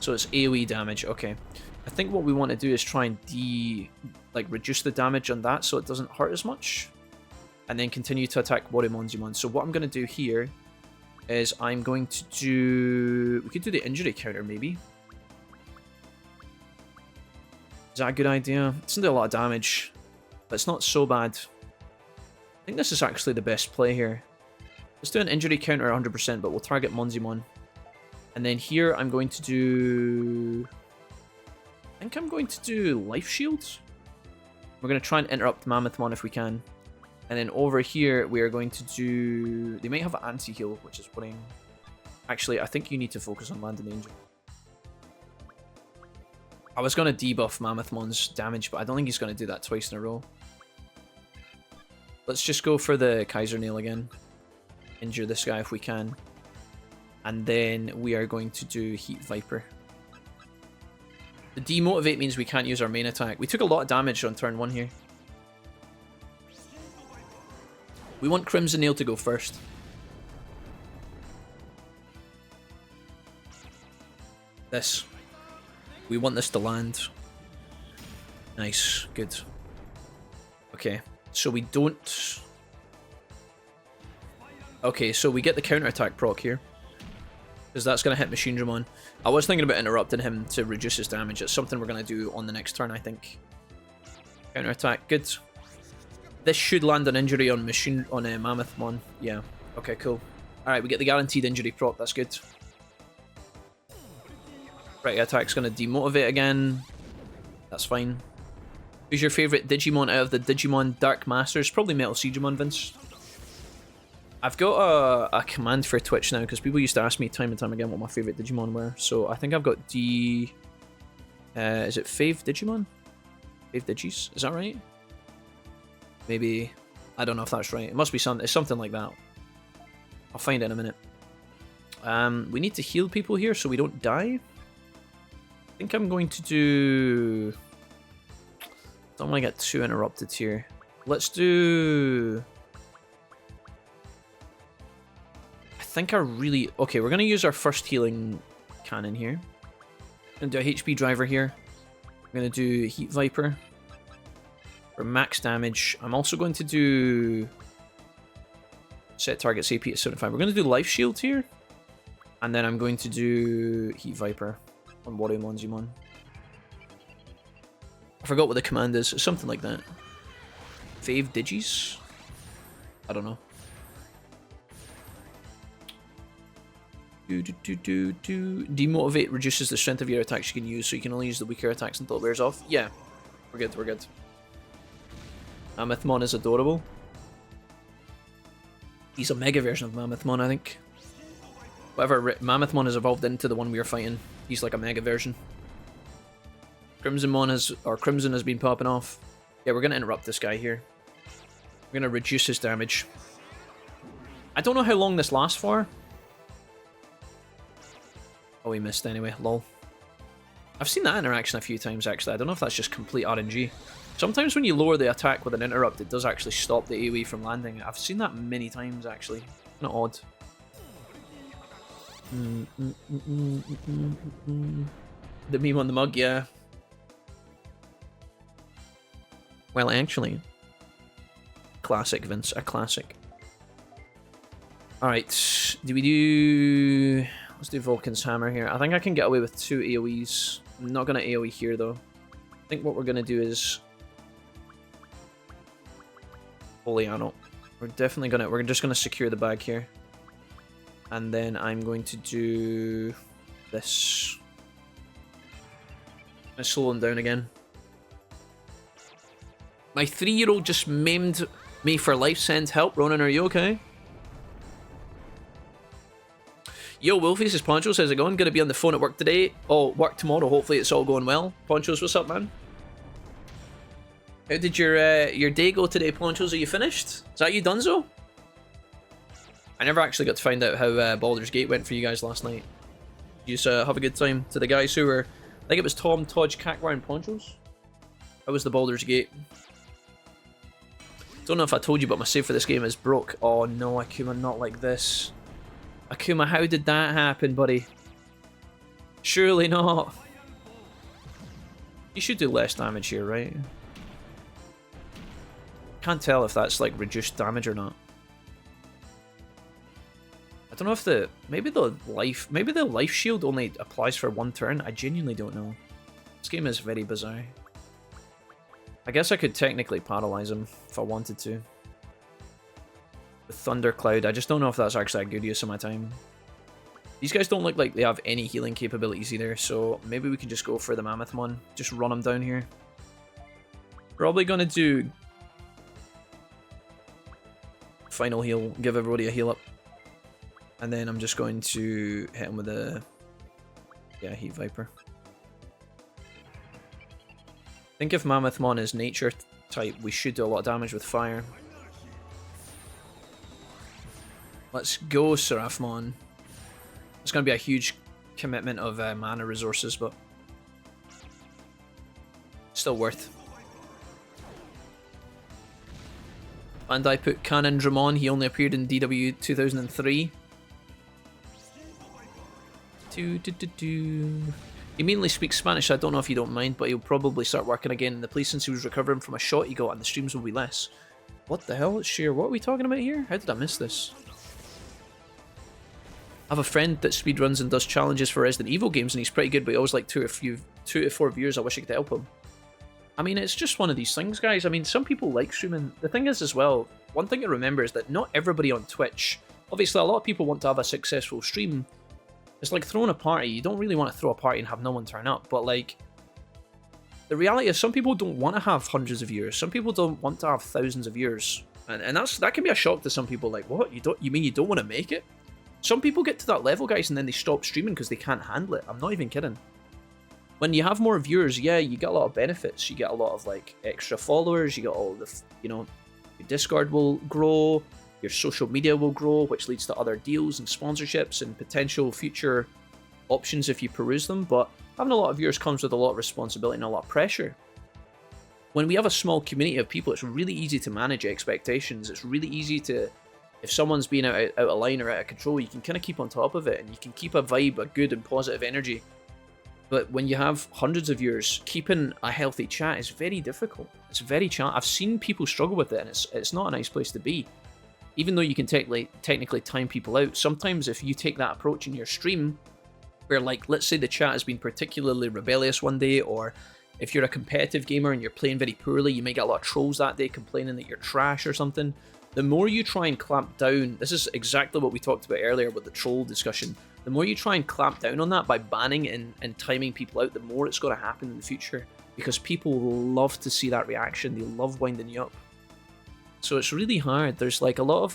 So it's AoE damage. Okay. I think what we want to do is try and reduce the damage on that so it doesn't hurt as much. And then continue to attack Waru Monzimon. So what I'm going to do here is I'm going to do... We could do the injury counter, maybe. Is that a good idea? It's not a lot of damage, but it's not so bad. I think this is actually the best play here. Let's do an injury counter 100%, but we'll target Monzimon. And then here I'm going to do... I think I'm going to do Life Shields. We're going to try and interrupt Mammothmon if we can. And then over here, we are going to do... They might have an anti-heal, which is worrying. Actually, I think you need to focus on landing the injury. I was going to debuff Mammothmon's damage, but I don't think he's going to do that twice in a row. Let's just go for the Kaiser Nail again. Injure this guy if we can. And then we are going to do Heat Viper. The demotivate means we can't use our main attack. We took a lot of damage on turn 1 here. We want Crimson Nail to go first. This. We want this to land. Nice. Good. Okay. So we don't... Okay, so we get the counterattack proc here. Because that's going to hit Machine Dramon. I was thinking about interrupting him to reduce his damage. It's something we're going to do on the next turn, I think. Counterattack. Good. This should land an injury on Mammothmon. Yeah. Okay, cool. Alright, we get the guaranteed injury proc. That's good. Right, attack's going to demotivate again. That's fine. Who's your favourite Digimon out of the Digimon Dark Masters? Probably Metal Seedramon, Vince. I've got a command for Twitch now, because people used to ask me time and time again what my favourite Digimon were. So I think I've got is it Fave Digimon? Fave Digis? Is that right? Maybe. I don't know if that's right. It must be something. It's something like that. I'll find it in a minute. We need to heal people here so we don't die. I think I'm going to do... Don't want to get too interrupted here. Let's do... I think I really... Okay, we're going to use our first healing cannon here. I'm going to do a HP driver here. I'm going to do Heat Viper for max damage. I'm also going to do... Set target CP at 75. We're going to do Life Shield here. And then I'm going to do Heat Viper on Waryumonzimon. I forgot what the command is. It's something like that. Fave Digis? I don't know. Demotivate reduces the strength of your attacks you can use, so you can only use the weaker attacks until it wears off. Yeah. We're good, we're good. Mammothmon is adorable. He's a mega version of Mammothmon, I think. Whatever Mammothmon has evolved into the one we are fighting, he's like a mega version. Crimson has been popping off. Yeah, we're gonna interrupt this guy here. We're gonna reduce his damage. I don't know how long this lasts for. Oh, he missed anyway. Lol. I've seen that interaction a few times actually. I don't know if that's just complete RNG. Sometimes when you lower the attack with an interrupt, it does actually stop the AoE from landing. I've seen that many times actually. Not odd. The meme on the mug, yeah. Well, actually, classic, Vince, a classic. Alright, do we do... Let's do Vulcan's Hammer here. I think I can get away with 2 AoEs. I'm not going to AoE here, though. I think what we're going to do is... Poliano. We're definitely going to... We're just going to secure the bag here. And then I'm going to do... this. I'm going to slow him down again. My 3-year-old just maimed me for life. Send help. Ronan, are you okay? Yo, Wolfie says Ponchos, how's it going? Gonna be on the phone at work today. Oh, work tomorrow. Hopefully it's all going well. Ponchos, what's up, man? How did your day go today, Ponchos? Are you finished? Is that you done so? I never actually got to find out how Baldur's Gate went for you guys last night. Did you just have a good time? To the guys who were... I think it was Tom, Todge, Kakwa, and Ponchos. How was the Baldur's Gate? Don't know if I told you, but my save for this game is broke. Oh no, Akuma, not like this. Akuma, how did that happen, buddy? Surely not. You should do less damage here, right? Can't tell if that's like reduced damage or not. I don't know if the maybe the life shield only applies for 1 turn. I genuinely don't know. This game is very bizarre. I guess I could technically paralyze him if I wanted to. With Thundercloud, I just don't know if that's actually a good use of my time. These guys don't look like they have any healing capabilities either, so maybe we can just go for the Mammothmon. Just run him down here. Probably gonna do... Final heal, give everybody a heal up. And then I'm just going to hit him with a... Yeah, Heat Viper. think if Mammothmon is nature type, we should do a lot of damage with fire. Let's go, Seraphmon. It's going to be a huge commitment of mana resources, but still worth. And I put Canon Dramon. He only appeared in DW 2003. He mainly speaks Spanish, so I don't know if you don't mind, but he'll probably start working again in the place since he was recovering from a shot he got, and the streams will be less. What the hell? Sheer, what are we talking about here? How did I miss this? I have a friend that speedruns and does challenges for Resident Evil games, and he's pretty good, but he always like 2 to 4 viewers. I wish I could help him. I mean, it's just one of these things, guys. I mean, some people like streaming. The thing is, as well, one thing to remember is that not everybody on Twitch... Obviously, a lot of people want to have a successful stream. It's like throwing a party. You don't really want to throw a party and have no one turn up, but, like... The reality is, some people don't want to have hundreds of viewers. Some people don't want to have thousands of viewers. And that can be a shock to some people, like, what? You mean you don't want to make it? Some people get to that level, guys, and then they stop streaming because they can't handle it. I'm not even kidding. When you have more viewers, yeah, you get a lot of benefits. You get a lot of, like, extra followers. You get all the, you know, your Discord will grow. Your social media will grow, which leads to other deals and sponsorships and potential future options if you peruse them. But having a lot of viewers comes with a lot of responsibility and a lot of pressure. When we have a small community of people, it's really easy to manage expectations. It's really easy to... If someone's being out of line or out of control, you can kind of keep on top of it, and you can keep a vibe, a good and positive energy. But when you have hundreds of viewers, keeping a healthy chat is very difficult. It's very challenging. I've seen people struggle with it, and it's not a nice place to be. Even though you can technically time people out, sometimes if you take that approach in your stream, where, like, let's say the chat has been particularly rebellious one day, or if you're a competitive gamer and you're playing very poorly, you may get a lot of trolls that day complaining that you're trash or something. The more you try and clamp down, this is exactly what we talked about earlier with the troll discussion, the more you try and clamp down on that by banning and timing people out, the more it's going to happen in the future, because people will love to see that reaction. They love winding you up. So it's really hard. There's like a lot of,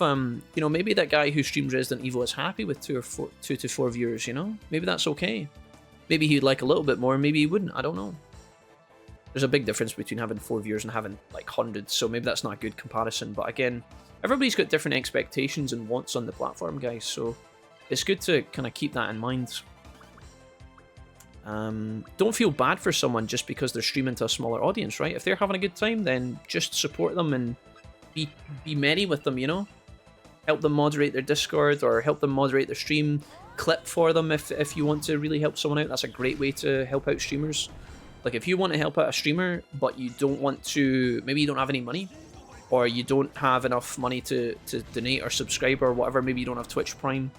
you know, maybe that guy who streams Resident Evil is happy with 2 to 4 viewers, you know? Maybe that's okay. Maybe he'd like a little bit more, maybe he wouldn't, I don't know. There's a big difference between having 4 viewers and having like hundreds, so maybe that's not a good comparison. But again, everybody's got different expectations and wants on the platform, guys, so it's good to kind of keep that in mind. Don't feel bad for someone just because they're streaming to a smaller audience, right? If they're having a good time, then just support them and be merry with them, you know? Help them moderate their Discord or help them moderate their stream. Clip for them if you want to really help someone out. That's a great way to help out streamers. Like, if you want to help out a streamer, but you don't want to... Maybe you don't have any money, or you don't have enough money to donate or subscribe or whatever. Maybe you don't have Twitch Prime.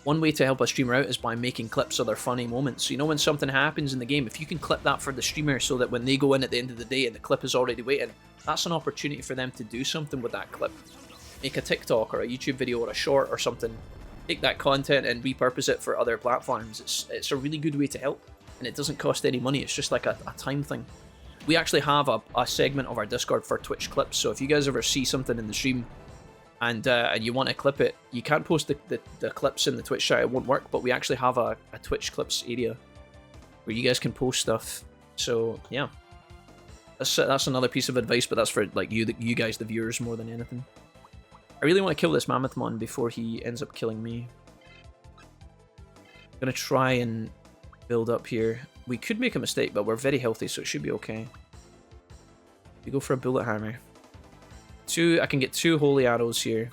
One way to help a streamer out is by making clips of their funny moments. So, you know, when something happens in the game, if you can clip that for the streamer so that when they go in at the end of the day and the clip is already waiting, that's an opportunity for them to do something with that clip. Make a TikTok or a YouTube video or a short or something. Take that content and repurpose it for other platforms. It's a really good way to help, and it doesn't cost any money. It's just like a time thing. We actually have a segment of our Discord for Twitch clips, so if you guys ever see something in the stream and you want to clip it, you can't post the clips in the Twitch chat, it won't work, but we actually have a Twitch clips area where you guys can post stuff. So yeah, that's another piece of advice, but that's for like you guys, the viewers, more than anything. I really want to kill this Mammothmon before he ends up killing me. I'm gonna try and build up here. We could make a mistake, but we're very healthy, so it should be okay. We go for a bullet hammer. I can get 2 holy arrows here.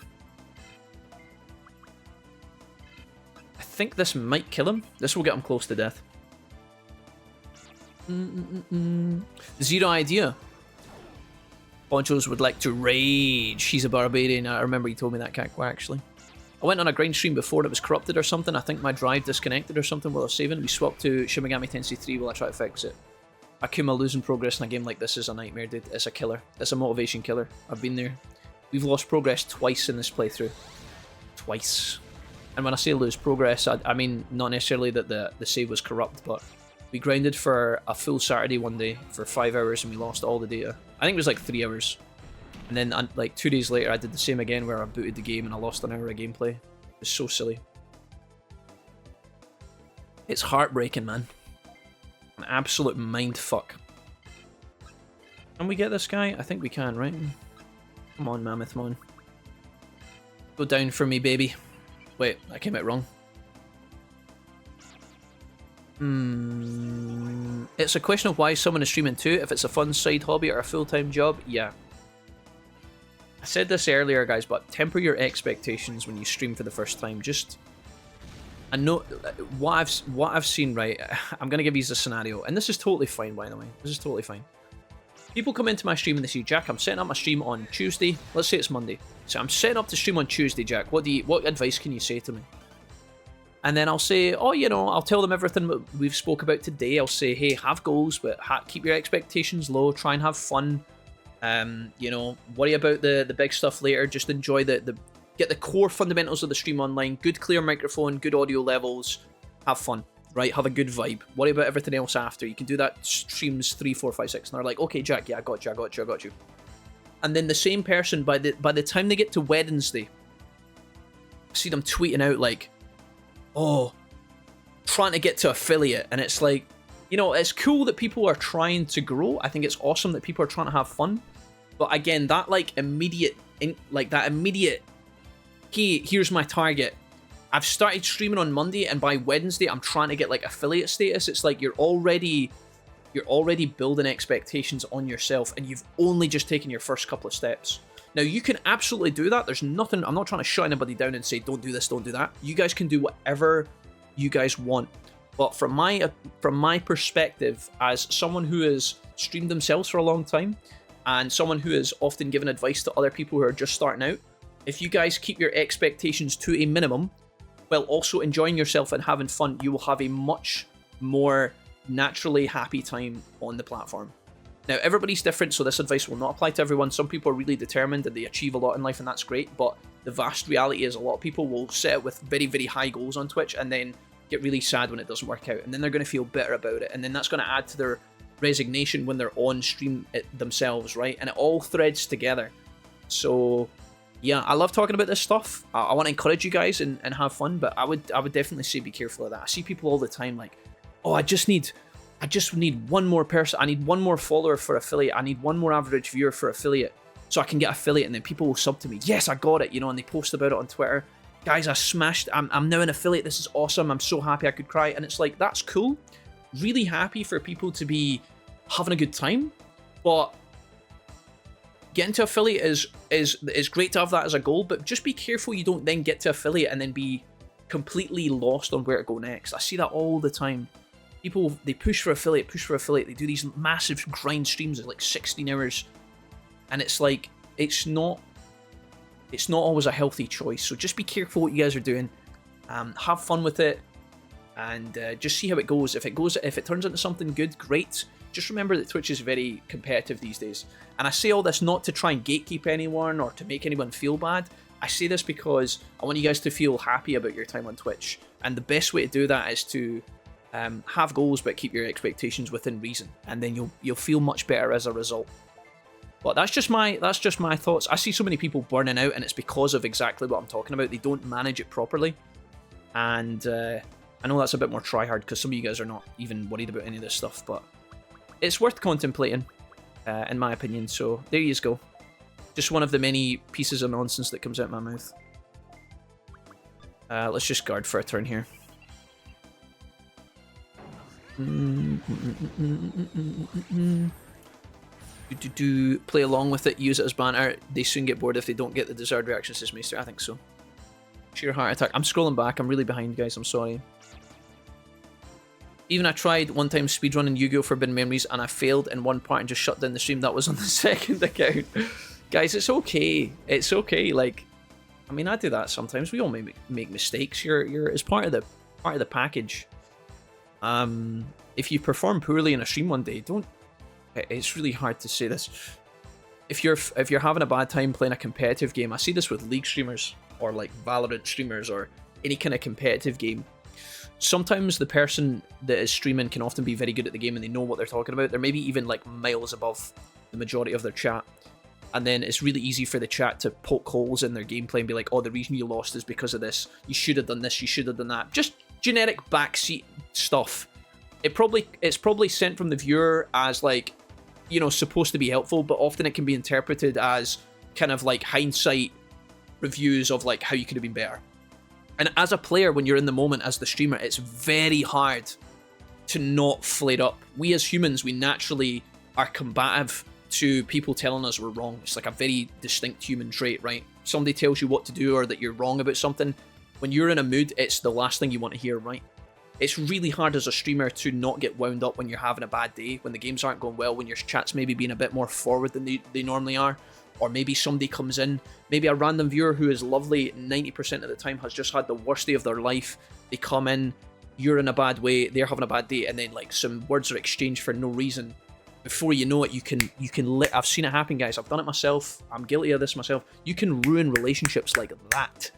I think this might kill him. This will get him close to death. Zero idea. Ponchos would like to rage. He's a barbarian. I remember he told me that, Kakwa, actually. I went on a grind stream before and it was corrupted or something. I think my drive disconnected or something while I was saving. We swapped to Shin Megami Tensei 3 while I try to fix it. Akuma losing progress in a game like this is a nightmare, dude. It's a killer. It's a motivation killer. I've been there. We've lost progress twice in this playthrough. Twice. And when I say lose progress, I mean not necessarily that the save was corrupt, but we grinded for a full Saturday one day for 5 hours and we lost all the data. I think it was like 3 hours. And then like 2 days later I did the same again where I booted the game and I lost an hour of gameplay. It was so silly. It's heartbreaking, man. An absolute mind fuck. Can we get this guy? I think we can, right? Come on, Mammoth Mon. Go down for me, baby. Wait, I came out wrong. It's a question of why someone is streaming too. If it's a fun side hobby or a full-time job, yeah. I said this earlier, guys, but temper your expectations when you stream for the first time. Just, I know what I've seen. Right, I'm gonna give you a scenario, and this is totally fine, by the way. This is totally fine. People come into my stream and they say, Jack, I'm setting up my stream on Tuesday. Let's say it's Monday. So I'm setting up to stream on Tuesday, Jack. What advice can you say to me? And then I'll say, oh, you know, I'll tell them everything we've spoke about today. I'll say, hey, have goals, but keep your expectations low. Try and have fun. You know, worry about the big stuff later. Just enjoy get the core fundamentals of the stream online. Good clear microphone, good audio levels. Have fun, right? Have a good vibe. Worry about everything else after. You can do that streams 3, 4, 5, 6. And they're like, okay, Jack, yeah, I got you. And then the same person, by the time they get to Wednesday, I see them tweeting out like, oh, trying to get to affiliate. And it's like, you know, it's cool that people are trying to grow. I think it's awesome that people are trying to have fun. But again, that immediate, hey, here's my target. I've started streaming on Monday, and by Wednesday, I'm trying to get like affiliate status. It's like you're already building expectations on yourself, and you've only just taken your first couple of steps. Now, you can absolutely do that. There's nothing, I'm not trying to shut anybody down and say, don't do this, don't do that. You guys can do whatever you guys want. But from my perspective, as someone who has streamed themselves for a long time, and someone who has often given advice to other people who are just starting out, if you guys keep your expectations to a minimum, while also enjoying yourself and having fun, you will have a much more naturally happy time on the platform. Now, everybody's different, so this advice will not apply to everyone. Some people are really determined and they achieve a lot in life, and that's great, but the vast reality is a lot of people will set it with very, very high goals on Twitch and then get really sad when it doesn't work out, and then they're going to feel bitter about it, and then that's going to add to their resignation when they're on stream themselves, right? And it all threads together. So yeah, I love talking about this stuff. I want to encourage you guys and have fun, but I would definitely say be careful of that. I see people all the time like, oh, I just need one more person. I need one more follower for affiliate. I need one more average viewer for affiliate so I can get affiliate, and then people will sub to me. Yes, I got it, you know, and they post about it on Twitter. Guys, I smashed. I'm now an affiliate. This is awesome. I'm so happy I could cry. And it's like, that's cool. Really happy for people to be having a good time, but getting to affiliate is great to have that as a goal, but just be careful you don't then get to affiliate and then be completely lost on where to go next. I see that all the time. People, they push for affiliate, they do these massive grind streams of like 16 hours, and it's like, it's not always a healthy choice. So just be careful what you guys are doing. Have fun with it, and just see how it goes. If it turns into something good, great. Just remember that Twitch is very competitive these days. And I say all this not to try and gatekeep anyone or to make anyone feel bad. I say this because I want you guys to feel happy about your time on Twitch. And the best way to do that is to have goals but keep your expectations within reason. And then you'll feel much better as a result. But that's just my thoughts. I see so many people burning out, and it's because of exactly what I'm talking about. They don't manage it properly. And I know that's a bit more try-hard because some of you guys are not even worried about any of this stuff, but it's worth contemplating, in my opinion. So there you go. Just one of the many pieces of nonsense that comes out of my mouth. Let's just guard for a turn here. Play along with it, use it as banter. They soon get bored if they don't get the desired reaction, says Maester. I think so. Sheer heart attack. I'm scrolling back. I'm really behind, guys. I'm sorry. Even I tried one time speedrunning Yu-Gi-Oh! Forbidden Memories, and I failed in one part and just shut down the stream. That was on the second account. Guys, it's okay. It's okay. Like, I mean, I do that sometimes. We all make mistakes. You're as part of the package. If you perform poorly in a stream one day, don't. It's really hard to say this. If you're having a bad time playing a competitive game, I see this with League streamers or like Valorant streamers or any kind of competitive game. Sometimes the person that is streaming can often be very good at the game and they know what they're talking about. They're maybe even like miles above the majority of their chat. And then it's really easy for the chat to poke holes in their gameplay and be like, oh, the reason you lost is because of this. You should have done this, you should have done that. Just generic backseat stuff. It's probably sent from the viewer as like, you know, supposed to be helpful, but often it can be interpreted as kind of like hindsight reviews of like how you could have been better. And as a player, when you're in the moment as the streamer, it's very hard to not flare up. We as humans, we naturally are combative to people telling us we're wrong. It's like a very distinct human trait, right? Somebody tells you what to do or that you're wrong about something. When you're in a mood, it's the last thing you want to hear, right? It's really hard as a streamer to not get wound up when you're having a bad day, when the games aren't going well, when your chat's maybe being a bit more forward than they normally are, or maybe somebody comes in, maybe a random viewer who is lovely 90% of the time has just had the worst day of their life. They come in, you're in a bad way, they're having a bad day, and then like some words are exchanged for no reason. Before you know it, you can I've seen it happen, guys. I've done it myself. I'm guilty of this myself. You can ruin relationships like that.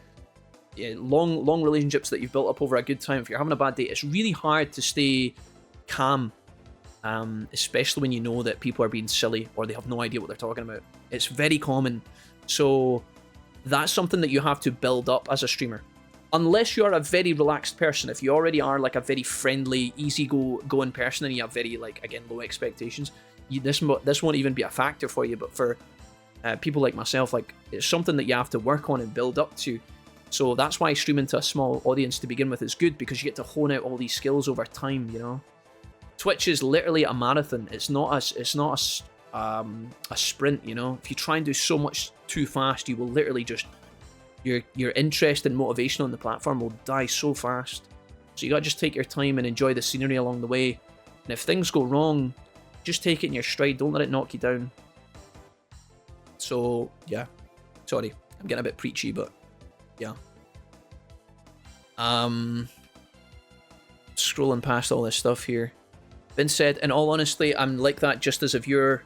Yeah, long relationships that you've built up over a good time. If you're having a bad day, it's really hard to stay calm, especially when you know that people are being silly or they have no idea what they're talking about. It's very common. So that's something that you have to build up as a streamer. Unless you're a very relaxed person, if you already are like a very friendly, easy-going person and you have very, like, again, low expectations, this won't even be a factor for you. But for people like myself, like, it's something that you have to work on and build up to. So that's why streaming to a small audience to begin with is good, because you get to hone out all these skills over time, you know? Twitch is literally a marathon. It's not a sprint, you know? If you try and do so much too fast, you will literally just... Your interest and motivation on the platform will die so fast. So you gotta just take your time and enjoy the scenery along the way. And if things go wrong, just take it in your stride. Don't let it knock you down. So, yeah. Sorry, I'm getting a bit preachy, but yeah. Scrolling past all this stuff here. Vince said, in all honesty, I'm like that just as a viewer.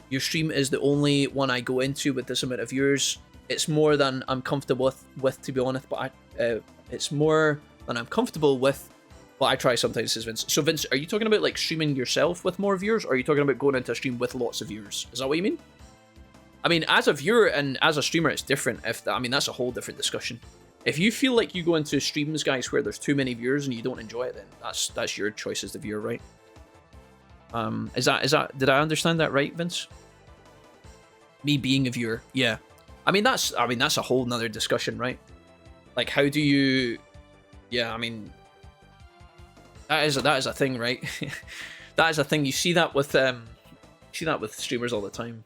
Your stream is the only one I go into with this amount of viewers. It's more than I'm comfortable with, to be honest, but it's more than I'm comfortable with, but I try sometimes, says Vince. So Vince, are you talking about like streaming yourself with more viewers, or are you talking about going into a stream with lots of viewers? Is that what you mean? I mean, as a viewer and as a streamer, it's different. I mean, that's a whole different discussion. If you feel like you go into streams, guys, where there's too many viewers and you don't enjoy it, then that's your choice as the viewer, right? Is that did I understand that right, Vince? Me being a viewer, yeah. I mean that's a whole nother discussion, right? Like, how do you... Yeah, I mean, that is a thing, right? That is a thing. You see that with streamers all the time.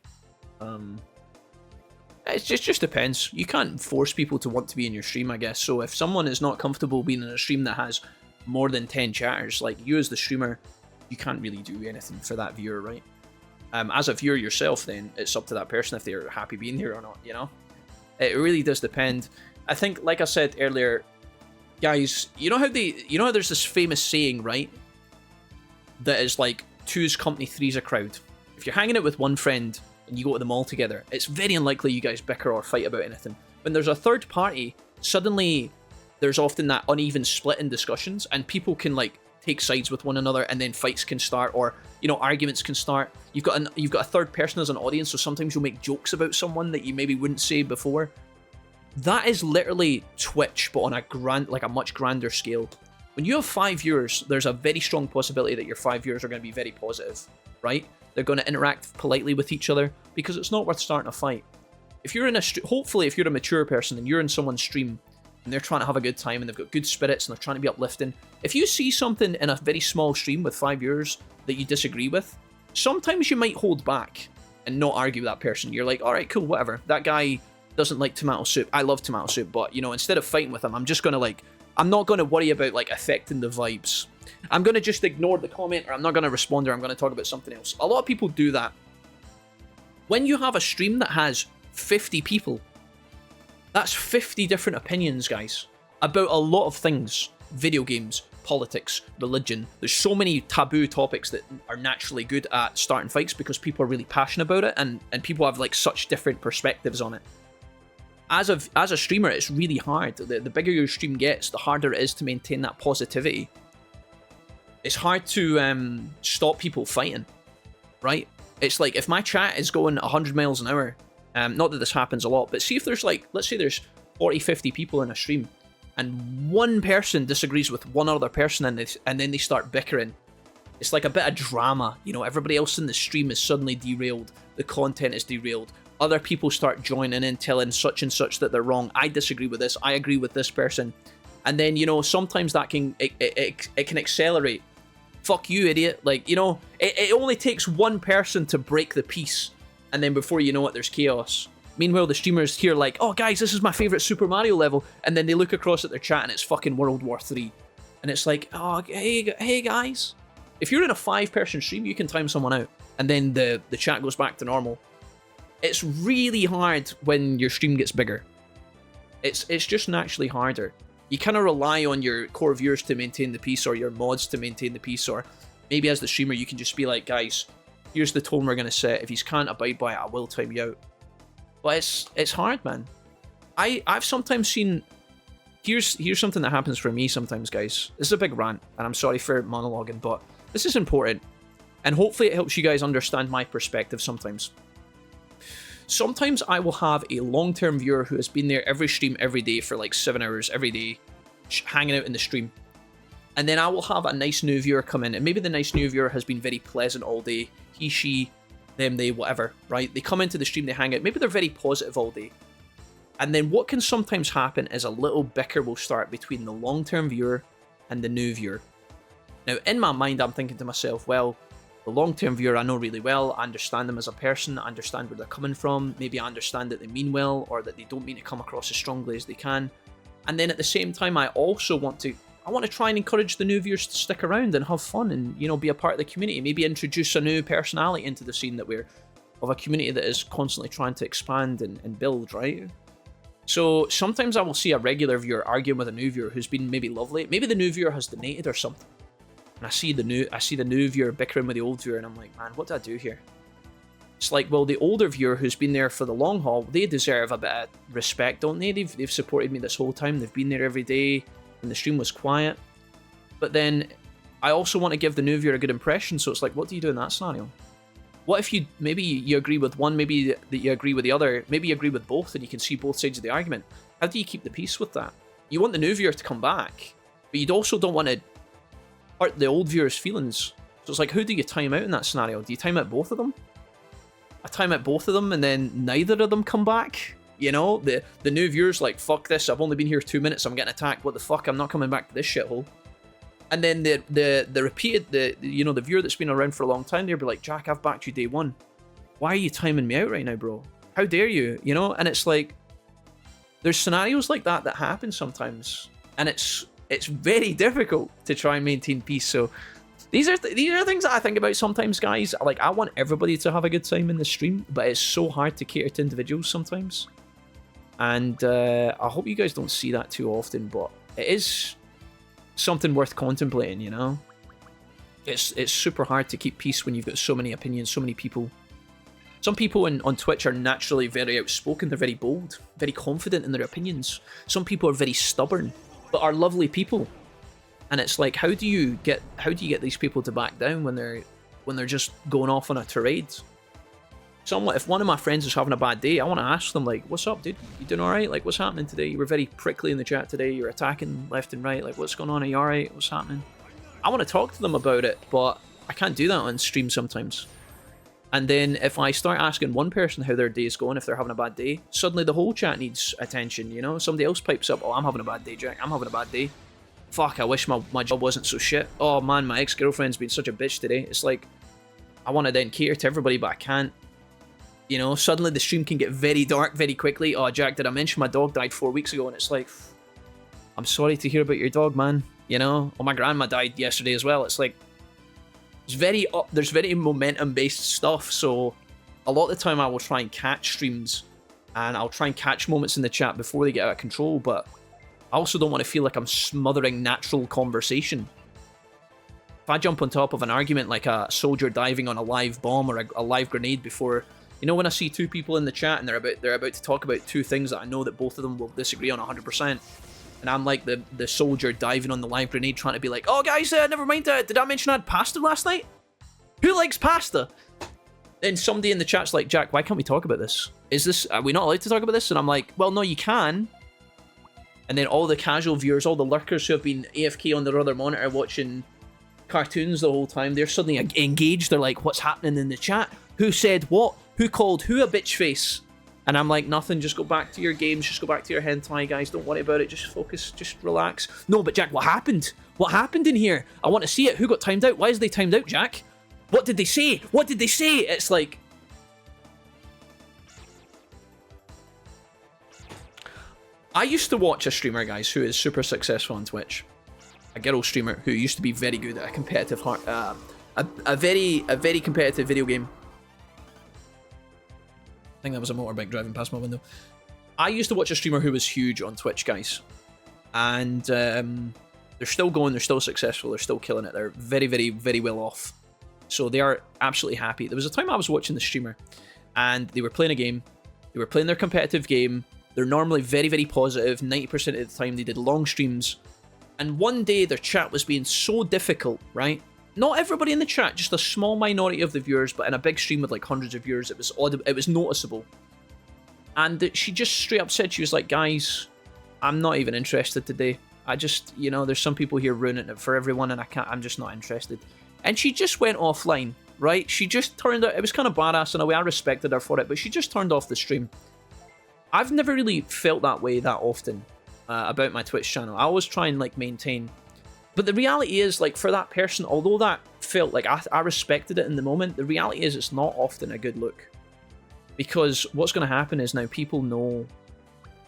It just depends. You can't force people to want to be in your stream, I guess. So if someone is not comfortable being in a stream that has more than 10 chatters, like you as the streamer, you can't really do anything for that viewer, right? As a viewer yourself, then it's up to that person if they're happy being here or not, you know? It really does depend. I think, like I said earlier, guys, you know how there's this famous saying, right? That is like, two's company, three's a crowd. If you're hanging out with one friend and you go to the mall together, it's very unlikely you guys bicker or fight about anything. When there's a third party, suddenly there's often that uneven split in discussions, and people can like take sides with one another, and then fights can start, or you know, arguments can start. You've got a third person as an audience, so sometimes you'll make jokes about someone that you maybe wouldn't say before. That is literally Twitch, but on a much grander scale. When you have 5 viewers, there's a very strong possibility that your 5 viewers are going to be very positive, right? They're going to interact politely with each other, because it's not worth starting a fight. If you're in hopefully if you're a mature person and you're in someone's stream and they're trying to have a good time and they've got good spirits and they're trying to be uplifting, if you see something in a very small stream with 5 viewers that you disagree with, sometimes you might hold back and not argue with that person. You're like, all right, cool, whatever. That guy doesn't like tomato soup. I love tomato soup, but you know, instead of fighting with him, I'm not going to worry about like affecting the vibes. I'm going to just ignore the comment, or I'm not going to respond, or I'm going to talk about something else. A lot of people do that. When you have a stream that has 50 people, that's 50 different opinions, guys, about a lot of things. Video games, politics, religion. There's so many taboo topics that are naturally good at starting fights because people are really passionate about it, and people have like such different perspectives on it. As a streamer, it's really hard. The bigger your stream gets, the harder it is to maintain that positivity. It's hard to stop people fighting, right? It's like, if my chat is going 100 miles an hour, not that this happens a lot, but see if there's like, let's say there's 40, 50 people in a stream, and one person disagrees with one other person, and then they start bickering. It's like a bit of drama, you know, everybody else in the stream is suddenly derailed, the content is derailed, other people start joining in telling such and such that they're wrong, I disagree with this, I agree with this person, and then, you know, sometimes that can, it can accelerate. Fuck you, idiot. Like, you know, it only takes one person to break the peace, and then before you know it, there's chaos. Meanwhile, the streamers here like, oh guys, this is my favorite Super Mario level, and then they look across at their chat and it's fucking World War 3. And it's like, oh, hey guys. If you're in a 5-person stream, you can time someone out, and then the chat goes back to normal. It's really hard when your stream gets bigger. It's just naturally harder. You kind of rely on your core viewers to maintain the peace, or your mods to maintain the peace, or maybe as the streamer you can just be like, guys, here's the tone we're going to set. If you can't abide by it, I will time you out. But it's hard, man. I've sometimes seen... Here's something that happens for me sometimes, guys. This is a big rant, and I'm sorry for monologuing, but this is important. And hopefully it helps you guys understand my perspective sometimes. Sometimes I will have a long-term viewer who has been there every stream every day for like 7 hours every day, hanging out in the stream. And then I will have a nice new viewer come in, and maybe the nice new viewer has been very pleasant all day. He, she, them, they, whatever, right? They come into the stream, they hang out. Maybe they're very positive all day. And then what can sometimes happen is a little bicker will start between the long-term viewer and the new viewer. Now, in my mind, I'm thinking to myself, well, the long-term viewer I know really well, I understand them as a person, I understand where they're coming from, maybe I understand that they mean well, or that they don't mean to come across as strongly as they can. And then at the same time, I also want to try and encourage the new viewers to stick around and have fun and, you know, be a part of the community, maybe introduce a new personality into the scene that we're, of a community that is constantly trying to expand and build, right? So sometimes I will see a regular viewer arguing with a new viewer who's been maybe lovely. Maybe the new viewer has donated or something. And I see the new viewer bickering with the old viewer, and I'm like, man, what did I do here? It's like, well, the older viewer who's been there for the long haul, they deserve a bit of respect, don't they? They've supported me this whole time. They've been there every day, and the stream was quiet. But then I also want to give the new viewer a good impression, so it's like, what do you do in that scenario? What if maybe you agree with one, maybe that you agree with the other, maybe you agree with both and you can see both sides of the argument? How do you keep the peace with that? You want the new viewer to come back, but you also don't want to hurt the old viewer's feelings. So it's like, who do you time out in that scenario? Do you time out both of them? I time out both of them and then neither of them come back? You know, the new viewer's like, fuck this, I've only been here 2 minutes, I'm getting attacked, what the fuck, I'm not coming back to this shithole. And then the repeated, the viewer that's been around for a long time, they'll be like, Jack, I've backed you day one. Why are you timing me out right now, bro? How dare you? You know, and it's like, there's scenarios like that happen sometimes, and it's very difficult to try and maintain peace. So these are things that I think about sometimes, guys. Like, I want everybody to have a good time in the stream, but it's so hard to cater to individuals sometimes. And I hope you guys don't see that too often, but it is something worth contemplating, you know? It's super hard to keep peace when you've got so many opinions, so many people. Some people on Twitch are naturally very outspoken, they're very bold, very confident in their opinions. Some people are very stubborn, but are lovely people. And it's like, how do you get these people to back down when they're just going off on a tirade? If one of my friends is having a bad day, I want to ask them, like, what's up, dude? You doing alright? Like, what's happening today? You were very prickly in the chat today. You're attacking left and right. Like, what's going on? Are you alright? What's happening? I want to talk to them about it, but I can't do that on stream sometimes. And then if I start asking one person how their day is going, if they're having a bad day, suddenly the whole chat needs attention, you know? Somebody else pipes up, oh, I'm having a bad day, Jack. I'm having a bad day. Fuck, I wish my job wasn't so shit. Oh, man, my ex-girlfriend's been such a bitch today. It's like, I want to then cater to everybody, but I can't. You know, suddenly the stream can get very dark very quickly. Oh, Jack, did I mention my dog died 4 weeks ago? And it's like, I'm sorry to hear about your dog, man. You know, oh, my grandma died yesterday as well. It's like, there's very momentum-based stuff. So a lot of the time I will try and catch streams and I'll try and catch moments in the chat before they get out of control. But I also don't want to feel like I'm smothering natural conversation. If I jump on top of an argument like a soldier diving on a live bomb or a live grenade before... You know, when I see two people in the chat and they're about to talk about two things that I know that both of them will disagree on 100%, and I'm like the soldier diving on the live grenade trying to be like, oh guys, never mind, did I mention I had pasta last night? Who likes pasta? Then somebody in the chat's like, Jack, why can't we talk about this? Are we not allowed to talk about this? And I'm like, well, no, you can. And then all the casual viewers, all the lurkers who have been AFK on their other monitor watching cartoons the whole time. They're suddenly engaged. They're like, what's happening in the chat? Who said what? Who called who a bitch face? And I'm like, nothing, just go back to your games, just go back to your hentai, guys, don't worry about it, just focus, just relax. No, but Jack, what happened? What happened in here? I want to see it. Who got timed out? Why is they timed out, Jack? What did they say? What did they say? It's like... I used to watch a streamer, guys, who is super successful on Twitch. A girl streamer who used to be very good at a competitive, a very competitive video game. I think that was a motorbike driving past my window. I used to watch a streamer who was huge on Twitch, guys. And they're still going, they're still successful, they're still killing it. They're very, very, very well off. So they are absolutely happy. There was a time I was watching the streamer and they were playing a game. They were playing their competitive game. They're normally very, very positive. 90% of the time they did long streams. And one day their chat was being so difficult, right? Not everybody in the chat, just a small minority of the viewers, but in a big stream with like hundreds of viewers, it was it was noticeable. And she just straight up said, she was like, guys, I'm not even interested today. I just, you know, there's some people here ruining it for everyone and I'm just not interested. And she just went offline, right? She just turned out, it was kind of badass in a way, I respected her for it, but she just turned off the stream. I've never really felt that way that often about my Twitch channel. I always try and like maintain. But the reality is, like, for that person, although that felt like I respected it in the moment, the reality is it's not often a good look. Because what's going to happen is now people know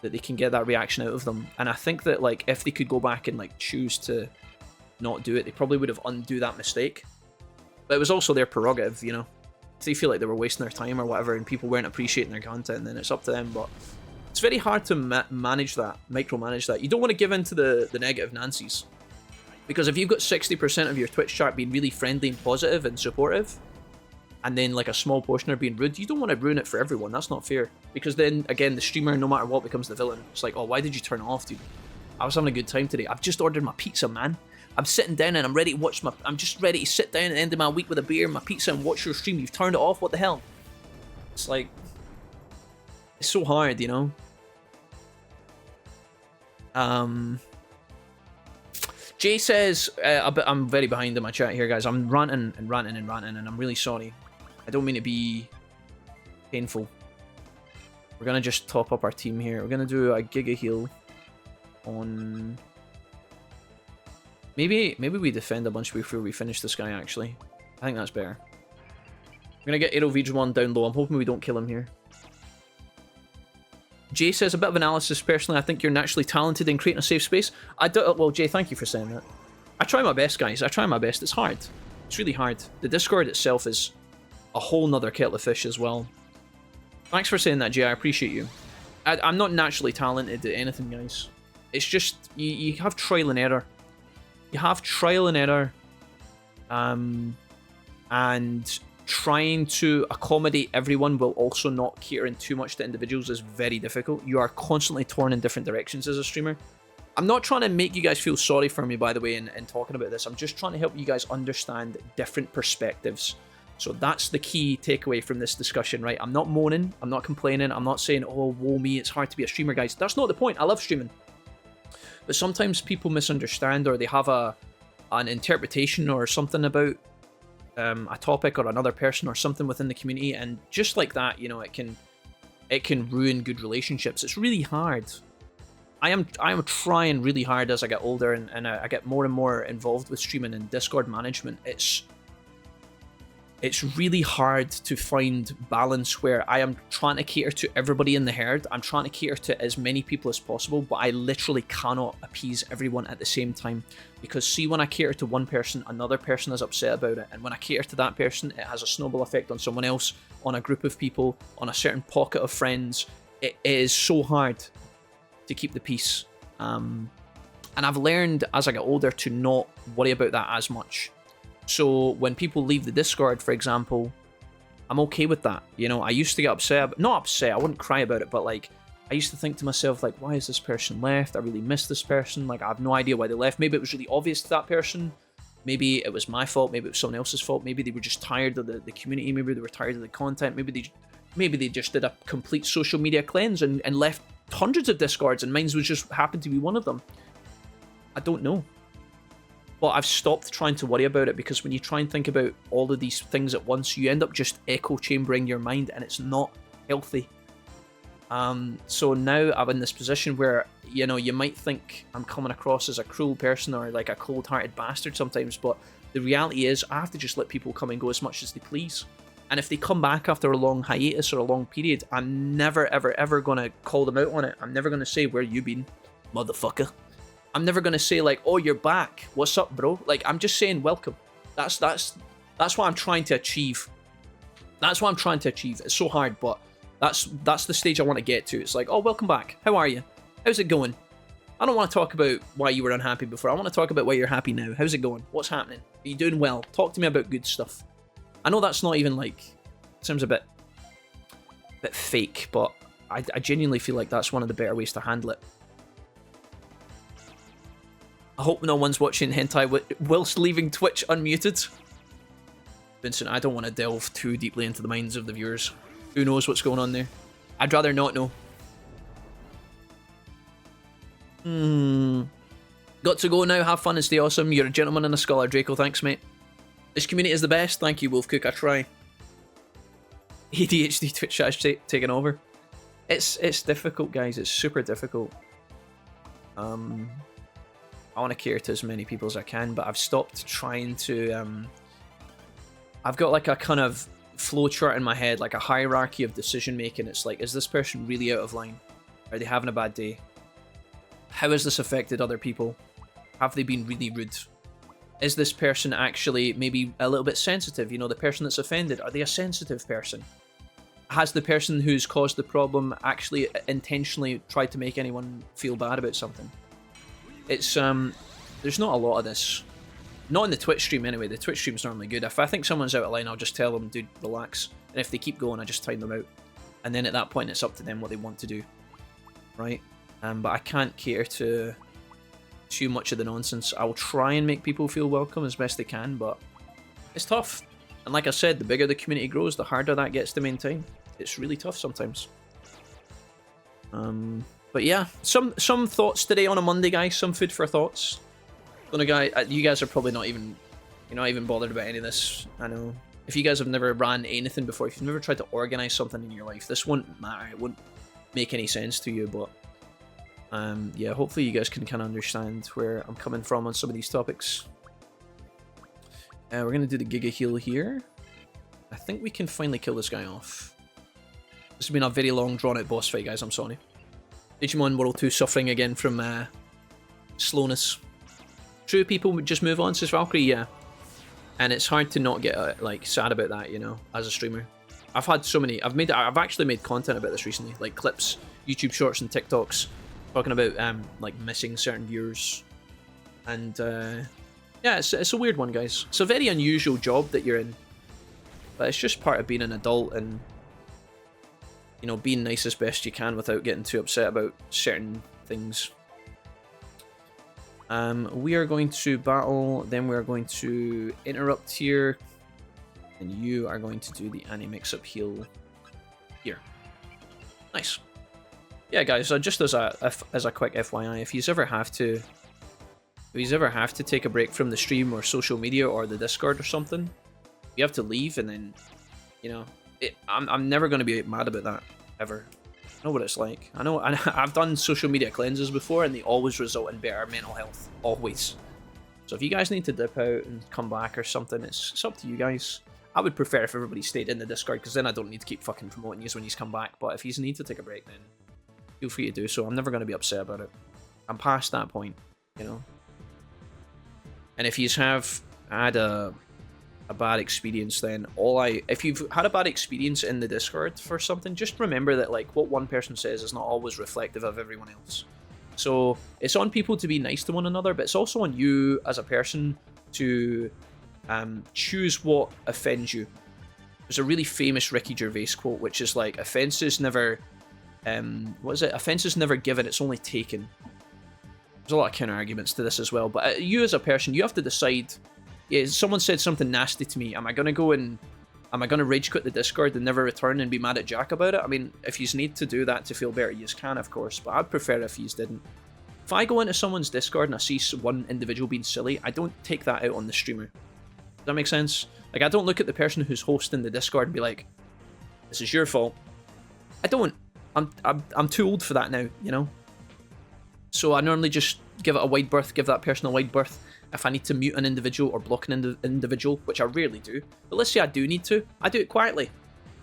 that they can get that reaction out of them. And I think that, like, if they could go back and, like, choose to not do it, they probably would have undo that mistake. But it was also their prerogative, you know. If they feel like they were wasting their time or whatever and people weren't appreciating their content, then it's up to them. But it's very hard to manage that, micromanage that. You don't want to give in to the negative Nancy's. Because if you've got 60% of your Twitch chat being really friendly and positive and supportive, and then like a small portion are being rude, you don't want to ruin it for everyone. That's not fair. Because then, again, the streamer, no matter what, becomes the villain. It's like, oh, why did you turn it off, dude? I was having a good time today. I've just ordered my pizza, man. I'm sitting down and I'm ready to watch my... I'm just ready to sit down at the end of my week with a beer and my pizza and watch your stream. You've turned it off? What the hell? It's like... It's so hard, you know? Jay says, I'm very behind in my chat here, guys. I'm ranting and ranting and ranting, and I'm really sorry. I don't mean to be painful. We're going to just top up our team here. We're going to do a Giga Heal on... Maybe we defend a bunch before we finish this guy, actually. I think that's better. I'm going to get Aero Digimon down low. I'm hoping we don't kill him here. Jay says, a bit of analysis. Personally, I think you're naturally talented in creating a safe space. Well, Jay, thank you for saying that. I try my best, guys. I try my best. It's hard. It's really hard. The Discord itself is a whole nother kettle of fish as well. Thanks for saying that, Jay. I appreciate you. I'm not naturally talented at anything, guys. It's just, you have trial and error. You have trial and error. And trying to accommodate everyone while also not catering too much to individuals is very difficult. You are constantly torn in different directions as a streamer. I'm not trying to make you guys feel sorry for me, by the way, in talking about this. I'm just trying to help you guys understand different perspectives. So that's the key takeaway from this discussion, right? I'm not moaning. I'm not complaining. I'm not saying, oh, woe me, it's hard to be a streamer, guys. That's not the point. I love streaming. But sometimes people misunderstand or they have an interpretation or something about a topic or another person or something within the community, and just like that, you know, it can ruin good relationships. It's really hard. I am trying really hard as I get older and I get more and more involved with streaming and Discord management. It's really hard to find balance where I am trying to cater to everybody in the herd. I'm trying to cater to as many people as possible, but I literally cannot appease everyone at the same time. Because see, when I cater to one person, another person is upset about it. And when I cater to that person, it has a snowball effect on someone else, on a group of people, on a certain pocket of friends. It is so hard to keep the peace. And I've learned as I get older to not worry about that as much. So when people leave the Discord, for example, I'm okay with that. You know, I used to get upset, not upset, I wouldn't cry about it, but like, I used to think to myself, like, why is this person left? I really miss this person. Like, I have no idea why they left. Maybe it was really obvious to that person. Maybe it was my fault. Maybe it was someone else's fault. Maybe they were just tired of the community. Maybe they were tired of the content. Maybe they just did a complete social media cleanse and left hundreds of Discords, and mine was just happened to be one of them. I don't know. But I've stopped trying to worry about it, because when you try and think about all of these things at once, you end up just echo chambering your mind, and it's not healthy. So now I'm in this position where, you know, you might think I'm coming across as a cruel person or like a cold-hearted bastard sometimes, but the reality is I have to just let people come and go as much as they please. And if they come back after a long hiatus or a long period, I'm never, ever, ever going to call them out on it. I'm never going to say, where you been, motherfucker? I'm never going to say, like, oh, you're back. What's up, bro? Like, I'm just saying welcome. That's what I'm trying to achieve. That's what I'm trying to achieve. It's so hard, but that's the stage I want to get to. It's like, oh, welcome back. How are you? How's it going? I don't want to talk about why you were unhappy before. I want to talk about why you're happy now. How's it going? What's happening? Are you doing well? Talk to me about good stuff. I know that's not even, like, sounds a bit fake, but I genuinely feel like that's one of the better ways to handle it. I hope no one's watching hentai whilst leaving Twitch unmuted. Vincent, I don't want to delve too deeply into the minds of the viewers. Who knows what's going on there? I'd rather not know. Got to go now. Have fun and stay awesome. You're a gentleman and a scholar, Draco. Thanks, mate. This community is the best. Thank you, Wolfcook. I try. ADHD Twitch chat's taken over. It's difficult, guys. It's super difficult. I want to cater to as many people as I can, but I've stopped trying to... I've got like a kind of flowchart in my head, like a hierarchy of decision making. It's like, is this person really out of line? Are they having a bad day? How has this affected other people? Have they been really rude? Is this person actually maybe a little bit sensitive? You know, the person that's offended, are they a sensitive person? Has the person who's caused the problem actually intentionally tried to make anyone feel bad about something? It's, there's not a lot of this. Not in the Twitch stream anyway. The Twitch stream's normally good. If I think someone's out of line, I'll just tell them, dude, relax. And if they keep going, I just time them out. And then at that point, it's up to them what they want to do. Right? But I can't cater to too much of the nonsense. I will try and make people feel welcome as best they can, but it's tough. And like I said, the bigger the community grows, the harder that gets to maintain. It's really tough sometimes. But yeah, some thoughts today on a Monday, guys. Some food for thoughts. You guys are probably not even, you're not even bothered about any of this. I know. If you guys have never ran anything before, if you've never tried to organize something in your life, this won't matter. It won't make any sense to you. But yeah, hopefully you guys can kind of understand where I'm coming from on some of these topics. We're gonna do the Giga Heal here. I think we can finally kill this guy off. This has been a very long, drawn-out boss fight, guys. I'm sorry. Digimon World 2 suffering again from slowness. True, people would just move on, says Valkyrie, yeah. And it's hard to not get like sad about that, you know, as a streamer. I've had so many, I've actually made content about this recently, like clips, YouTube shorts and TikToks, talking about like missing certain viewers. And yeah, it's a weird one, guys. It's a very unusual job that you're in, but it's just part of being an adult and, you know, being nice as best you can without getting too upset about certain things. We are going to battle, then we are going to interrupt here, and you are going to do the anti-mix-up heal here. Nice. Yeah, guys. Just as a quick FYI, if you ever have to take a break from the stream or social media or the Discord or something, you have to leave, and then, you know, I'm never going to be mad about that ever. I know what it's like. I know. I've done social media cleanses before, and they always result in better mental health. Always. So if you guys need to dip out and come back or something, it's up to you guys. I would prefer if everybody stayed in the Discord, because then I don't need to keep fucking promoting you when you come back. But if you need to take a break, then feel free to do so. I'm never going to be upset about it. I'm past that point, you know. And if you have had a bad experience, then if you've had a bad experience in the Discord for something, just remember that like what one person says is not always reflective of everyone else. So it's on people to be nice to one another, but it's also on you as a person to choose what offends you. There's a really famous Ricky Gervais quote, which is like, offenses never offenses never given, it's only taken. There's a lot of counter arguments to this as well, but you as a person, you have to decide. Yeah, someone said something nasty to me. Am I gonna rage quit the Discord and never return and be mad at Jack about it? I mean, if you need to do that to feel better, you can, of course. But I'd prefer if you didn't. If I go into someone's Discord and I see one individual being silly, I don't take that out on the streamer. Does that make sense? Like, I don't look at the person who's hosting the Discord and be like, this is your fault. I don't. I'm too old for that now, you know? So I normally just give it a wide berth, give that person a wide berth. If I need to mute an individual or block an individual, which I rarely do, but let's say I do need to, I do it quietly.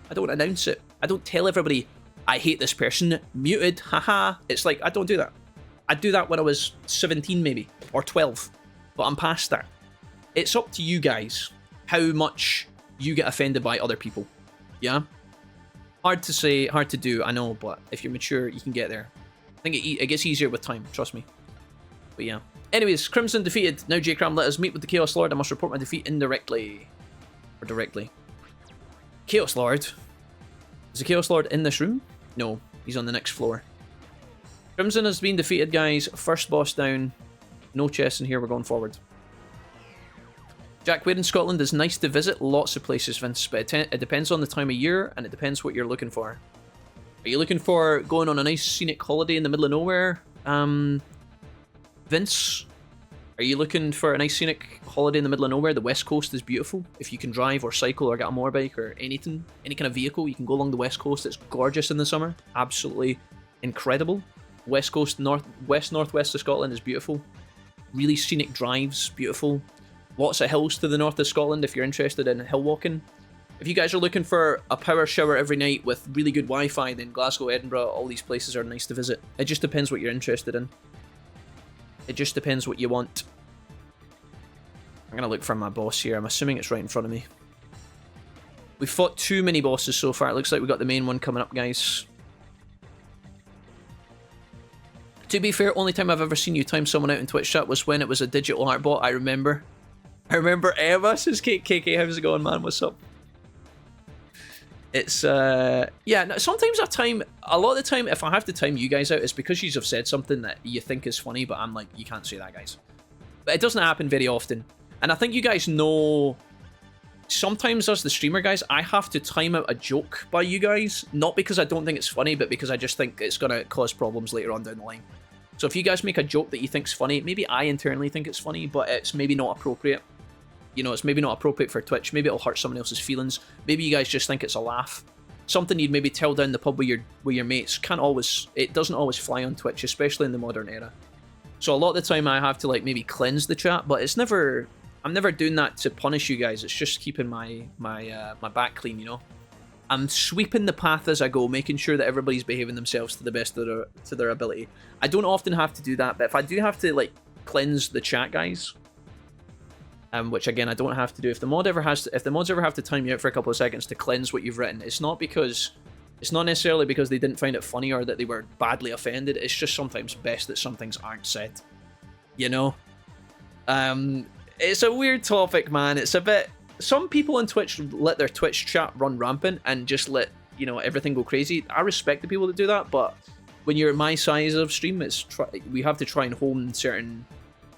I don't announce it. I don't tell everybody, I hate this person, muted, haha. It's like, I don't do that. I'd do that when I was 17 maybe, or 12, but I'm past that. It's up to you guys how much you get offended by other people, yeah? Hard to say, hard to do, I know, but if you're mature, you can get there. I think it gets easier with time, trust me. But yeah. Anyways, Crimson defeated. Now J-Cram, let us meet with the Chaos Lord. I must report my defeat indirectly. Or directly. Chaos Lord? Is the Chaos Lord in this room? No, he's on the next floor. Crimson has been defeated, guys. First boss down. No chests in here, we're going forward. Jack, where in Scotland is nice to visit? Lots of places, Vince, but it depends on the time of year, and it depends what you're looking for. Are you looking for going on a nice scenic holiday in the middle of nowhere? Vince? Are you looking for a nice scenic holiday in the middle of nowhere? The West Coast is beautiful. If you can drive or cycle or get a motorbike or anything, any kind of vehicle, you can go along the West Coast. It's gorgeous in the summer. Absolutely incredible. West Coast, northwest of Scotland is beautiful. Really scenic drives, beautiful. Lots of hills to the north of Scotland if you're interested in hill walking. If you guys are looking for a power shower every night with really good Wi-Fi, then Glasgow, Edinburgh, all these places are nice to visit. It just depends what you're interested in. It just depends what you want. I'm gonna look for my boss here. I'm assuming it's right in front of me. We've fought too many bosses so far. It looks like we've got the main one coming up, guys. To be fair, only time I've ever seen you time someone out in Twitch chat was when it was a digital art bot. I remember. Emma says, KK, how's it going, man? What's up? It's, yeah, sometimes a lot of the time, if I have to time you guys out, it's because you have said something that you think is funny, but I'm like, you can't say that, guys. But it doesn't happen very often. And I think you guys know, sometimes as the streamer, guys, I have to time out a joke by you guys, not because I don't think it's funny, but because I just think it's going to cause problems later on down the line. So if you guys make a joke that you think's funny, maybe I internally think it's funny, but it's maybe not appropriate. You know, it's maybe not appropriate for Twitch. Maybe it'll hurt someone else's feelings. Maybe you guys just think it's a laugh. Something you'd maybe tell down the pub with your mates. It doesn't always fly on Twitch, especially in the modern era. So a lot of the time I have to like maybe cleanse the chat, but I'm never doing that to punish you guys. It's just keeping my back clean, you know. I'm sweeping the path as I go, making sure that everybody's behaving themselves to the best of their ability. I don't often have to do that, but if I do have to like cleanse the chat, guys, which again I don't have to do. If the mods ever have to time you out for a couple of seconds to cleanse what you've written, it's not necessarily because they didn't find it funny or that they were badly offended. It's just sometimes best that some things aren't said. You know? It's a weird topic, man. It's a bit. Some people on Twitch let their Twitch chat run rampant and just let, you know, everything go crazy. I respect the people that do that, but when you're my size of stream, we have to try and hone certain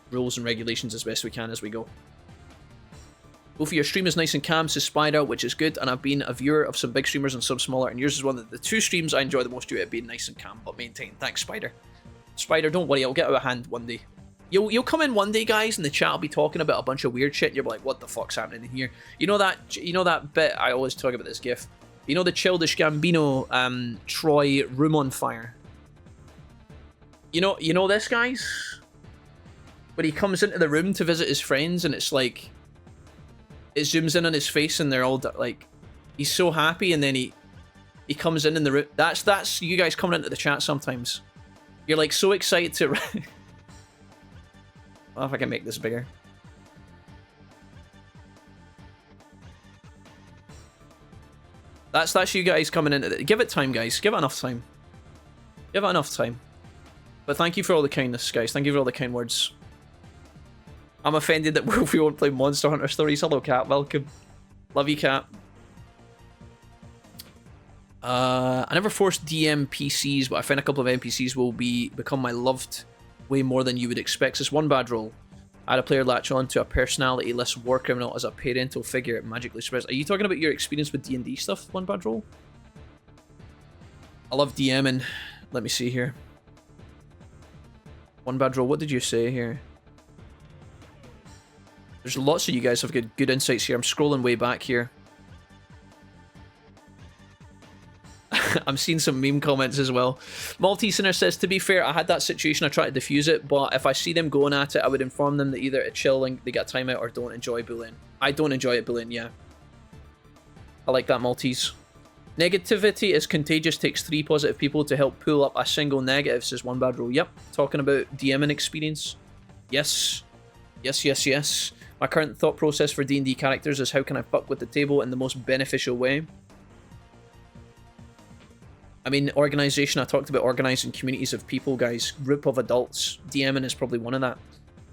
rules and regulations as best we can as we go. Both of your stream is nice and calm, says Spider, which is good, and I've been a viewer of some big streamers and some smaller, and yours is one of the two streams I enjoy the most due to it being nice and calm, but maintained. Thanks, Spider. Spider, don't worry, I'll get out of hand one day. You'll come in one day, guys, and the chat will be talking about a bunch of weird shit, and you're like, what the fuck's happening in here? You know that bit, I always talk about this gif. You know the Childish Gambino, Troy room on fire? You know this, guys? When he comes into the room to visit his friends, and it's like, it zooms in on his face, and they're all like, he's so happy, and then he comes in the room. That's you guys coming into the chat sometimes. You're like so excited to. Well, if I can make this bigger. That's you guys coming in. Give it time, guys. Give it enough time. Give it enough time. But thank you for all the kindness, guys. Thank you for all the kind words. I'm offended that we won't play Monster Hunter Stories. Hello, Cat. Welcome. Love you, Cat. I never forced DM PCs, but I find a couple of NPCs will become my loved way more than you would expect. It's one bad roll. I had a player latch on to a personality-less war criminal as a parental figure. It magically spreads. Are you talking about your experience with D&D stuff, one bad roll? I love DMing. Let me see here. One bad roll. What did you say here? There's lots of you guys have good insights here. I'm scrolling way back here. I'm seeing some meme comments as well. Maltesener says, to be fair, I had that situation, I tried to defuse it, but if I see them going at it, I would inform them that either to chill and they get a timeout or don't enjoy bullying. I don't enjoy it bullying, yeah. I like that, Maltese. Negativity is contagious, takes 3 positive people to help pull up a single negative, says One Bad Rule. Yep, talking about DMing experience. Yes. Yes, yes, yes. My current thought process for D&D characters is how can I fuck with the table in the most beneficial way. I mean, organisation, I talked about organising communities of people, guys. Group of adults. DMing is probably one of that.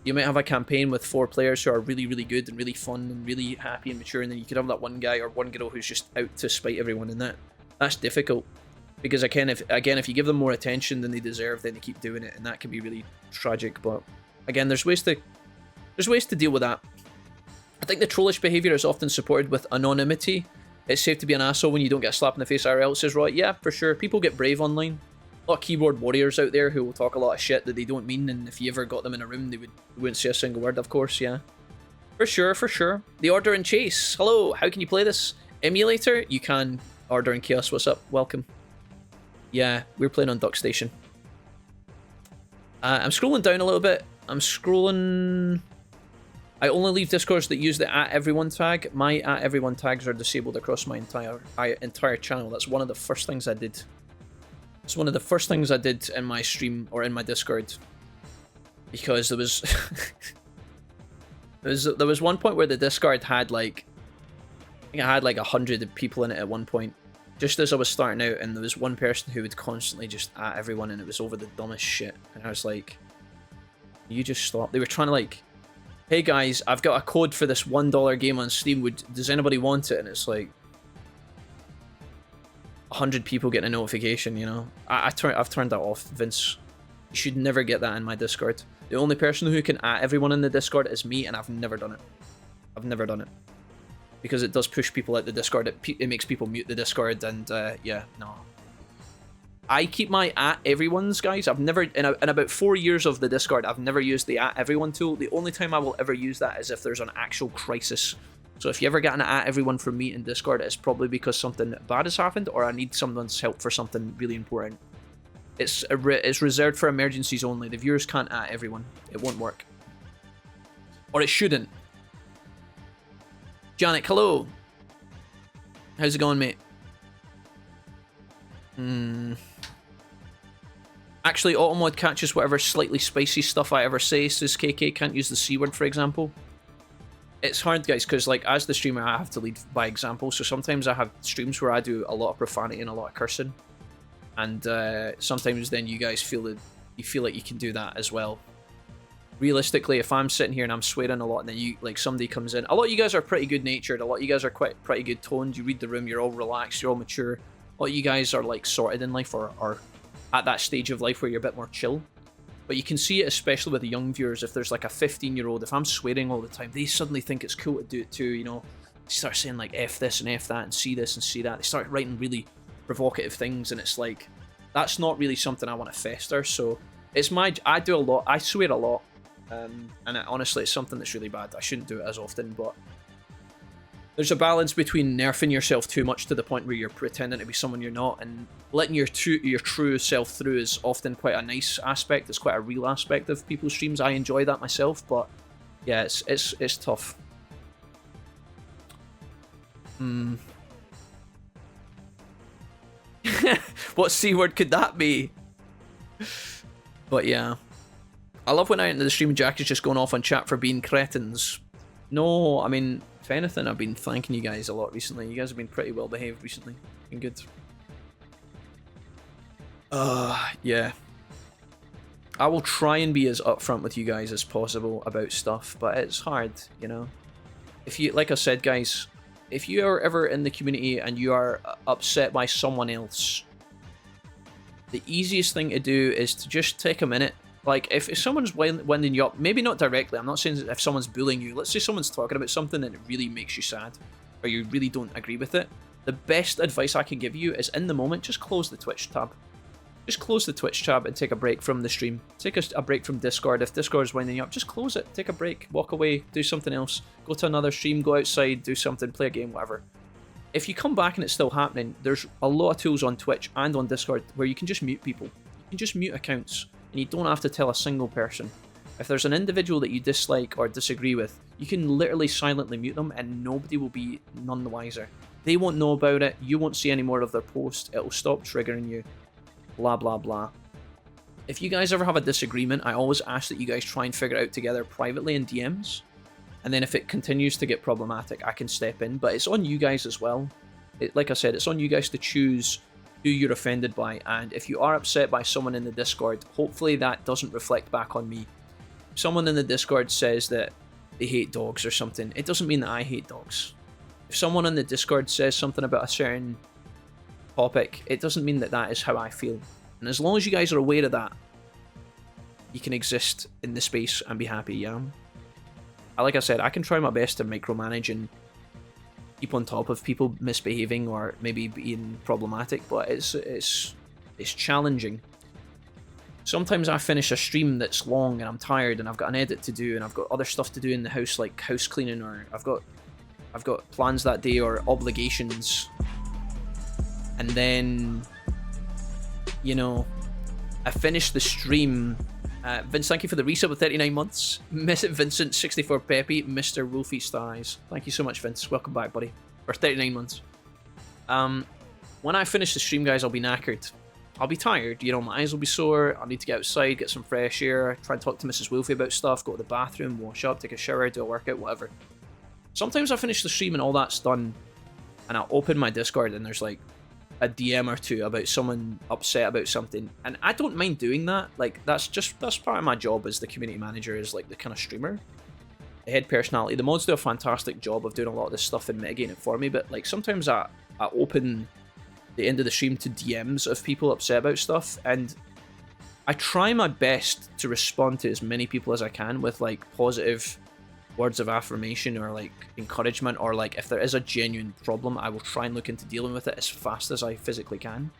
You might have a campaign with 4 players who are really, really good and really fun and really happy and mature, and then you could have that one guy or one girl who's just out to spite everyone, and that's difficult. Because again, if you give them more attention than they deserve, then they keep doing it, and that can be really tragic. But again, there's ways to deal with that. I think the trollish behaviour is often supported with anonymity. It's safe to be an asshole when you don't get a slap in the face IRL, says Roy. Yeah, for sure. People get brave online. A lot of keyboard warriors out there who will talk a lot of shit that they don't mean, and if you ever got them in a room, they wouldn't say a single word, of course, yeah. For sure, for sure. The Order and Chase. Hello, how can you play this? Emulator? You can. Order and Chaos, what's up? Welcome. Yeah, we're playing on Duck Station. I'm scrolling down a little bit. I'm scrolling... I only leave Discords that use the @everyone tag. My @everyone tags are disabled across my entire channel. That's one of the first things I did. It's one of the first things I did in my stream or in my Discord. Because there was... there was one point where the Discord had like... I think I had like 100 people in it at one point. Just as I was starting out, and there was one person who would constantly just @everyone, and it was over the dumbest shit. And I was like... You just stop. They were trying to like... Hey guys, I've got a code for this $1 game on Steam. Does anybody want it? And it's like 100 people getting a notification, you know. I've turned that off, Vince. You should never get that in my Discord. The only person who can @everyone in the Discord is me, and I've never done it. I've never done it. Because it does push people out the Discord. It makes people mute the Discord, and yeah, no. I keep my @everyone's, guys. I've never, in about 4 years of the Discord, I've never used the @everyone tool. The only time I will ever use that is if there's an actual crisis. So if you ever get an @everyone from me in Discord, it's probably because something bad has happened, or I need someone's help for something really important. It's reserved for emergencies only. The viewers can't @everyone. It won't work. Or it shouldn't. Janik, hello. How's it going, mate? Actually, Automod catches whatever slightly spicy stuff I ever say, says KK. Can't use the C word, for example. It's hard, guys, because like as the streamer, I have to lead by example. So sometimes I have streams where I do a lot of profanity and a lot of cursing, and sometimes then you guys feel that like you can do that as well. Realistically, if I'm sitting here and I'm swearing a lot, and then somebody comes in, a lot of you guys are pretty good natured. A lot of you guys are pretty good toned. You read the room, you're all relaxed, you're all mature. A lot of you guys are like sorted in life, or at that stage of life where you're a bit more chill. But you can see it especially with the young viewers. If there's like a 15-year-old, if I'm swearing all the time, they suddenly think it's cool to do it too, you know. They start saying like F this and F that and see this and see that. They start writing really provocative things, and it's like, that's not really something I want to fester. So it's I do a lot, I swear a lot. Honestly, it's something that's really bad. I shouldn't do it as often, but there's a balance between nerfing yourself too much to the point where you're pretending to be someone you're not, and letting your true self through is often quite a nice aspect. It's quite a real aspect of people's streams. I enjoy that myself, but yeah, it's tough. What C word could that be? But yeah, I love when out into the stream Jack is just going off on chat for being cretins. No, I mean, if anything, I've been thanking you guys a lot recently. You guys have been pretty well behaved recently. Been good. Yeah. I will try and be as upfront with you guys as possible about stuff, but it's hard, you know. If you, like I said, guys, if you are ever in the community and you are upset by someone else, the easiest thing to do is to just take a minute. Like, if someone's winding you up, maybe not directly, I'm not saying if someone's bullying you, let's say someone's talking about something and it really makes you sad, or you really don't agree with it, the best advice I can give you is, in the moment, just close the Twitch tab. just close the Twitch tab and take a break from the stream. Take a break from Discord. If Discord is winding you up, just close it. Take a break, walk away, do something else. Go to another stream, go outside, do something, play a game, whatever. If you come back and it's still happening, there's a lot of tools on Twitch and on Discord where you can just mute people. You can just mute accounts, and you don't have to tell a single person. If there's an individual that you dislike or disagree with, you can literally silently mute them and nobody will be none the wiser. They won't know about it, you won't see any more of their posts, it'll stop triggering you, blah blah blah. If you guys ever have a disagreement, I always ask that you guys try and figure it out together privately in DMs. And then if it continues to get problematic, I can step in. But it's on you guys as well. Like I said, it's on you guys to choose who you're offended by. And if you are upset by someone in the Discord, hopefully that doesn't reflect back on me. If someone in the Discord says that they hate dogs or something, it doesn't mean that I hate dogs. If someone in the Discord says something about a certain topic, it doesn't mean that that is how I feel. And as long as you guys are aware of that, you can exist in the space and be happy, yeah? Like I said, I can try my best to micromanage and keep on top of people misbehaving or maybe being problematic, but it's challenging. Sometimes I finish a stream that's long and I'm tired and I've got an edit to do and I've got other stuff to do in the house like house cleaning, or I've got plans that day or obligations. And then, you know, I finish the stream. Vince, thank you for the resub of 39 months. Miss it, Vincent, 64 Peppy, Mr. Wolfie Styles. Thank you so much, Vince. Welcome back, buddy. For 39 months. When I finish the stream, guys, I'll be knackered. I'll be tired. You know, my eyes will be sore. I'll need to get outside, get some fresh air, try and talk to Mrs. Wolfie about stuff, go to the bathroom, wash up, take a shower, do a workout, whatever. Sometimes I finish the stream and all that's done, and I'll open my Discord and there's like a DM or two about someone upset about something, and I don't mind doing that. Like, that's part of my job as the community manager, is like the kind of streamer, the head personality. The mods do a fantastic job of doing a lot of this stuff and mitigating it for me, but like sometimes I open the end of the stream to DMs of people upset about stuff, and I try my best to respond to as many people as I can with like positive words of affirmation or like encouragement, or like if there is a genuine problem, I will try and look into dealing with it as fast as I physically can.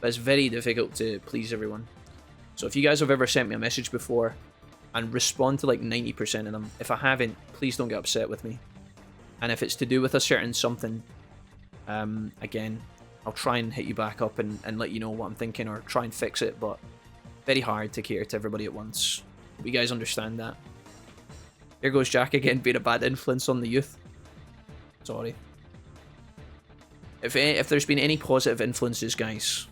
But it's very difficult to please everyone. So if you guys have ever sent me a message before and respond to like 90% of them, if I haven't, please don't get upset with me. And if it's to do with a certain something, again, I'll try and hit you back up and let you know what I'm thinking or try and fix it, but very hard to cater to everybody at once. Hope you guys understand that. Here goes Jack again, being a bad influence on the youth. Sorry. If there's been any positive influences, guys,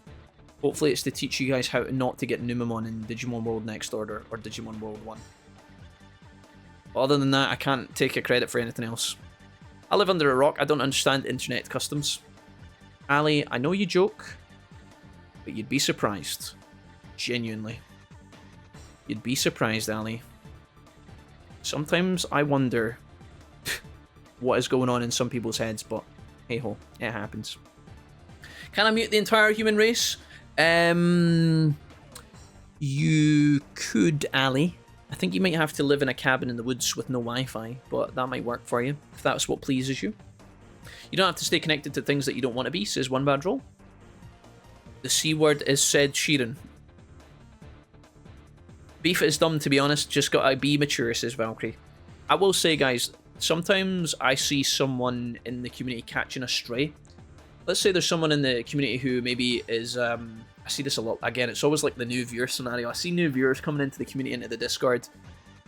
hopefully it's to teach you guys how not to get Numemon in Digimon World Next Order or Digimon World 1. But other than that, I can't take a credit for anything else. I live under a rock. I don't understand internet customs. Ali, I know you joke, but you'd be surprised. Genuinely. You'd be surprised, Ali. Sometimes I wonder what is going on in some people's heads, but hey ho, it happens. Can I mute the entire human race? You could, Ali. I think you might have to live in a cabin in the woods with no Wi-Fi, but that might work for you, if that's what pleases you. You don't have to stay connected to things that you don't want to be, says One Bad Roll. The C word is said Sheeran. Beef is dumb, to be honest. Just gotta be mature, says Valkyrie. I will say, guys, sometimes I see someone in the community catching a stray. Let's say there's someone in the community who maybe is... I see this a lot. Again, it's always like the new viewer scenario. I see new viewers coming into the community, into the Discord,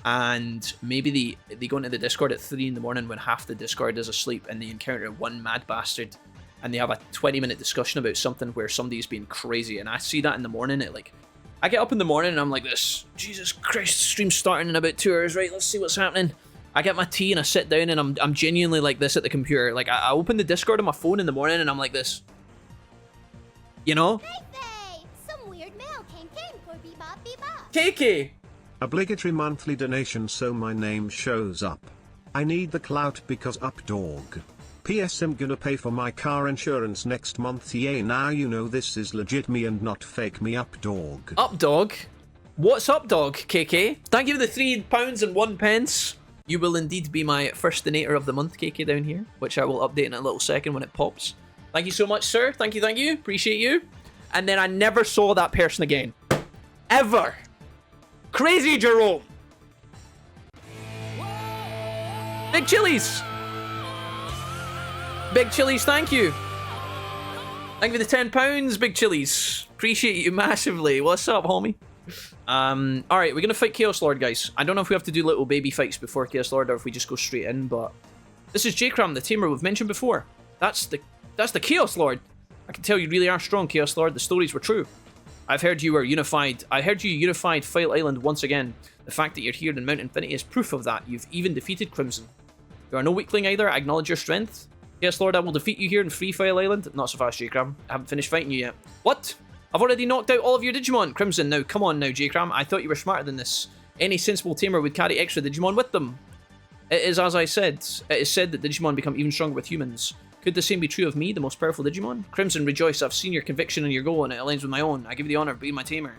and maybe they go into the Discord at 3 in the morning when half the Discord is asleep, and they encounter one mad bastard, and they have a 20-minute discussion about something where somebody's being crazy, and I see that in the morning. It like... I get up in the morning and I'm like this, Jesus Christ, stream's starting in about 2 hours, right? Let's see what's happening. I get my tea and I sit down and I'm genuinely like this at the computer. Like, I open the Discord on my phone in the morning and I'm like this. You know? Hey, Faye! Some weird mail came for Bebop Bebop. KK! Obligatory monthly donation so my name shows up. I need the clout because up dog. PS I'm gonna pay for my car insurance next month. Yay, now you know this is legit me and not fake me, up dog. Up dog? What's up dog, KK? Thank you for the £3 and 1 pence. You will indeed be my first donator of the month, KK, down here, which I will update in a little second when it pops. Thank you so much, sir. Thank you, thank you. Appreciate you. and then I never saw that person again. Ever. Crazy Jerome. Big Chilies. Big Chilies, thank you. Thank you for the £10, Big Chilies. Appreciate you massively. What's up, homie? Alright, we're gonna fight Chaos Lord, guys. I don't know if we have to do little baby fights before Chaos Lord or if we just go straight in, but this is J-Cram, the tamer we've mentioned before. That's the Chaos Lord. I can tell you really are strong, Chaos Lord. The stories were true. I've heard you were unified. I heard you unified File Island once again. The fact that you're here in Mount Infinity is proof of that. You've even defeated Crimson. You are no weakling either. I acknowledge your strength. Chaos Lord, I will defeat you here in Free File Island. Not so fast, J-Cram. I haven't finished fighting you yet. What? I've already knocked out all of your Digimon. Crimson, now come on now, J-Cram. I thought you were smarter than this. Any sensible tamer would carry extra Digimon with them. It is as I said. It is said that Digimon become even stronger with humans. Could the same be true of me, the most powerful Digimon? Crimson, rejoice. I've seen your conviction and your goal, and it aligns with my own. I give you the honor of being my tamer.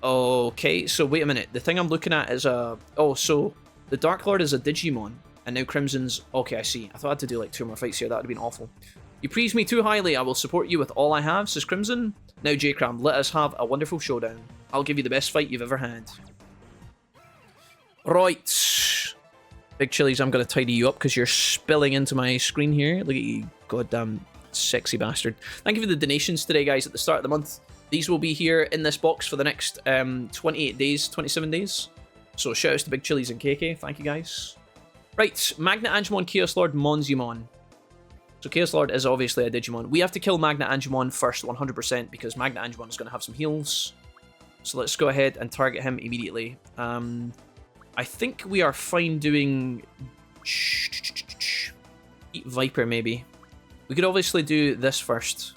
Okay, so wait a minute. The thing I'm looking at is a... Oh, so the Dark Lord is a Digimon. And now Crimson's... Okay, I see. I thought I had to do like 2 more fights here. That would have been awful. You praise me too highly. I will support you with all I have, says Crimson. Now, J-Cram, let us have a wonderful showdown. I'll give you the best fight you've ever had. Right. Big Chilies, I'm going to tidy you up because you're spilling into my screen here. Look at you, goddamn sexy bastard. Thank you for the donations today, guys, at the start of the month. These will be here in this box for the next 28 days, 27 days. So shout outs to Big Chilies and KK. Thank you, guys. Right, Magna Angemon, Chaos Lord, Monzumon. So Chaos Lord is obviously a Digimon. We have to kill Magna Angemon first, 100%, because Magna Angemon is going to have some heals. So let's go ahead and target him immediately. I think we are fine doing... Eat Viper, maybe. We could obviously do this first.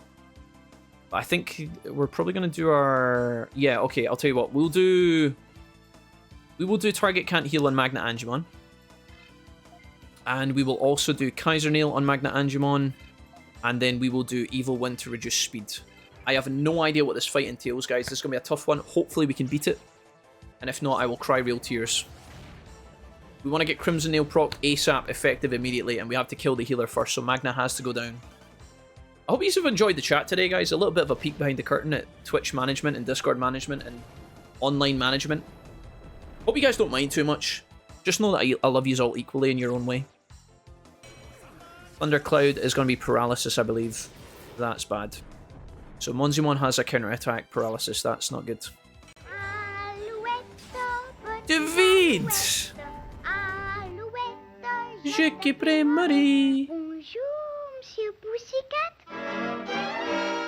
But I think we're probably going to do our... Yeah, okay, I'll tell you what. We will do Target Can't Heal on Magna Angemon. And we will also do Kaiser Nail on Magna Angemon. And then we will do Evil Wind to reduce speed. I have no idea what this fight entails, guys. This is going to be a tough one. Hopefully we can beat it. And if not, I will cry real tears. We want to get Crimson Nail proc ASAP effective immediately. And we have to kill the healer first. So Magna has to go down. I hope you have enjoyed the chat today, guys. A little bit of a peek behind the curtain at Twitch management and Discord management and online management. Hope you guys don't mind too much. Just know that I love you all equally in your own way. Thundercloud is going to be paralysis, I believe. That's bad. So Monzumon has a counter-attack paralysis. That's not good. David! Je qui prémarie.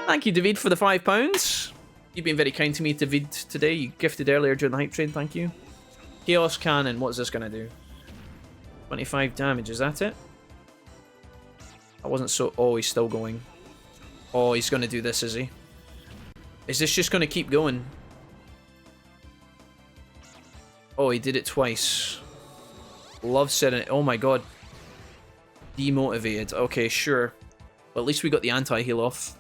Thank you, David, for the £5. You've been very kind to me, David, today. You gifted earlier during the hype train, thank you. Chaos Cannon, what's this going to do? 25 damage, is that it? I wasn't so... Oh, he's still going. Oh, he's going to do this, is he? Is this just going to keep going? Oh, he did it twice. Love setting it. Oh my god. Demotivated. Okay, sure. But at least we got the anti-heal off.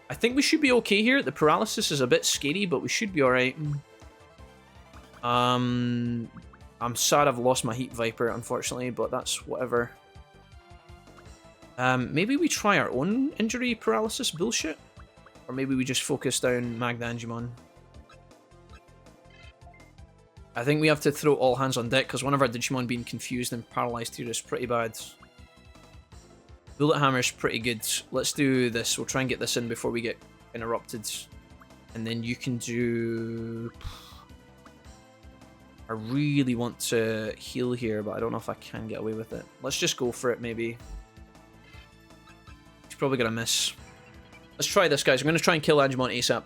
I think we should be okay here. The paralysis is a bit scary, but we should be alright. I'm sad I've lost my Heat Viper, unfortunately, but that's whatever. Maybe we try our own injury paralysis bullshit? Or maybe we just focus down Magna Angemon. I think we have to throw all hands on deck, because one of our Digimon being confused and paralyzed here is pretty bad. Bullet Hammer's pretty good. Let's do this. We'll try and get this in before we get interrupted. And then you can do... I really want to heal here, but I don't know if I can get away with it. Let's just go for it, maybe. He's probably going to miss. Let's try this, guys. I'm going to try and kill Angemon ASAP.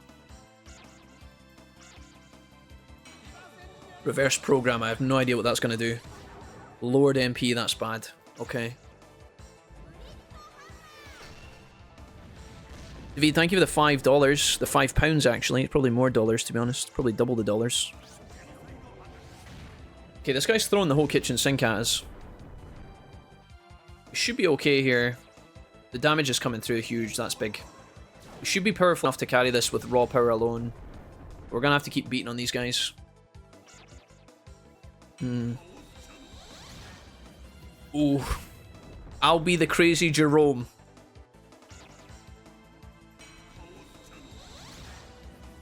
Reverse program. I have no idea what that's going to do. Lowered MP, that's bad. Okay. David, thank you for the $5. The £5, actually. It's probably more dollars, to be honest. Probably double the dollars. Okay, this guy's throwing the whole kitchen sink at us. We should be okay here. The damage is coming through huge. That's big. We should be powerful enough to carry this with raw power alone. We're going to have to keep beating on these guys. Ooh. I'll be the crazy Jerome.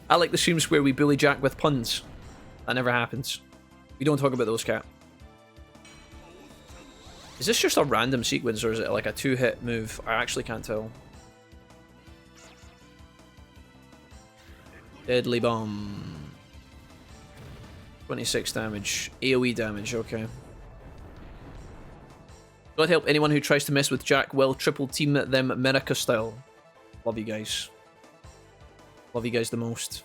I like the streams where we bully Jack with puns. That never happens. We don't talk about those, cat. Is this just a random sequence or is it like a 2-hit move? I actually can't tell. Deadly Bomb. 26 damage. AoE damage, okay. God help anyone who tries to mess with Jack will triple team them America style. Love you guys. Love you guys the most.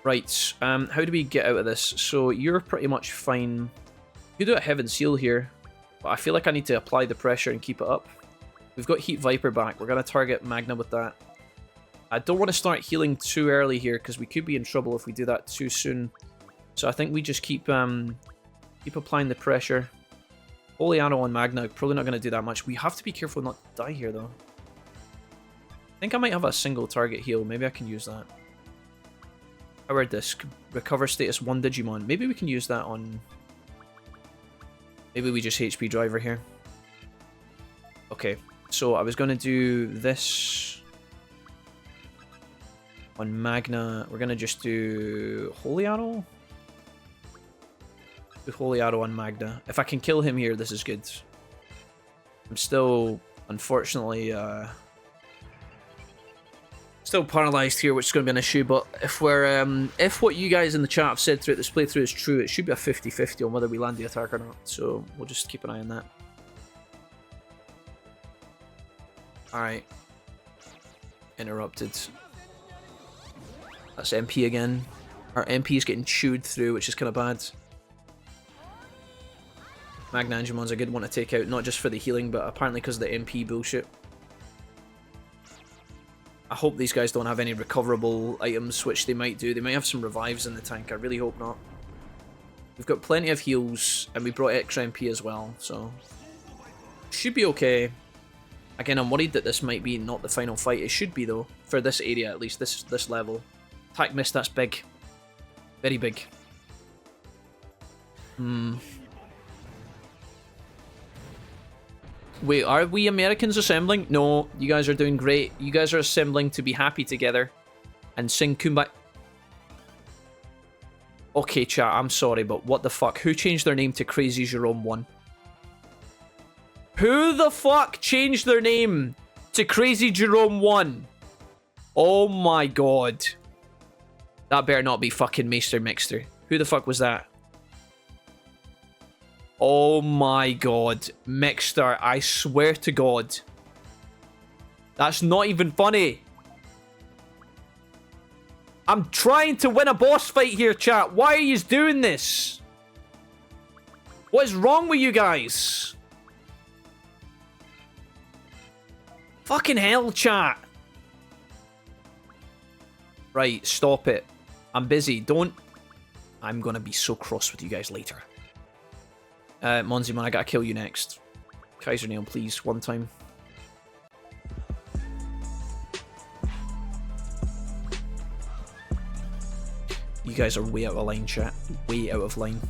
Right, how do we get out of this? So you're pretty much fine. You do a Heaven Seal here, but I feel like I need to apply the pressure and keep it up. We've got Heat Viper back. We're going to target Magna with that. I don't want to start healing too early here because we could be in trouble if we do that too soon. So I think we just keep applying the pressure. Holy Arrow on Magna, probably not going to do that much. We have to be careful not to die here though. I think I might have a single target heal. Maybe I can use that. Power Disc. Recover status 1 Digimon. Maybe we can use that on... Maybe we just HP Driver here. Okay, so I was going to do this on Magna. We're going to just do Holy Arrow? Do Holy Arrow on Magna. If I can kill him here, this is good. I'm still, unfortunately, still paralyzed here, which is going to be an issue, but if we're, if what you guys in the chat have said throughout this playthrough is true, it should be a 50-50 on whether we land the attack or not, so we'll just keep an eye on that. Alright. Interrupted. That's MP again. Our MP is getting chewed through, which is kind of bad. Magnangemon's a good one to take out, not just for the healing, but apparently because of the MP bullshit. I hope these guys don't have any recoverable items, which they might do. They might have some revives in the tank. I really hope not. We've got plenty of heals, and we brought extra MP as well, so... Should be okay. Again, I'm worried that this might be not the final fight. It should be, though. For this area, at least. This level. Attack miss, that's big. Very big. Wait, are we Americans assembling? No, you guys are doing great. You guys are assembling to be happy together and sing Kumbaya. Okay, chat, I'm sorry, but what the fuck? Who changed their name to Crazy Jerome 1? Who the fuck changed their name to Crazy Jerome 1? Oh my god. That better not be fucking Maester Mixter. Who the fuck was that? Oh my god. Mixter, I swear to god. That's not even funny. I'm trying to win a boss fight here, chat. Why are you doing this? What is wrong with you guys? Fucking hell, chat. Right, stop it. I'm busy. Don't... I'm gonna be so cross with you guys later. Monzimon, I gotta kill you next. Kaiser Nail, please, one time. You guys are way out of line, chat. Way out of line.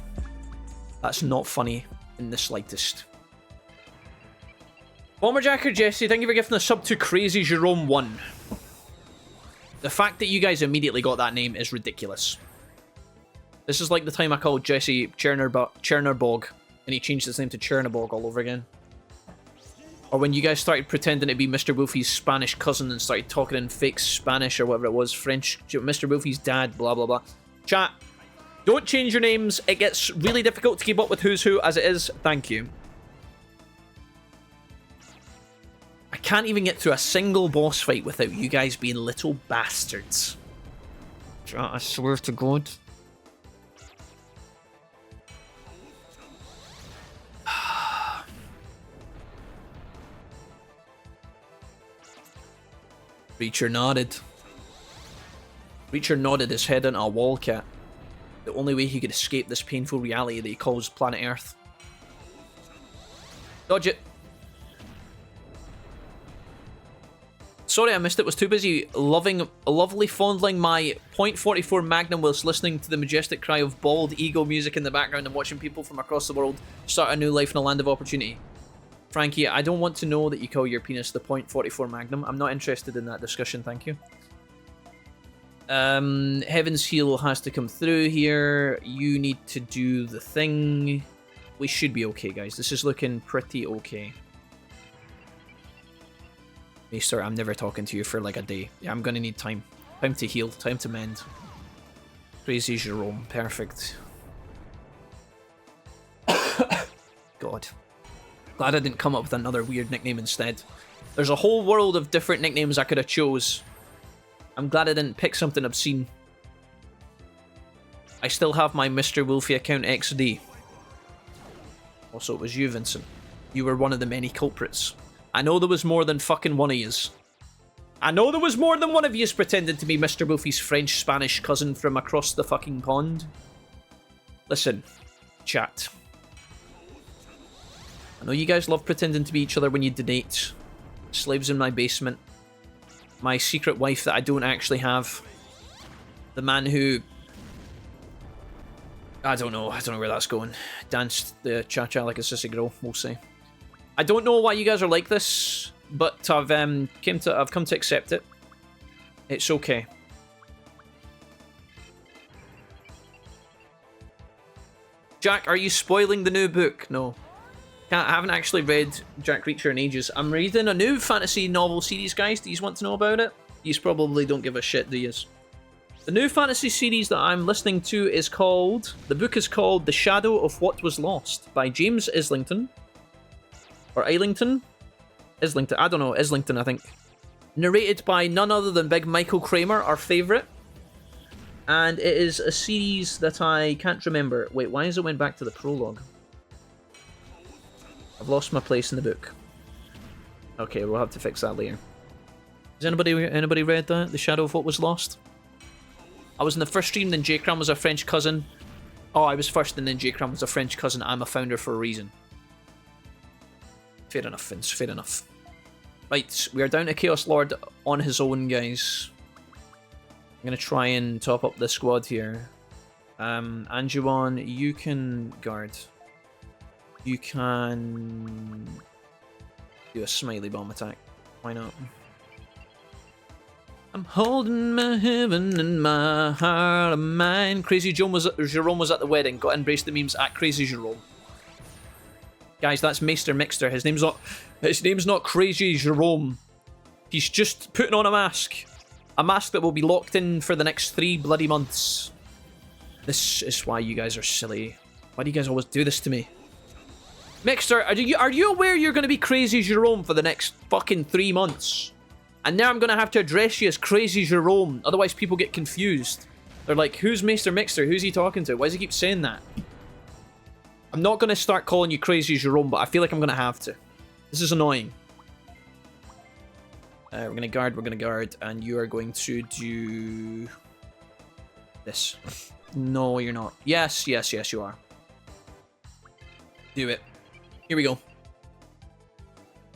That's not funny in the slightest. Bomberjacker Jesse, thank you for gifting a sub to Crazy Jerome 1. The fact that you guys immediately got that name is ridiculous. This is like the time I called Jesse Chernobog, and he changed his name to Chernobog all over again. Or when you guys started pretending to be Mr. Wolfie's Spanish cousin and started talking in fake Spanish or whatever it was, French, Mr. Wolfie's dad, blah blah blah. Chat, don't change your names. It gets really difficult to keep up with who's who as it is. Thank you. I can't even get through a single boss fight without you guys being little bastards. Chat, I swear to God. Reacher nodded. Reacher nodded his head into a wall, cat. The only way he could escape this painful reality that he calls planet Earth. Dodge it. Sorry I missed it, was too busy lovely fondling my .44 Magnum whilst listening to the majestic cry of bald ego music in the background and watching people from across the world start a new life in a land of opportunity. Frankie, I don't want to know that you call your penis the .44 Magnum. I'm not interested in that discussion, thank you. Heaven's Heel has to come through here. You need to do the thing. We should be okay, guys. This is looking pretty okay. Maester, I'm never talking to you for like a day. Yeah, I'm gonna need time. Time to heal. Time to mend. Crazy Jerome. Perfect. God. Glad I didn't come up with another weird nickname instead. There's a whole world of different nicknames I could have chose. I'm glad I didn't pick something obscene. I still have my Mr. Wolfie account XD. Also, it was you, Vincent. You were one of the many culprits. I know there was more than fucking one of yous. I know there was more than one of yous pretending to be Mr. Wolfie's French-Spanish cousin from across the fucking pond. Listen, chat. I know you guys love pretending to be each other when you donate. Slaves in my basement. My secret wife that I don't actually have. The man who... I don't know where that's going. Danced the cha-cha like a sissy girl, we'll say. I don't know why you guys are like this, but I've come to accept it. It's okay. Jack, are you spoiling the new book? No. I haven't actually read Jack Reacher in ages. I'm reading a new fantasy novel series, guys. Do you want to know about it? You probably don't give a shit, do you? The new fantasy series that I'm listening to is called... The book is called The Shadow of What Was Lost by James Islington. Or Islington? Islington. I don't know. Islington, I think. Narrated by none other than Big Michael Kramer, our favourite. And it is a series that I can't remember. Wait, why is it went back to the prologue? I've lost my place in the book. Okay, we'll have to fix that later. Has anybody read that? The Shadow of What Was Lost? I was in the first stream, then J-Cram was a French cousin. Oh, I was first, and then J-Cram was a French cousin. I'm a founder for a reason. Fair enough, Vince. Fair enough. Right, we are down to Chaos Lord on his own, guys. I'm going to try and top up the squad here. Anjuan, you can guard. You can do a smiley bomb attack. Why not? I'm holding my heaven in my heart of mine. Crazy Jerome was at the wedding. Got embraced the memes at Crazy Jerome. Guys, that's Maester Mixter. His name's not Crazy Jerome. He's just putting on a mask. A mask that will be locked in for the next 3 bloody months. This is why you guys are silly. Why do you guys always do this to me? Mixter, are you aware you're going to be Crazy Jerome for the next fucking 3 months? And now I'm going to have to address you as Crazy Jerome. Otherwise people get confused. They're like, who's Maester Mixter? Who's he talking to? Why does he keep saying that? I'm not going to start calling you Crazy Jerome, but I feel like I'm going to have to. This is annoying. We're going to guard, and you are going to do... this. No, you're not. Yes, you are. Do it. Here we go.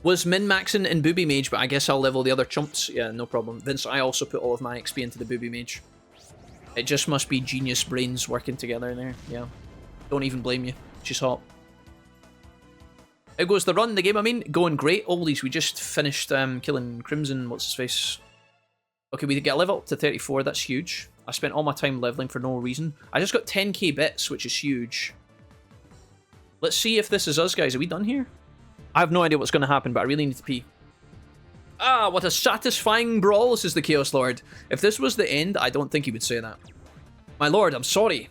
Was min-maxing in Booby Mage, but I guess I'll level the other chumps. Yeah, no problem. Vince, I also put all of my XP into the Booby Mage. It just must be genius brains working together there. Yeah. Don't even blame you. She's hot. How goes the run? The game, I mean? Going great. Oldies, we just finished killing Crimson. What's his face? Okay, we get a level up to 34. That's huge. I spent all my time leveling for no reason. I just got 10k bits, which is huge. Let's see if this is us, guys. Are we done here? I have no idea what's going to happen, but I really need to pee. Ah, what a satisfying brawl, says the Chaos Lord. If this was the end, I don't think he would say that. My lord, I'm sorry.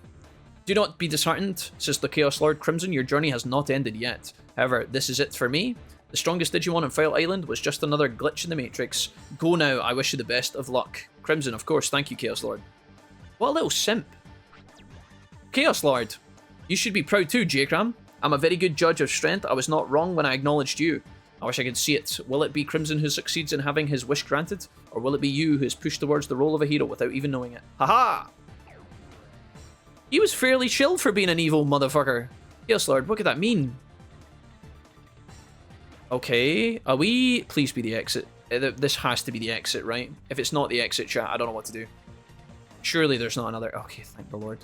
Do not be disheartened, says the Chaos Lord. Crimson, your journey has not ended yet. However, this is it for me. The strongest Digimon on File Island was just another glitch in the Matrix. Go now, I wish you the best of luck. Crimson, of course, thank you, Chaos Lord. What a little simp. Chaos Lord, you should be proud too, J-Cram. I'm a very good judge of strength. I was not wrong when I acknowledged you. I wish I could see it. Will it be Crimson who succeeds in having his wish granted? Or will it be you who is pushed towards the role of a hero without even knowing it? Haha! He was fairly chill for being an evil motherfucker. Chaos Lord, what could that mean? Okay, are we... Please be the exit. This has to be the exit, right? If it's not the exit, chat, I don't know what to do. Surely there's not another... Okay, thank the Lord.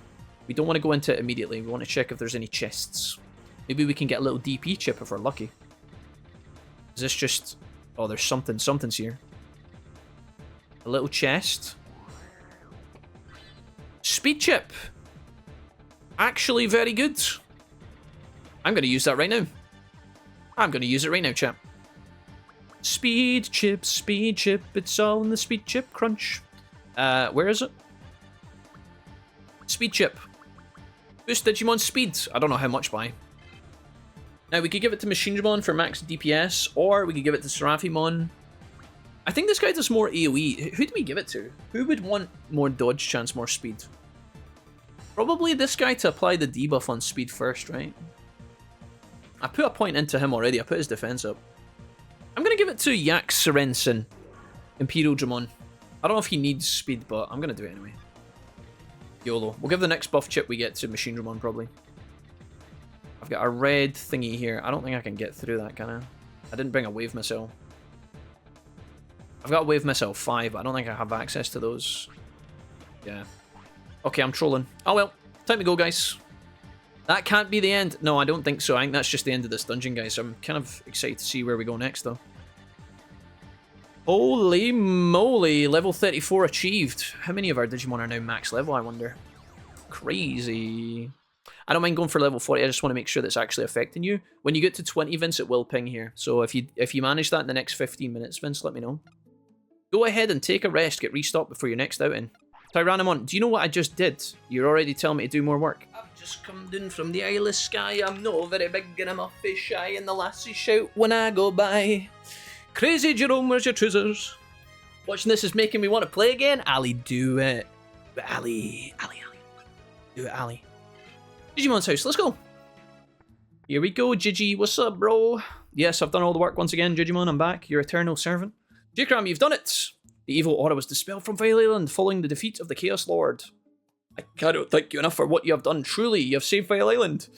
We don't want to go into it immediately. We want to check if there's any chests. Maybe we can get a little DP chip if we're lucky. Is this just... Oh, there's something. Something's here. A little chest. Speed chip. Actually very good. I'm going to use that right now. I'm going to use it right now, chap. Speed chip, it's all in the speed chip crunch. Where is it? Speed chip. Boost Digimon speed. I don't know how much by. Now, we could give it to Machinedramon for max DPS, or we could give it to Seraphimon. I think this guy does more AoE. Who do we give it to? Who would want more dodge chance, more speed? Probably this guy to apply the debuff on speed first, right? I put a point into him already. I put his defense up. I'm going to give it to Yak Sorensen, Imperial Dramon. I don't know if he needs speed, but I'm going to do it anyway. YOLO. We'll give the next buff chip we get to Machinedramon, probably. I've got a red thingy here. I don't think I can get through that, can I? I didn't bring a wave missile. I've got a wave missile 5, but I don't think I have access to those. Yeah. Okay, I'm trolling. Oh well. Time to go, guys. That can't be the end. No, I don't think so. I think that's just the end of this dungeon, guys. I'm kind of excited to see where we go next, though. Holy moly. Level 34 achieved. How many of our Digimon are now max level, I wonder? Crazy. I don't mind going for level 40. I just want to make sure that's actually affecting you. When you get to 20, Vince, it will ping here. So if you manage that in the next 15 minutes, Vince, let me know. Go ahead and take a rest. Get restocked before your next outing. Tyrannomon, do you know what I just did? You're already telling me to do more work. I've just come down from the Isle of Skye. I'm no very big and I'm awfully shy, and the lassies shout when I go by. Crazy Jerome, where's your trousers? Watching this is making me want to play again. Ali, do it. Ali. Do it, Ali. Digimon's house, let's go. Here we go, Gigi. What's up, bro? Yes, I've done all the work once again, Digimon. I'm back, your eternal servant. J-Cram, you've done it. The evil aura was dispelled from Vile Island following the defeat of the Chaos Lord. I cannot thank you enough for what you have done. Truly, you have saved Vile Island.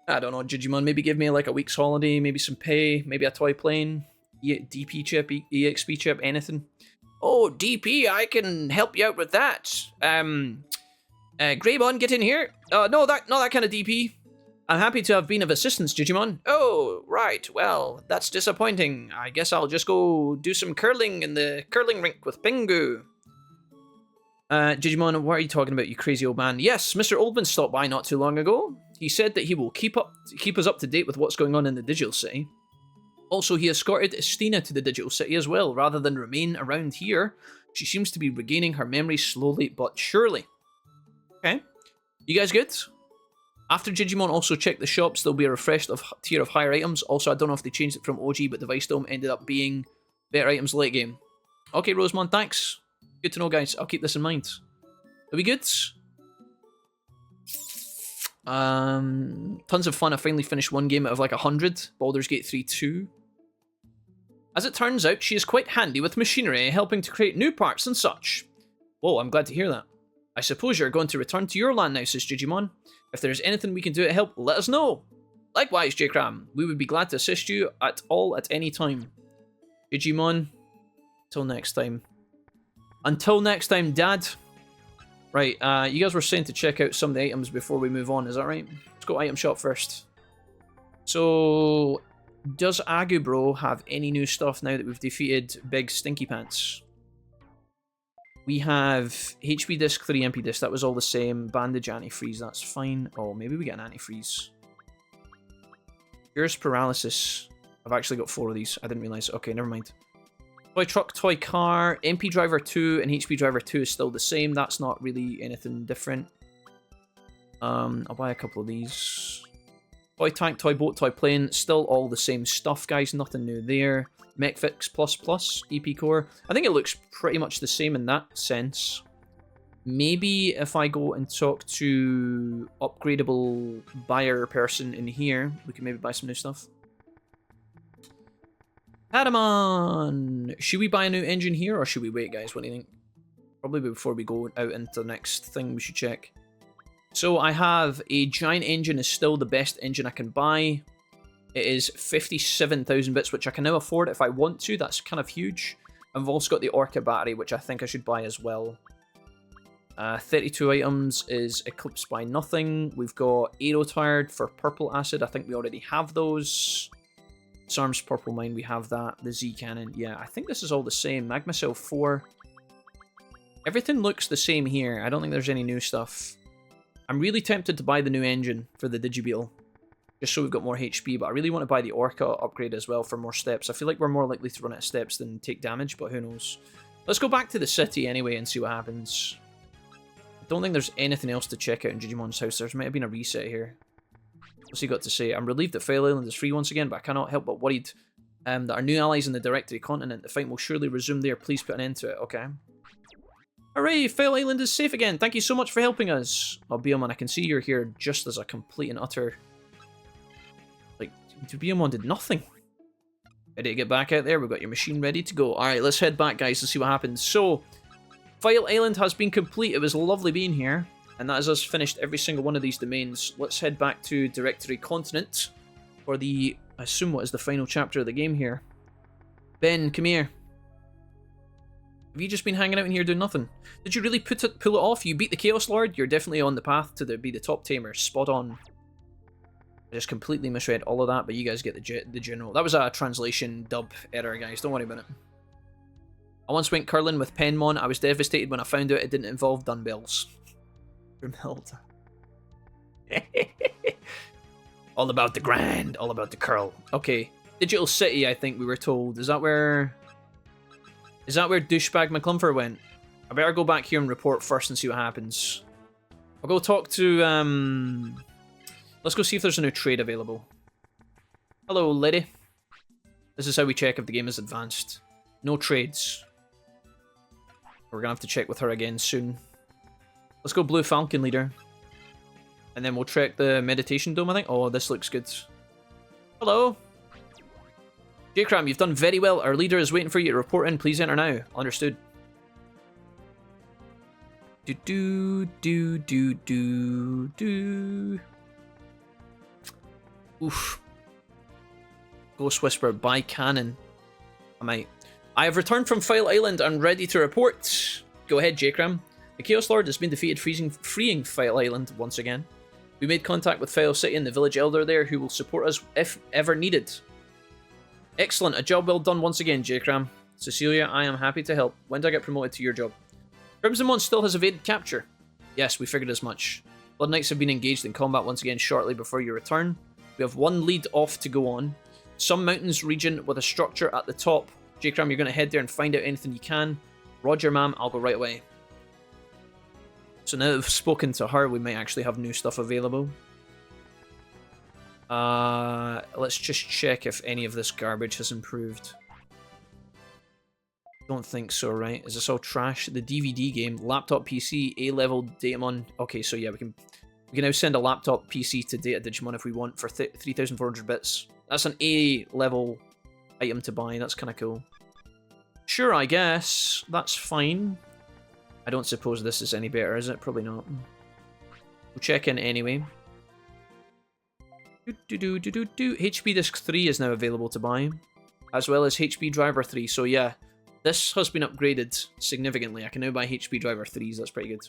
I don't know, Digimon. Maybe give me like a week's holiday, maybe some pay, maybe a toy plane, DP chip, EXP chip, anything. Oh, DP, I can help you out with that. Greybon, get in here. No, not that kind of DP. I'm happy to have been of assistance, Digimon. Oh, right. Well, that's disappointing. I guess I'll just go do some curling in the curling rink with Pingu. Digimon, what are you talking about, you crazy old man? Yes, Mr. Oldman stopped by not too long ago. He said that he will keep us up to date with what's going on in the Digital City. Also, he escorted Estina to the Digital City as well, rather than remain around here. She seems to be regaining her memory slowly but surely. Okay. You guys good? After Digimon also checked the shops, there'll be a refreshed tier of higher items. Also, I don't know if they changed it from OG, but Device Dome ended up being better items late game. Okay, Rosemon, thanks. Good to know, guys. I'll keep this in mind. Are we good? Tons of fun. I finally finished one game out of like 100. Baldur's Gate 3 2. As it turns out, she is quite handy with machinery, helping to create new parts and such. Whoa, I'm glad to hear that. I suppose you're going to return to your land now, says Digimon. If there's anything we can do to help, let us know. Likewise, J-Cram. We would be glad to assist you at any time. Digimon. Till next time. Until next time, Dad. Right, you guys were saying to check out some of the items before we move on, is that right? Let's go item shop first. So, does Agubro have any new stuff now that we've defeated Big Stinky Pants? We have HP Disc, 3 MP Disc, that was all the same. Bandage, Antifreeze, that's fine. Oh, maybe we get an Antifreeze. Here's Paralysis. I've actually got 4 of these, I didn't realise. Okay, never mind. Toy Truck, Toy Car, MP Driver 2 and HP Driver 2 is still the same. That's not really anything different. I'll buy a couple of these. Toy Tank, Toy Boat, Toy Plane, still all the same stuff, guys. Nothing new there. MechFix++, EP Core. I think it looks pretty much the same in that sense. Maybe if I go and talk to upgradable buyer person in here, we can maybe buy some new stuff. Patamon! Should we buy a new engine here or should we wait, guys? What do you think? Probably before we go out into the next thing we should check. So I have a giant engine is still the best engine I can buy. It is 57,000 bits, which I can now afford if I want to. That's kind of huge. I've also got the Orca battery, which I think I should buy as well. 32 items is Eclipsed by Nothing. We've got Aero Tired for Purple Acid. I think we already have those. Disarms Purple Mine, we have that. The Z Cannon, yeah, I think this is all the same. Magma Cell 4. Everything looks the same here. I don't think there's any new stuff. I'm really tempted to buy the new engine for the Digibeetle, just so we've got more HP, but I really want to buy the Orca upgrade as well for more steps. I feel like we're more likely to run out of steps than take damage, but who knows. Let's go back to the city anyway and see what happens. I don't think there's anything else to check out in Digimon's house. There might have been a reset here. What's he got to say? I'm relieved that File Island is free once again, but I cannot help but worried that our new allies in the Directory continent, the fight will surely resume there. Please put an end to it. Okay. Hooray! File Island is safe again. Thank you so much for helping us. Oh, Beomon, I can see you're here just as a complete and utter... Like, Beomon did nothing. Ready to get back out there? We've got your machine ready to go. Alright, let's head back, guys, and see what happens. So, File Island has been complete. It was lovely being here. And that has us finished every single one of these domains. Let's head back to Directory Continent for the, I assume, what is the final chapter of the game here. Ben, come here. Have you just been hanging out in here doing nothing? Did you really pull it off? You beat the Chaos Lord? You're definitely on the path to be the top tamer. Spot on. I just completely misread all of that, but you guys get the general. That was a translation dub error, guys. Don't worry about it. I once went curling with Penmon. I was devastated when I found out it didn't involve dumbbells. Grimhilda. All about the grind. All about the curl. Okay. Digital City, I think we were told. Is that where douchebag McClumfer went? I better go back here and report first and see what happens. I'll go talk to, let's go see if there's a new trade available. Hello, lady. This is how we check if the game is advanced. No trades. We're gonna have to check with her again soon. Let's go Blue Falcon leader. And then we'll check the meditation dome, I think. Oh, this looks good. Hello. J-Cram, you've done very well. Our leader is waiting for you to report in. Please enter now. Understood. Oof. Ghost Whisper by Cannon. I have returned from File Island and ready to report. Go ahead, J-Cram. The Chaos Lord has been defeated, freeing File Island once again. We made contact with File City and the village elder there, who will support us if ever needed. Excellent, a job well done once again, J-Cram. Cecilia, I am happy to help. When do I get promoted to your job? Crimsonmon still has evaded capture. Yes, we figured as much. Blood Knights have been engaged in combat once again shortly before your return. We have one lead off to go on. Some mountains region with a structure at the top. J-Cram, you're going to head there and find out anything you can. Roger, ma'am, I'll go right away. So now that we've spoken to her, we might actually have new stuff available. Let's just check if any of this garbage has improved. Don't think so, right? Is this all trash? The DVD game, laptop PC, A-level Datamon. Okay, so yeah, we can now send a laptop PC to Data Digimon if we want for 3,400 bits. That's an A-level item to buy. That's kind of cool. Sure, I guess. That's fine. I don't suppose this is any better, is it? Probably not. We'll check in anyway. HP Disk 3 is now available to buy, as well as HP Driver 3. So yeah, this has been upgraded significantly. I can now buy HP Driver 3s. That's pretty good.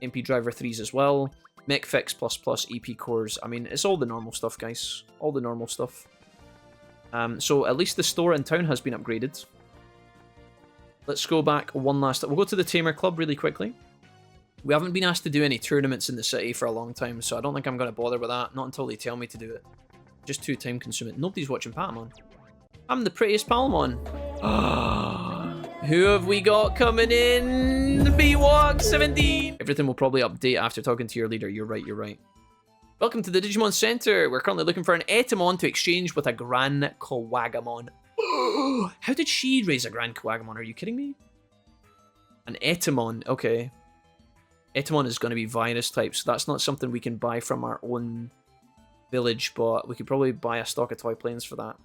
MP Driver 3s as well. MechFix++, EP cores. I mean, it's all the normal stuff, guys. All the normal stuff. So at least the store in town has been upgraded. Let's go back one last... We'll go to the Tamer Club really quickly. We haven't been asked to do any tournaments in the city for a long time, so I don't think I'm going to bother with that. Not until they tell me to do it. Just too time consuming. Nobody's watching Patamon. I'm the prettiest Palmon. Who have we got coming in? B-Walk 17. Everything will probably update after talking to your leader. You're right, you're right. Welcome to the Digimon Center. We're currently looking for an Etamon to exchange with a Gran Kowagamon. How did she raise a Gran Kowagamon? Are you kidding me? An Etamon, okay. Etamon is going to be virus type, so that's not something we can buy from our own village, but we could probably buy a stock of toy planes for that.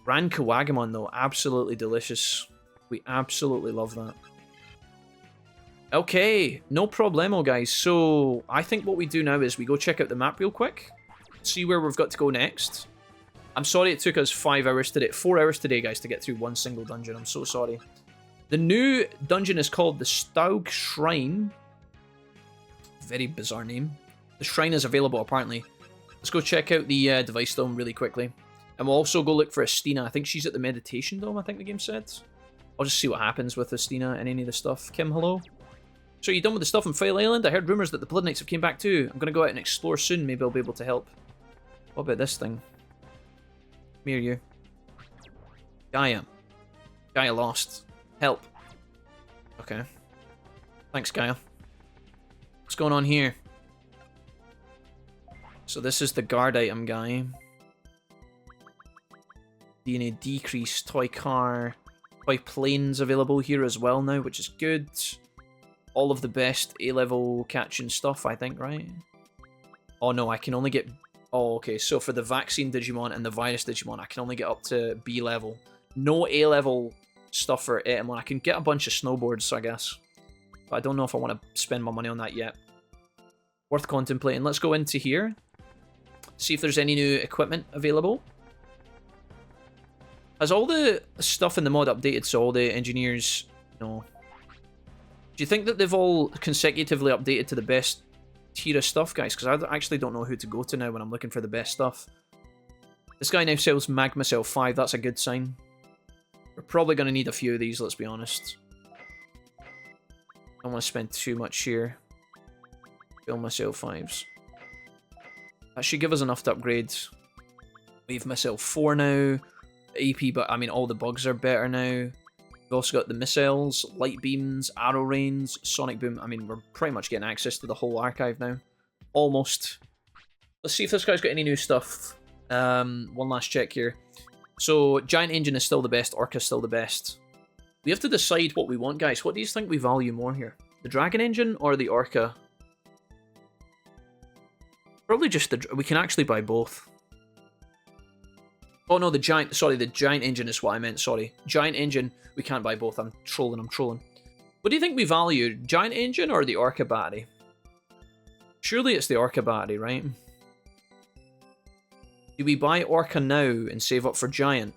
Gran Kowagamon, though, absolutely delicious. We absolutely love that. Okay, no problemo, guys. So I think what we do now is we go check out the map real quick, see where we've got to go next. I'm sorry it took us 4 hours today, guys, to get through one single dungeon. I'm so sorry. The new dungeon is called the Staug Shrine. Very bizarre name. The shrine is available, apparently. Let's go check out the device dome really quickly. And we'll also go look for Estina. I think she's at the meditation dome, I think the game said. I'll just see what happens with Estina and any of the stuff. Kim, hello? So you done with the stuff on File Island? I heard rumours that the Blood Knights have came back too. I'm going to go out and explore soon. Maybe I'll be able to help. What about this thing? Come here, you. Gaia. Gaia lost. Help. Okay. Thanks, Gaia. What's going on here? So this is the guard item guy. DNA decrease, toy car, toy planes available here as well now, which is good. All of the best A-level catching stuff, I think, right? Oh no, I can only get... Oh, okay, so for the vaccine Digimon and the virus Digimon, I can only get up to B level. No A-level stuff for Etamon. I can get a bunch of snowboards, I guess. But I don't know if I want to spend my money on that yet. Worth contemplating. Let's go into here. See if there's any new equipment available. Has all the stuff in the mod updated so all the engineers... No. Do you think that they've all consecutively updated to the best tier of stuff, guys? Because I actually don't know who to go to now when I'm looking for the best stuff. This guy now sells Magma Cell 5. That's a good sign. We're probably going to need a few of these, let's be honest. I don't want to spend too much here. Fill my Cell 5s. That should give us enough to upgrade. We have Missile 4 now. AP, but I mean, all the bugs are better now. We've also got the missiles, light beams, arrow rains, sonic boom. I mean, we're pretty much getting access to the whole archive now. Almost. Let's see if this guy's got any new stuff. One last check here. So, Giant Engine is still the best, Orca's still the best. We have to decide what we want, guys. What do you think we value more here? The Dragon Engine or the Orca? Probably just the... We can actually buy both. Oh no, the Giant Engine is what I meant, sorry. Giant Engine, we can't buy both. I'm trolling. What do you think we value? Giant Engine or the Orca battery? Surely it's the Orca battery, right? Do we buy Orca now and save up for Giant?